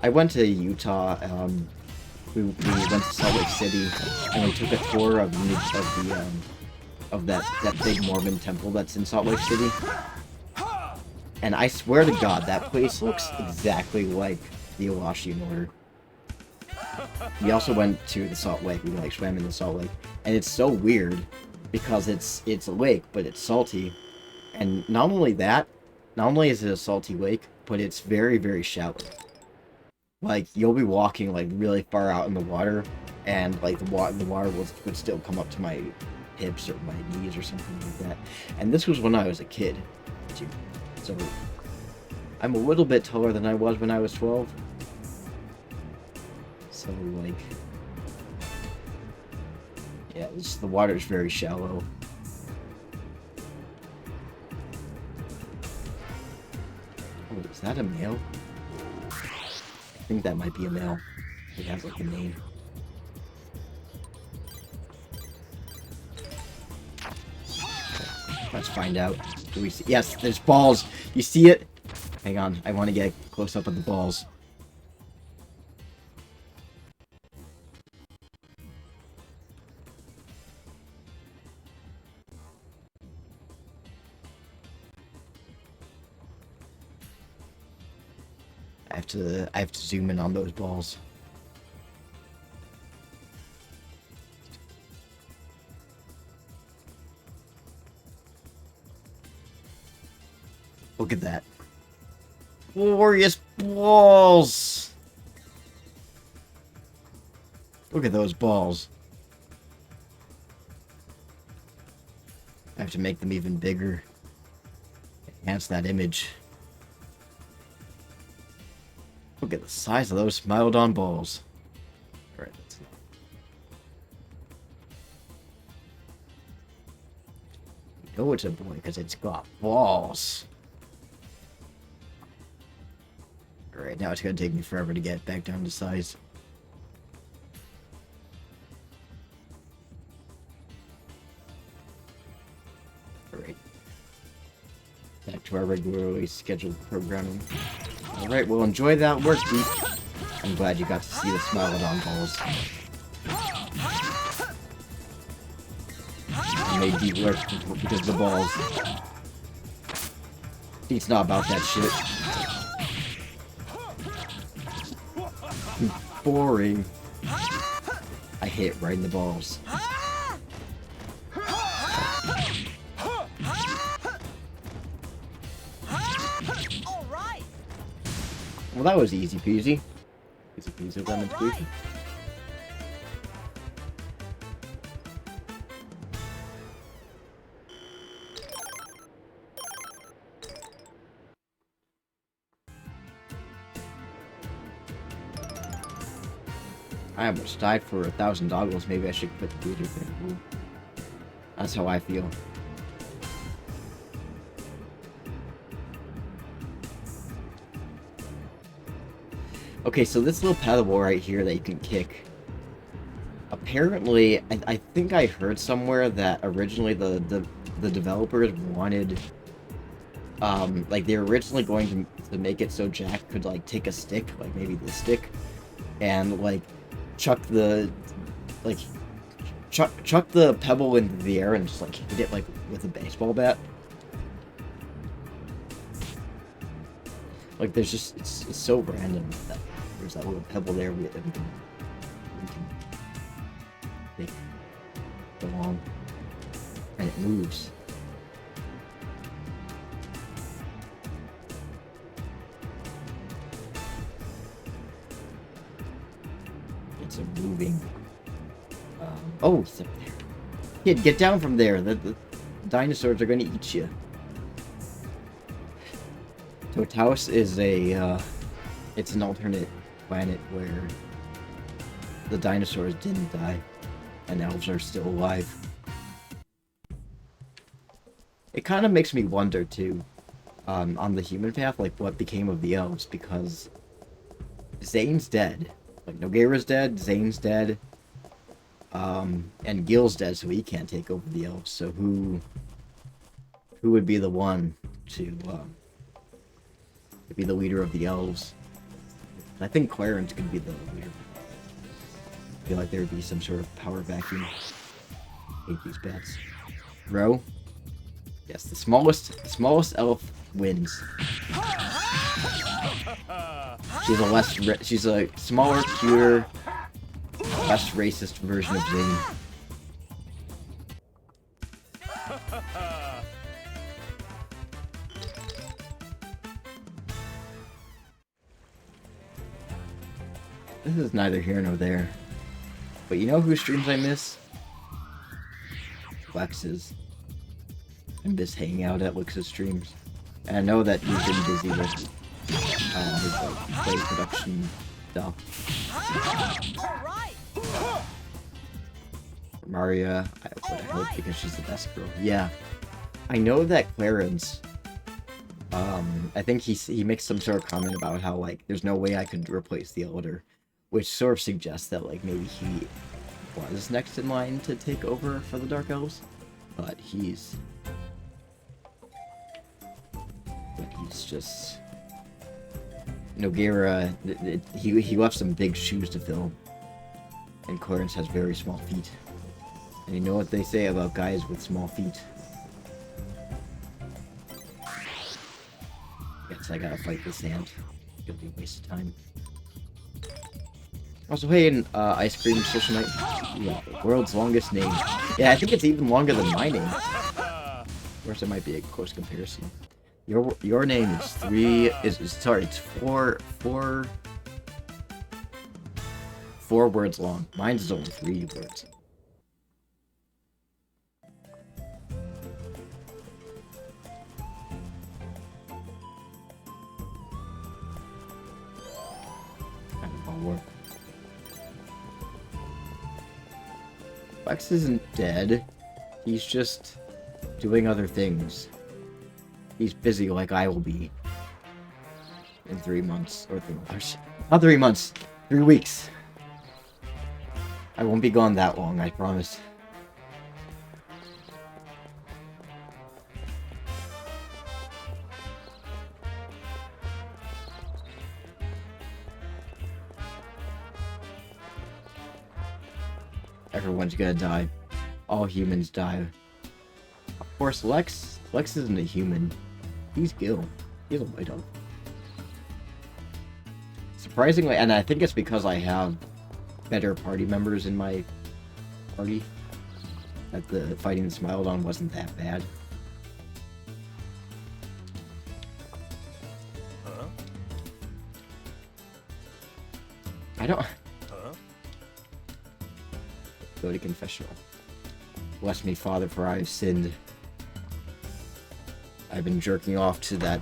Speaker 1: I went to Utah. We went to Salt Lake City, and we took a tour of that big Mormon temple that's in Salt Lake City. And I swear to God, that place looks exactly like the Alashian Order. We also went to the Salt Lake. We like swam in the Salt Lake, and it's so weird because it's a lake, but it's salty. And not only is it a salty lake, but it's very, very shallow. Like, you'll be walking like really far out in the water, and like the water would still come up to my hips or my knees or something like that. And this was when I was a kid, too. So I'm a little bit taller than I was when I was 12. So like, yeah, the water's very shallow. Oh, is that a male? I think that might be a male. It has like a name. Let's find out. Do we see? Yes, there's balls. You see it? Hang on, I want to get a close up of the balls. I have to zoom in on those balls. Look at that. Glorious balls! Look at those balls. I have to make them even bigger. Enhance that image. Look at the size of those Smilodon balls. Alright, that's enough. You know it's a boy because it's got balls. Alright, now it's gonna take me forever to get back down to size. Alright. Back to our regularly scheduled programming. Alright, well enjoy that work week. I'm glad you got to see the Smilodon balls. I made deep work because of the balls. It's not about that shit. Boring. I hit right in the balls. Well, that was easy peasy. Easy peasy lemon squeezy. I almost died for 1,000 doggles. Maybe I should quit the theater thing. Ooh. That's how I feel. Okay, so this little pedal right here that you can kick. Apparently, I think I heard somewhere that originally the developers wanted, like they were originally going to make it so Jack could like take a stick, like maybe this stick, and like chuck the pebble into the air and just like hit it like with a baseball bat. Like there's just it's so random that there's that little pebble there we can make go along and it moves. It's a moving. Oh, it's up there. Kid, get down from there. The dinosaurs are going to eat you. Totaus is it's an alternate planet where the dinosaurs didn't die and elves are still alive. It kind of makes me wonder too, on the human path, like what became of the elves, because Zane's dead. Like Nogueira's dead, Zane's dead, and Gil's dead, so he can't take over the elves. So who would be the one to be the leader of the elves? I think Clarence could be the leader. I feel like there would be some sort of power vacuum. Hate these bats. Row? Yes, the smallest elf wins. She's a smaller, cuter, less racist version of Zane. This is neither here nor there. But you know whose streams I miss? Lex's. I miss hanging out at Lex's streams. And I know that he's been busy with his like, play production stuff. Maria, I hope because she's the best girl. Yeah. I know that Clarence, I think he makes some sort of comment about how, like, there's no way I could replace the Elder. Which sort of suggests that, like, maybe he was next in line to take over for the Dark Elves. But he's just... Nogueira, he left some big shoes to fill. And Clarence has very small feet. And you know what they say about guys with small feet? Guess I gotta fight this ant. It'll be a waste of time. Also, hey, in Ice Cream Social Night, yeah, world's longest name. Yeah, I think it's even longer than my name. Of course, it might be a close comparison. Your name is it's four words long. Mine's is only 3 words. Kind of all work. Lex isn't dead. He's just doing other things. He's busy like I will be. in 3 months. Or 3 months. Not 3 months. 3 weeks. I won't be gone that long, I promise. Everyone's gonna die. All humans die. Of course, Lex isn't a human. He's Gil. He's a White Elf. Surprisingly, and I think it's because I have better party members in my party, that the fighting the Smilodon wasn't that bad.
Speaker 9: Huh?
Speaker 1: I don't...
Speaker 9: Huh?
Speaker 1: Go to confessional. Bless me, Father, for I have sinned. I've been jerking off to that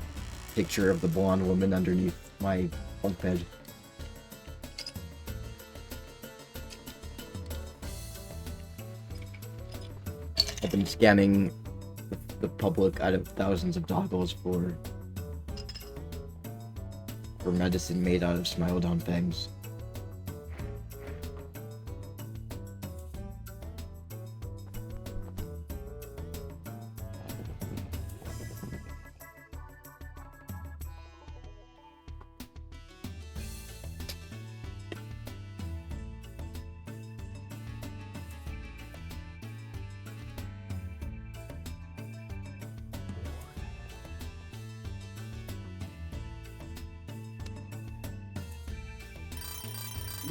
Speaker 1: picture of the blonde woman underneath my bunk bed. I've been scamming the public out of thousands of dollars for medicine made out of Smilodon fangs.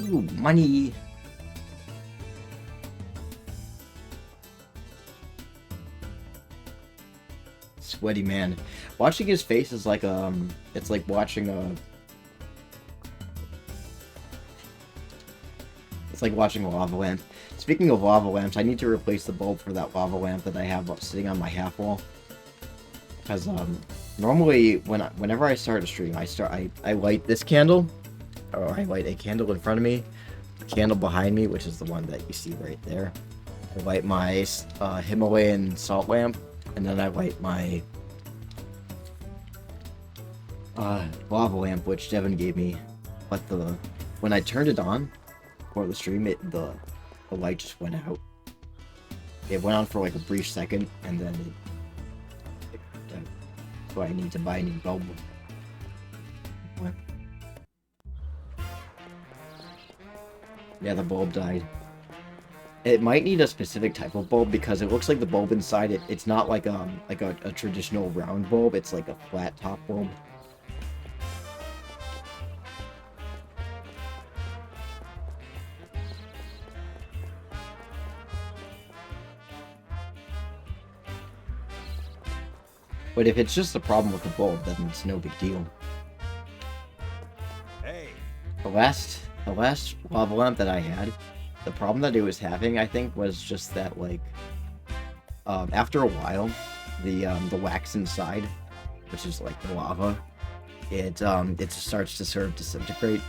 Speaker 1: Ooh, money! Sweaty man. Watching his face is like, it's like watching a... It's like watching a lava lamp. Speaking of lava lamps, I need to replace the bulb for that lava lamp that I have sitting on my half wall. Because, normally, whenever I start a stream, I light this candle, or I light a candle in front of me, the candle behind me, which is the one that you see right there. I light my Himalayan salt lamp, and then I light my lava lamp, which Devin gave me. But when I turned it on for the stream, the light just went out. It went on for like a brief second, and then it went out. So I need to buy a new bulb. What? Yeah, the bulb died. It might need a specific type of bulb because it looks like the bulb inside it's not like a traditional round bulb. It's like a flat top bulb. But if it's just a problem with the bulb, then it's no big deal.
Speaker 9: Hey.
Speaker 1: The last lava lamp that I had, the problem that it was having, I think, was just that, like, after a while, the wax inside, which is like the lava, it just starts to sort of disintegrate,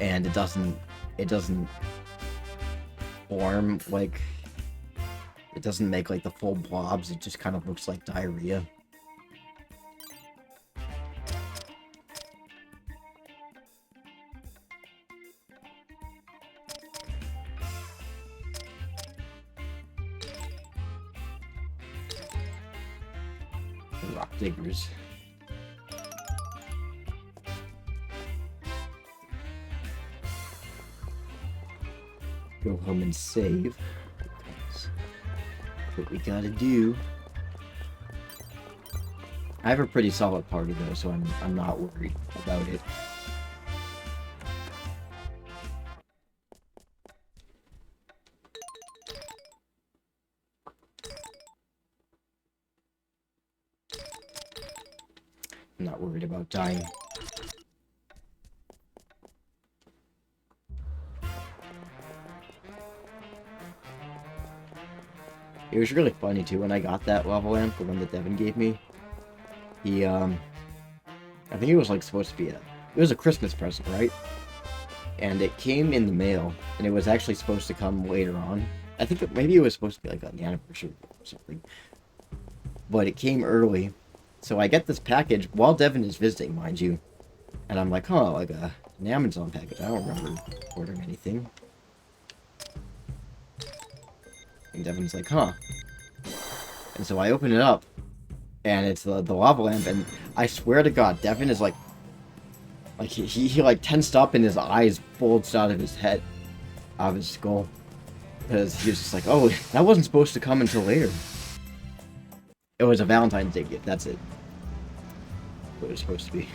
Speaker 1: and it doesn't form, like, it doesn't make like the full blobs. It just kind of looks like diarrhea. Rock diggers. Go home and save. That's what we gotta do. I have a pretty solid party though, so I'm not worried about it. I'm not worried about dying. It was really funny too when I got that lava lamp, the one that Devin gave me. He, I think it was like supposed to be it was a Christmas present, right? And it came in the mail, and it was actually supposed to come later on. I think maybe it was supposed to be like on the anniversary or something. But it came early. So I get this package while Devin is visiting, mind you. And I'm like, huh, like an Amazon package. I don't remember ordering anything. And Devin's like, huh. And so I open it up, and it's the lava lamp, and I swear to God, Devin is like he like tensed up and his eyes bulged out of his head, out of his skull. Because he was just like, oh, that wasn't supposed to come until later. It was a Valentine's Day gift, that's it. What it was supposed to be.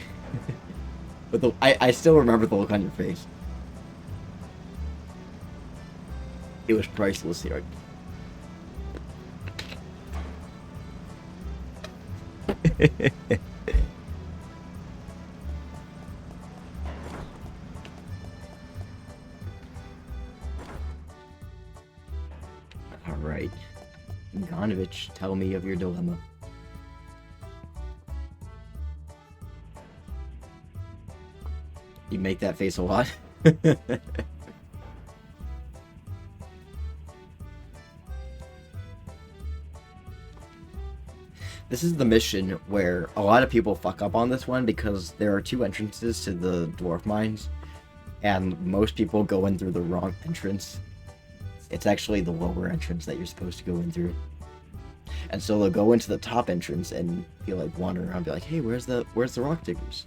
Speaker 1: But I still remember the look on your face. It was priceless here. Alright. Ivanovich, tell me of your dilemma. You make that face a lot? This is the mission where a lot of people fuck up on this one because there are two entrances to the dwarf mines, and most people go in through the wrong entrance. It's actually the lower entrance that you're supposed to go in through. And so they'll go into the top entrance and be like wandering around, be like, hey, where's the rock diggers?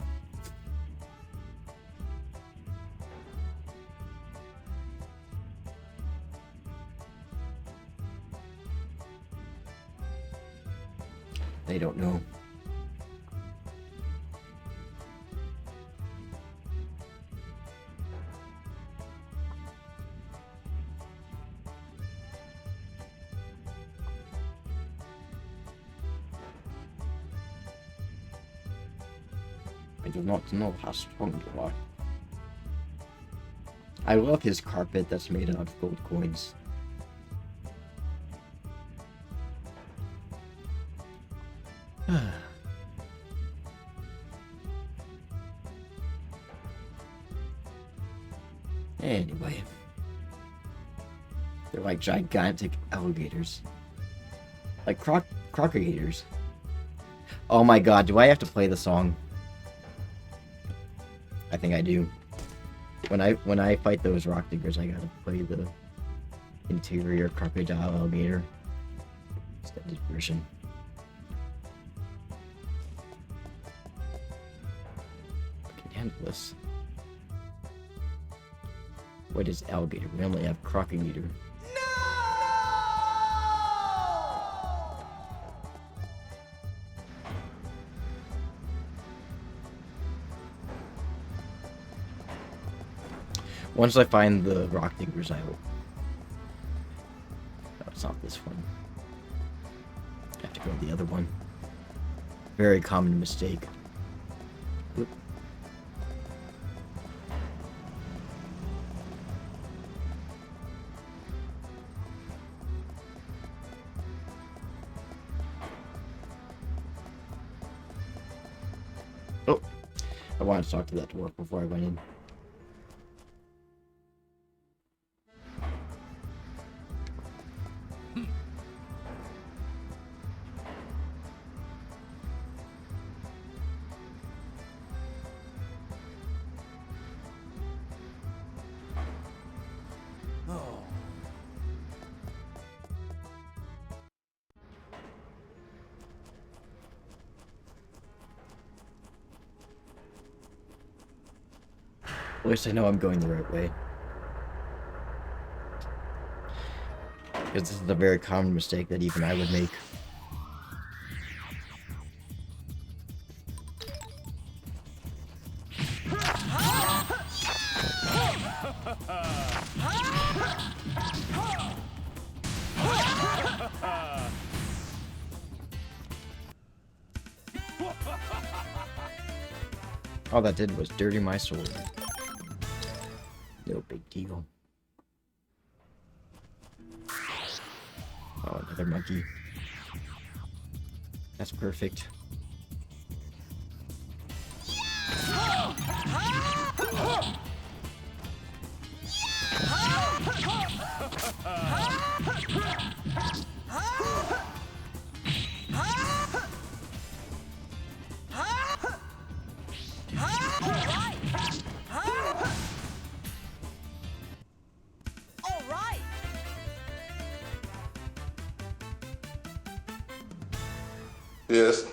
Speaker 1: They don't know. I do not know how strong you are. I love his carpet that's made out of gold coins. Anyway. They're like gigantic alligators. Like crocodilators. Oh my god, do I have to play the song? I think I do. When I fight those rock diggers, I gotta play the interior crocodile alligator extended version. I can handle this. What is alligator? We only have crocodile. Once I find the rock diggers, I will. No, it's not this one. I have to go to the other one. Very common mistake. Oop. Oh, I wanted to talk to that dwarf before I went in. At least I know I'm going the right way. Because this is a very common mistake that even I would make. All that did was dirty my sword. No big deal. Oh, another monkey. That's perfect.
Speaker 12: Yes.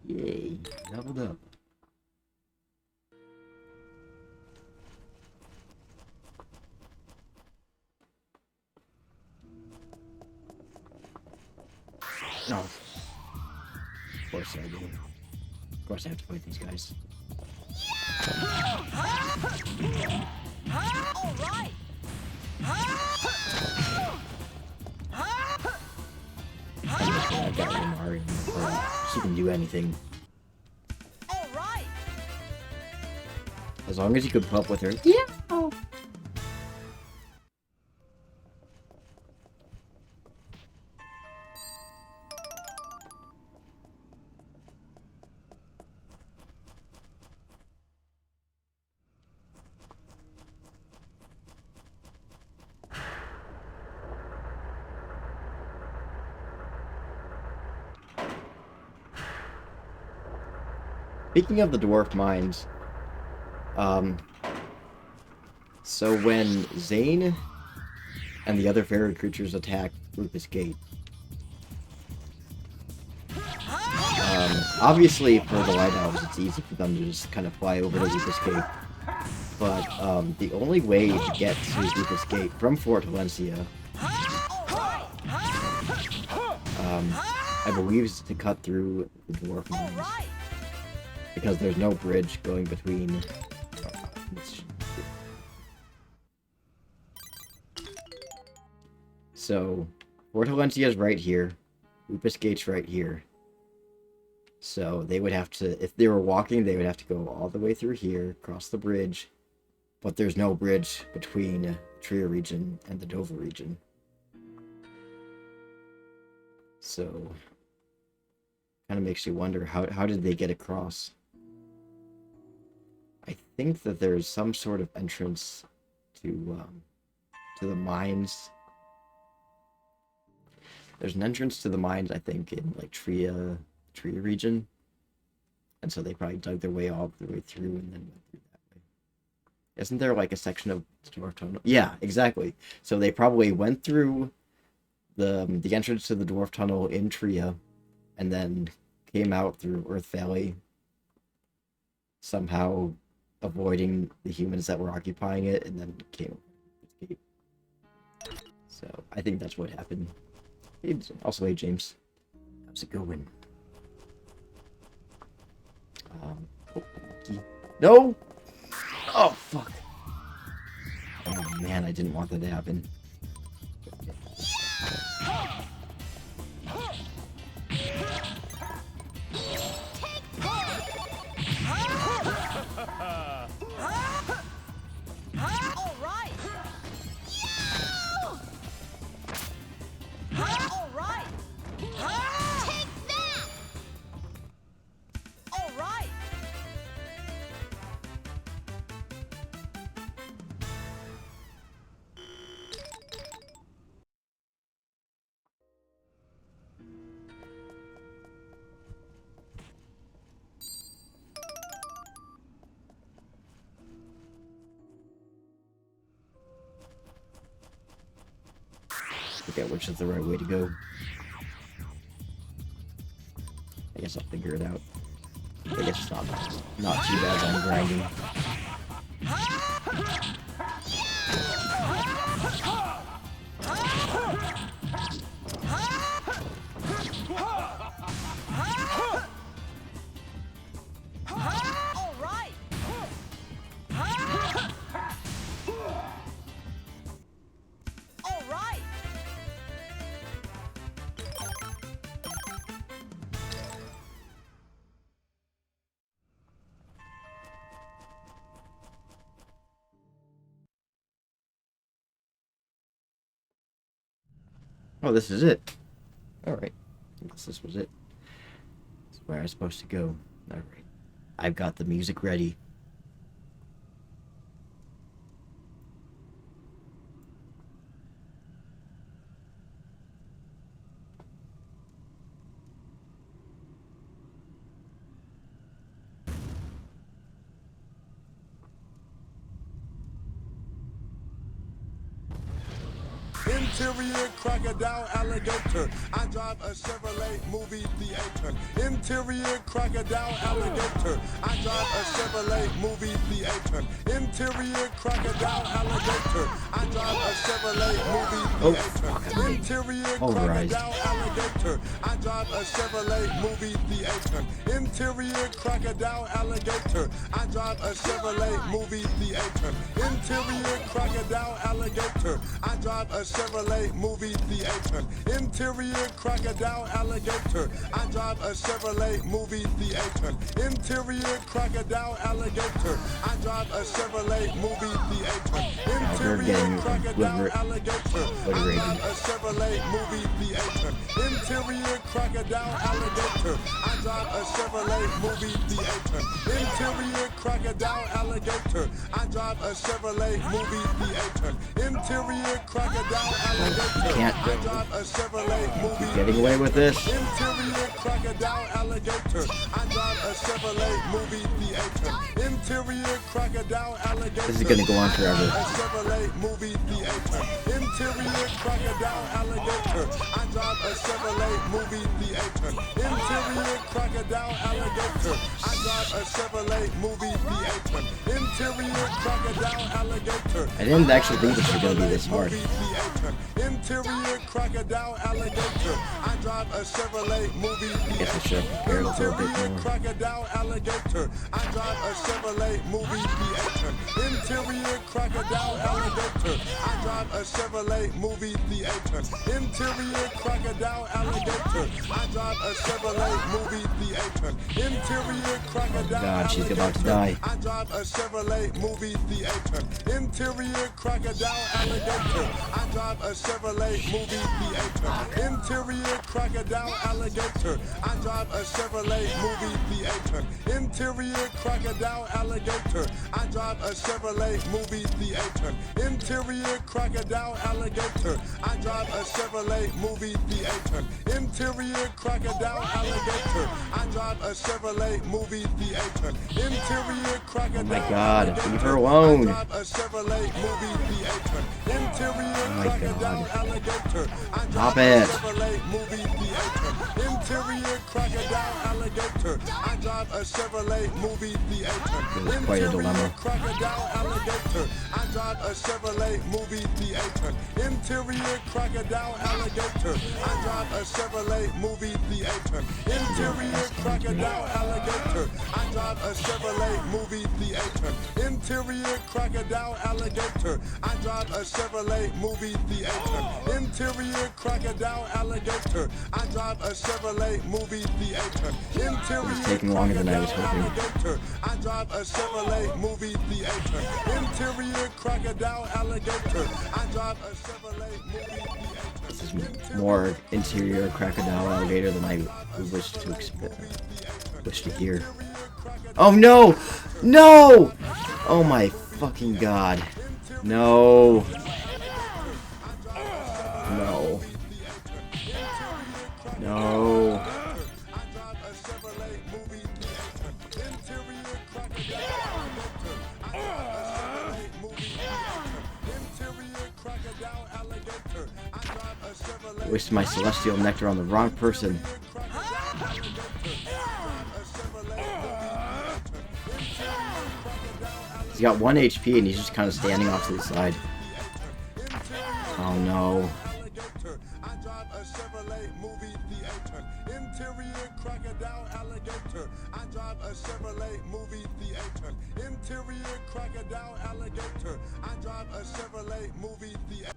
Speaker 1: Yay, leveled up. No. Of course I do. Of course I have to fight these guys.
Speaker 5: All right.
Speaker 1: I got Rimari, she can do anything.
Speaker 5: All right.
Speaker 1: As long as you can put up with her. Yeah. Speaking of the dwarf mines, so when Zane and the other fairy creatures attack Rufus Gate, obviously for the White Elves it's easy for them to just kind of fly over to Rufus Gate, but the only way to get to Rufus Gate from Fort Valencia, I believe, is to cut through the dwarf mines. Because there's no bridge going between. So, Fort Valencia is right here. Rufus Gate's right here. So they would have to, if they were walking, they would have to go all the way through here, cross the bridge. But there's no bridge between the Tria region and the Dover region. So, kind of makes you wonder, how did they get across? I think that there's some sort of entrance to the mines. There's an entrance to the mines, I think, in like Tria region, and so they probably dug their way all the way through and then went through that way. Isn't there like a section of the Dwarf Tunnel? Yeah, exactly. So they probably went through the entrance to the Dwarf Tunnel in Tria, and then came out through Earth Valley, somehow avoiding the humans that were occupying it, and then came escape. So I think that's what happened. Also, hey James, how's it going? Oh, no! Oh fuck! Oh man, I didn't want that to happen.
Speaker 5: All right. All right. Take that. All right.
Speaker 1: Forget which is the right way to go. I guess I'll figure it out. I guess it's not too bad on grinding.
Speaker 5: All right. All right.
Speaker 1: Oh, this is it. Alright. I guess this was it. This is where I was supposed to go. Alright. I've got the music ready.
Speaker 9: Interior crocodile alligator. I drive a Chevrolet movie theater. Interior crocodile alligator. I drive a Chevrolet movie theater. Interior crocodile alligator. I drive a Chevrolet movie theater. Interior crocodile alligator. I drive a Chevrolet movie theater. Interior crocodile alligator. I drive a Chevrolet movie theater. Interior crocodile alligator. I drive a Chevrolet movie theater. Interior crocodile alligator. I drive a Chevrolet movie theater. Interior crocodile alligator. I drive a Chevrolet movie theater. Interior crocodile alligator. I drive a Chevrolet movie theater. Interior crocodile alligator. I drive a Chevrolet movie theater. Interior crocodile alligator. I drive a Chevrolet movie theater. Interior crocodile alligator. I drive a Chevrolet movie theater.
Speaker 1: Getting away with this?
Speaker 9: Interior crocodile alligator. I drive a Chevrolet movie theater. Interior crocodile alligator.
Speaker 1: This is gonna go on forever.
Speaker 9: A Chevrolet movie theater. Interior crocodile alligator. I drive a Chevrolet movie theater. Interior crocodile alligator. I drive a Chevrolet movie theater. Interior crocodile alligator.
Speaker 1: I didn't actually think this was gonna be this hard.
Speaker 9: Interior crocodile alligator. I drive a Chevrolet movie
Speaker 1: I guess I should have prepared a little bit
Speaker 9: Interior
Speaker 1: more.
Speaker 9: crocodile alligator. I drive a Chevrolet movie theater. Interior crocodile alligator. I drive a Chevrolet movie theater. Interior crocodile alligator. I drive a Chevrolet movie theater. Interior crocodile
Speaker 1: God, she's about to die.
Speaker 9: I drive a Chevrolet movie theater. Interior crocodile alligator. I drive a Chevrolet movie theater. Interior crocodile alligator. I drive a Chevrolet movie theater. Interior crocodile alligator. I drive a Chevrolet movie theater. Interior crocodile alligator. I drive a Chevrolet movie theater. Interior crocodile alligator. I drive a Chevrolet movie theater. Interior crocodile.
Speaker 1: Oh my God, leave her alone.
Speaker 9: I drive a Chevrolet movie theater. Interior
Speaker 1: Oh my
Speaker 9: crocodile
Speaker 1: God.
Speaker 9: alligator. I
Speaker 1: Stop
Speaker 9: drive a
Speaker 1: it.
Speaker 9: Chevrolet movie theater. Interior crocodile alligator. I drive a Chevrolet movie theater.
Speaker 1: This is quite a dilemma.
Speaker 9: Interior crocodile alligator. I drive a Chevrolet movie theater. Interior crocodile alligator. I drive a Chevrolet movie theater. Interior crocodile alligator. I drive a Chevrolet movie theater. Interior crocodile alligator. I drive a Chevrolet movie theater. Interior crocodile alligator. I drive a Chevrolet movie theater. Interior
Speaker 1: It's taking longer than I was hoping.
Speaker 9: alligator. I drive a Chevrolet movie theater. Interior crocodile alligator. I drive a Chevrolet movie theater.
Speaker 1: This is more interior crocodile alligator than I wish to hear. Oh no! No! Oh my fucking God. No. No. No. I wasted my celestial nectar on the wrong person. He's got 1 HP and he's just kind of standing off to the side. Oh no.
Speaker 9: I drive a Chevrolet movie theater. Interior crocodile alligator. I drive a Chevrolet movie theater. Interior crocodile alligator. I drive a Chevrolet movie theater.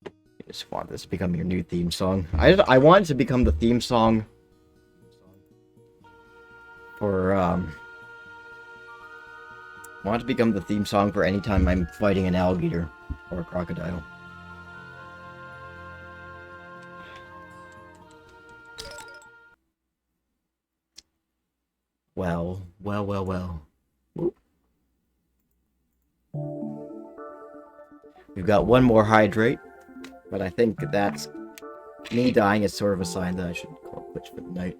Speaker 1: I just want this to become your new theme song. I want it to become the theme song for I want it to become the theme song for any time I'm fighting an alligator or a crocodile. Well. Whoop. We've got one more hydrate, but I think that's me dying is sort of a sign that I should call it quits for the night.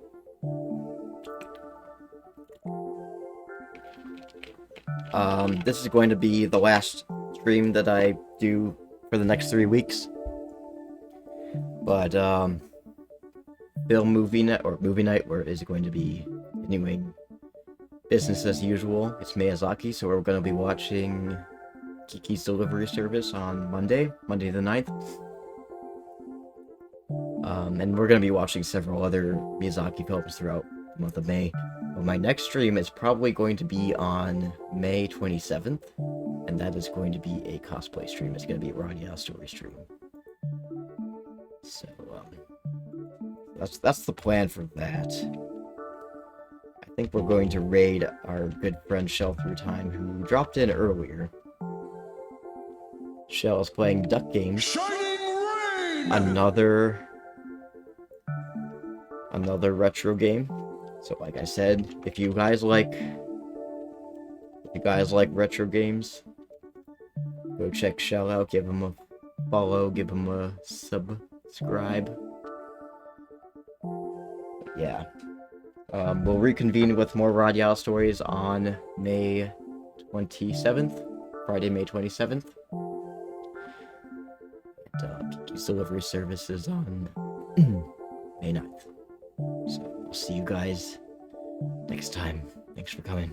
Speaker 1: This is going to be the last stream that I do for the next 3 weeks. But, film movie night, where is it going to be continuing business as usual. It's Miyazaki, so we're going to be watching Kiki's Delivery Service on Monday the 9th. And we're going to be watching several other Miyazaki films throughout the month of May. But my next stream is probably going to be on May 27th, and that is going to be a cosplay stream. It's going to be a RADIATA story stream. So, that's the plan for that. I think we're going to raid our good friend Shell Through Time, who dropped in earlier. Shell is playing Duck Games. Another retro game. So like I said, if you guys like retro games, go check Shell out, give him a follow, give him a subscribe. Yeah. We'll reconvene with more RADIATA stories on May 27th, Friday, May 27th. And Kiki's Delivery Services on May 9th. So, we'll see you guys next time. Thanks for coming.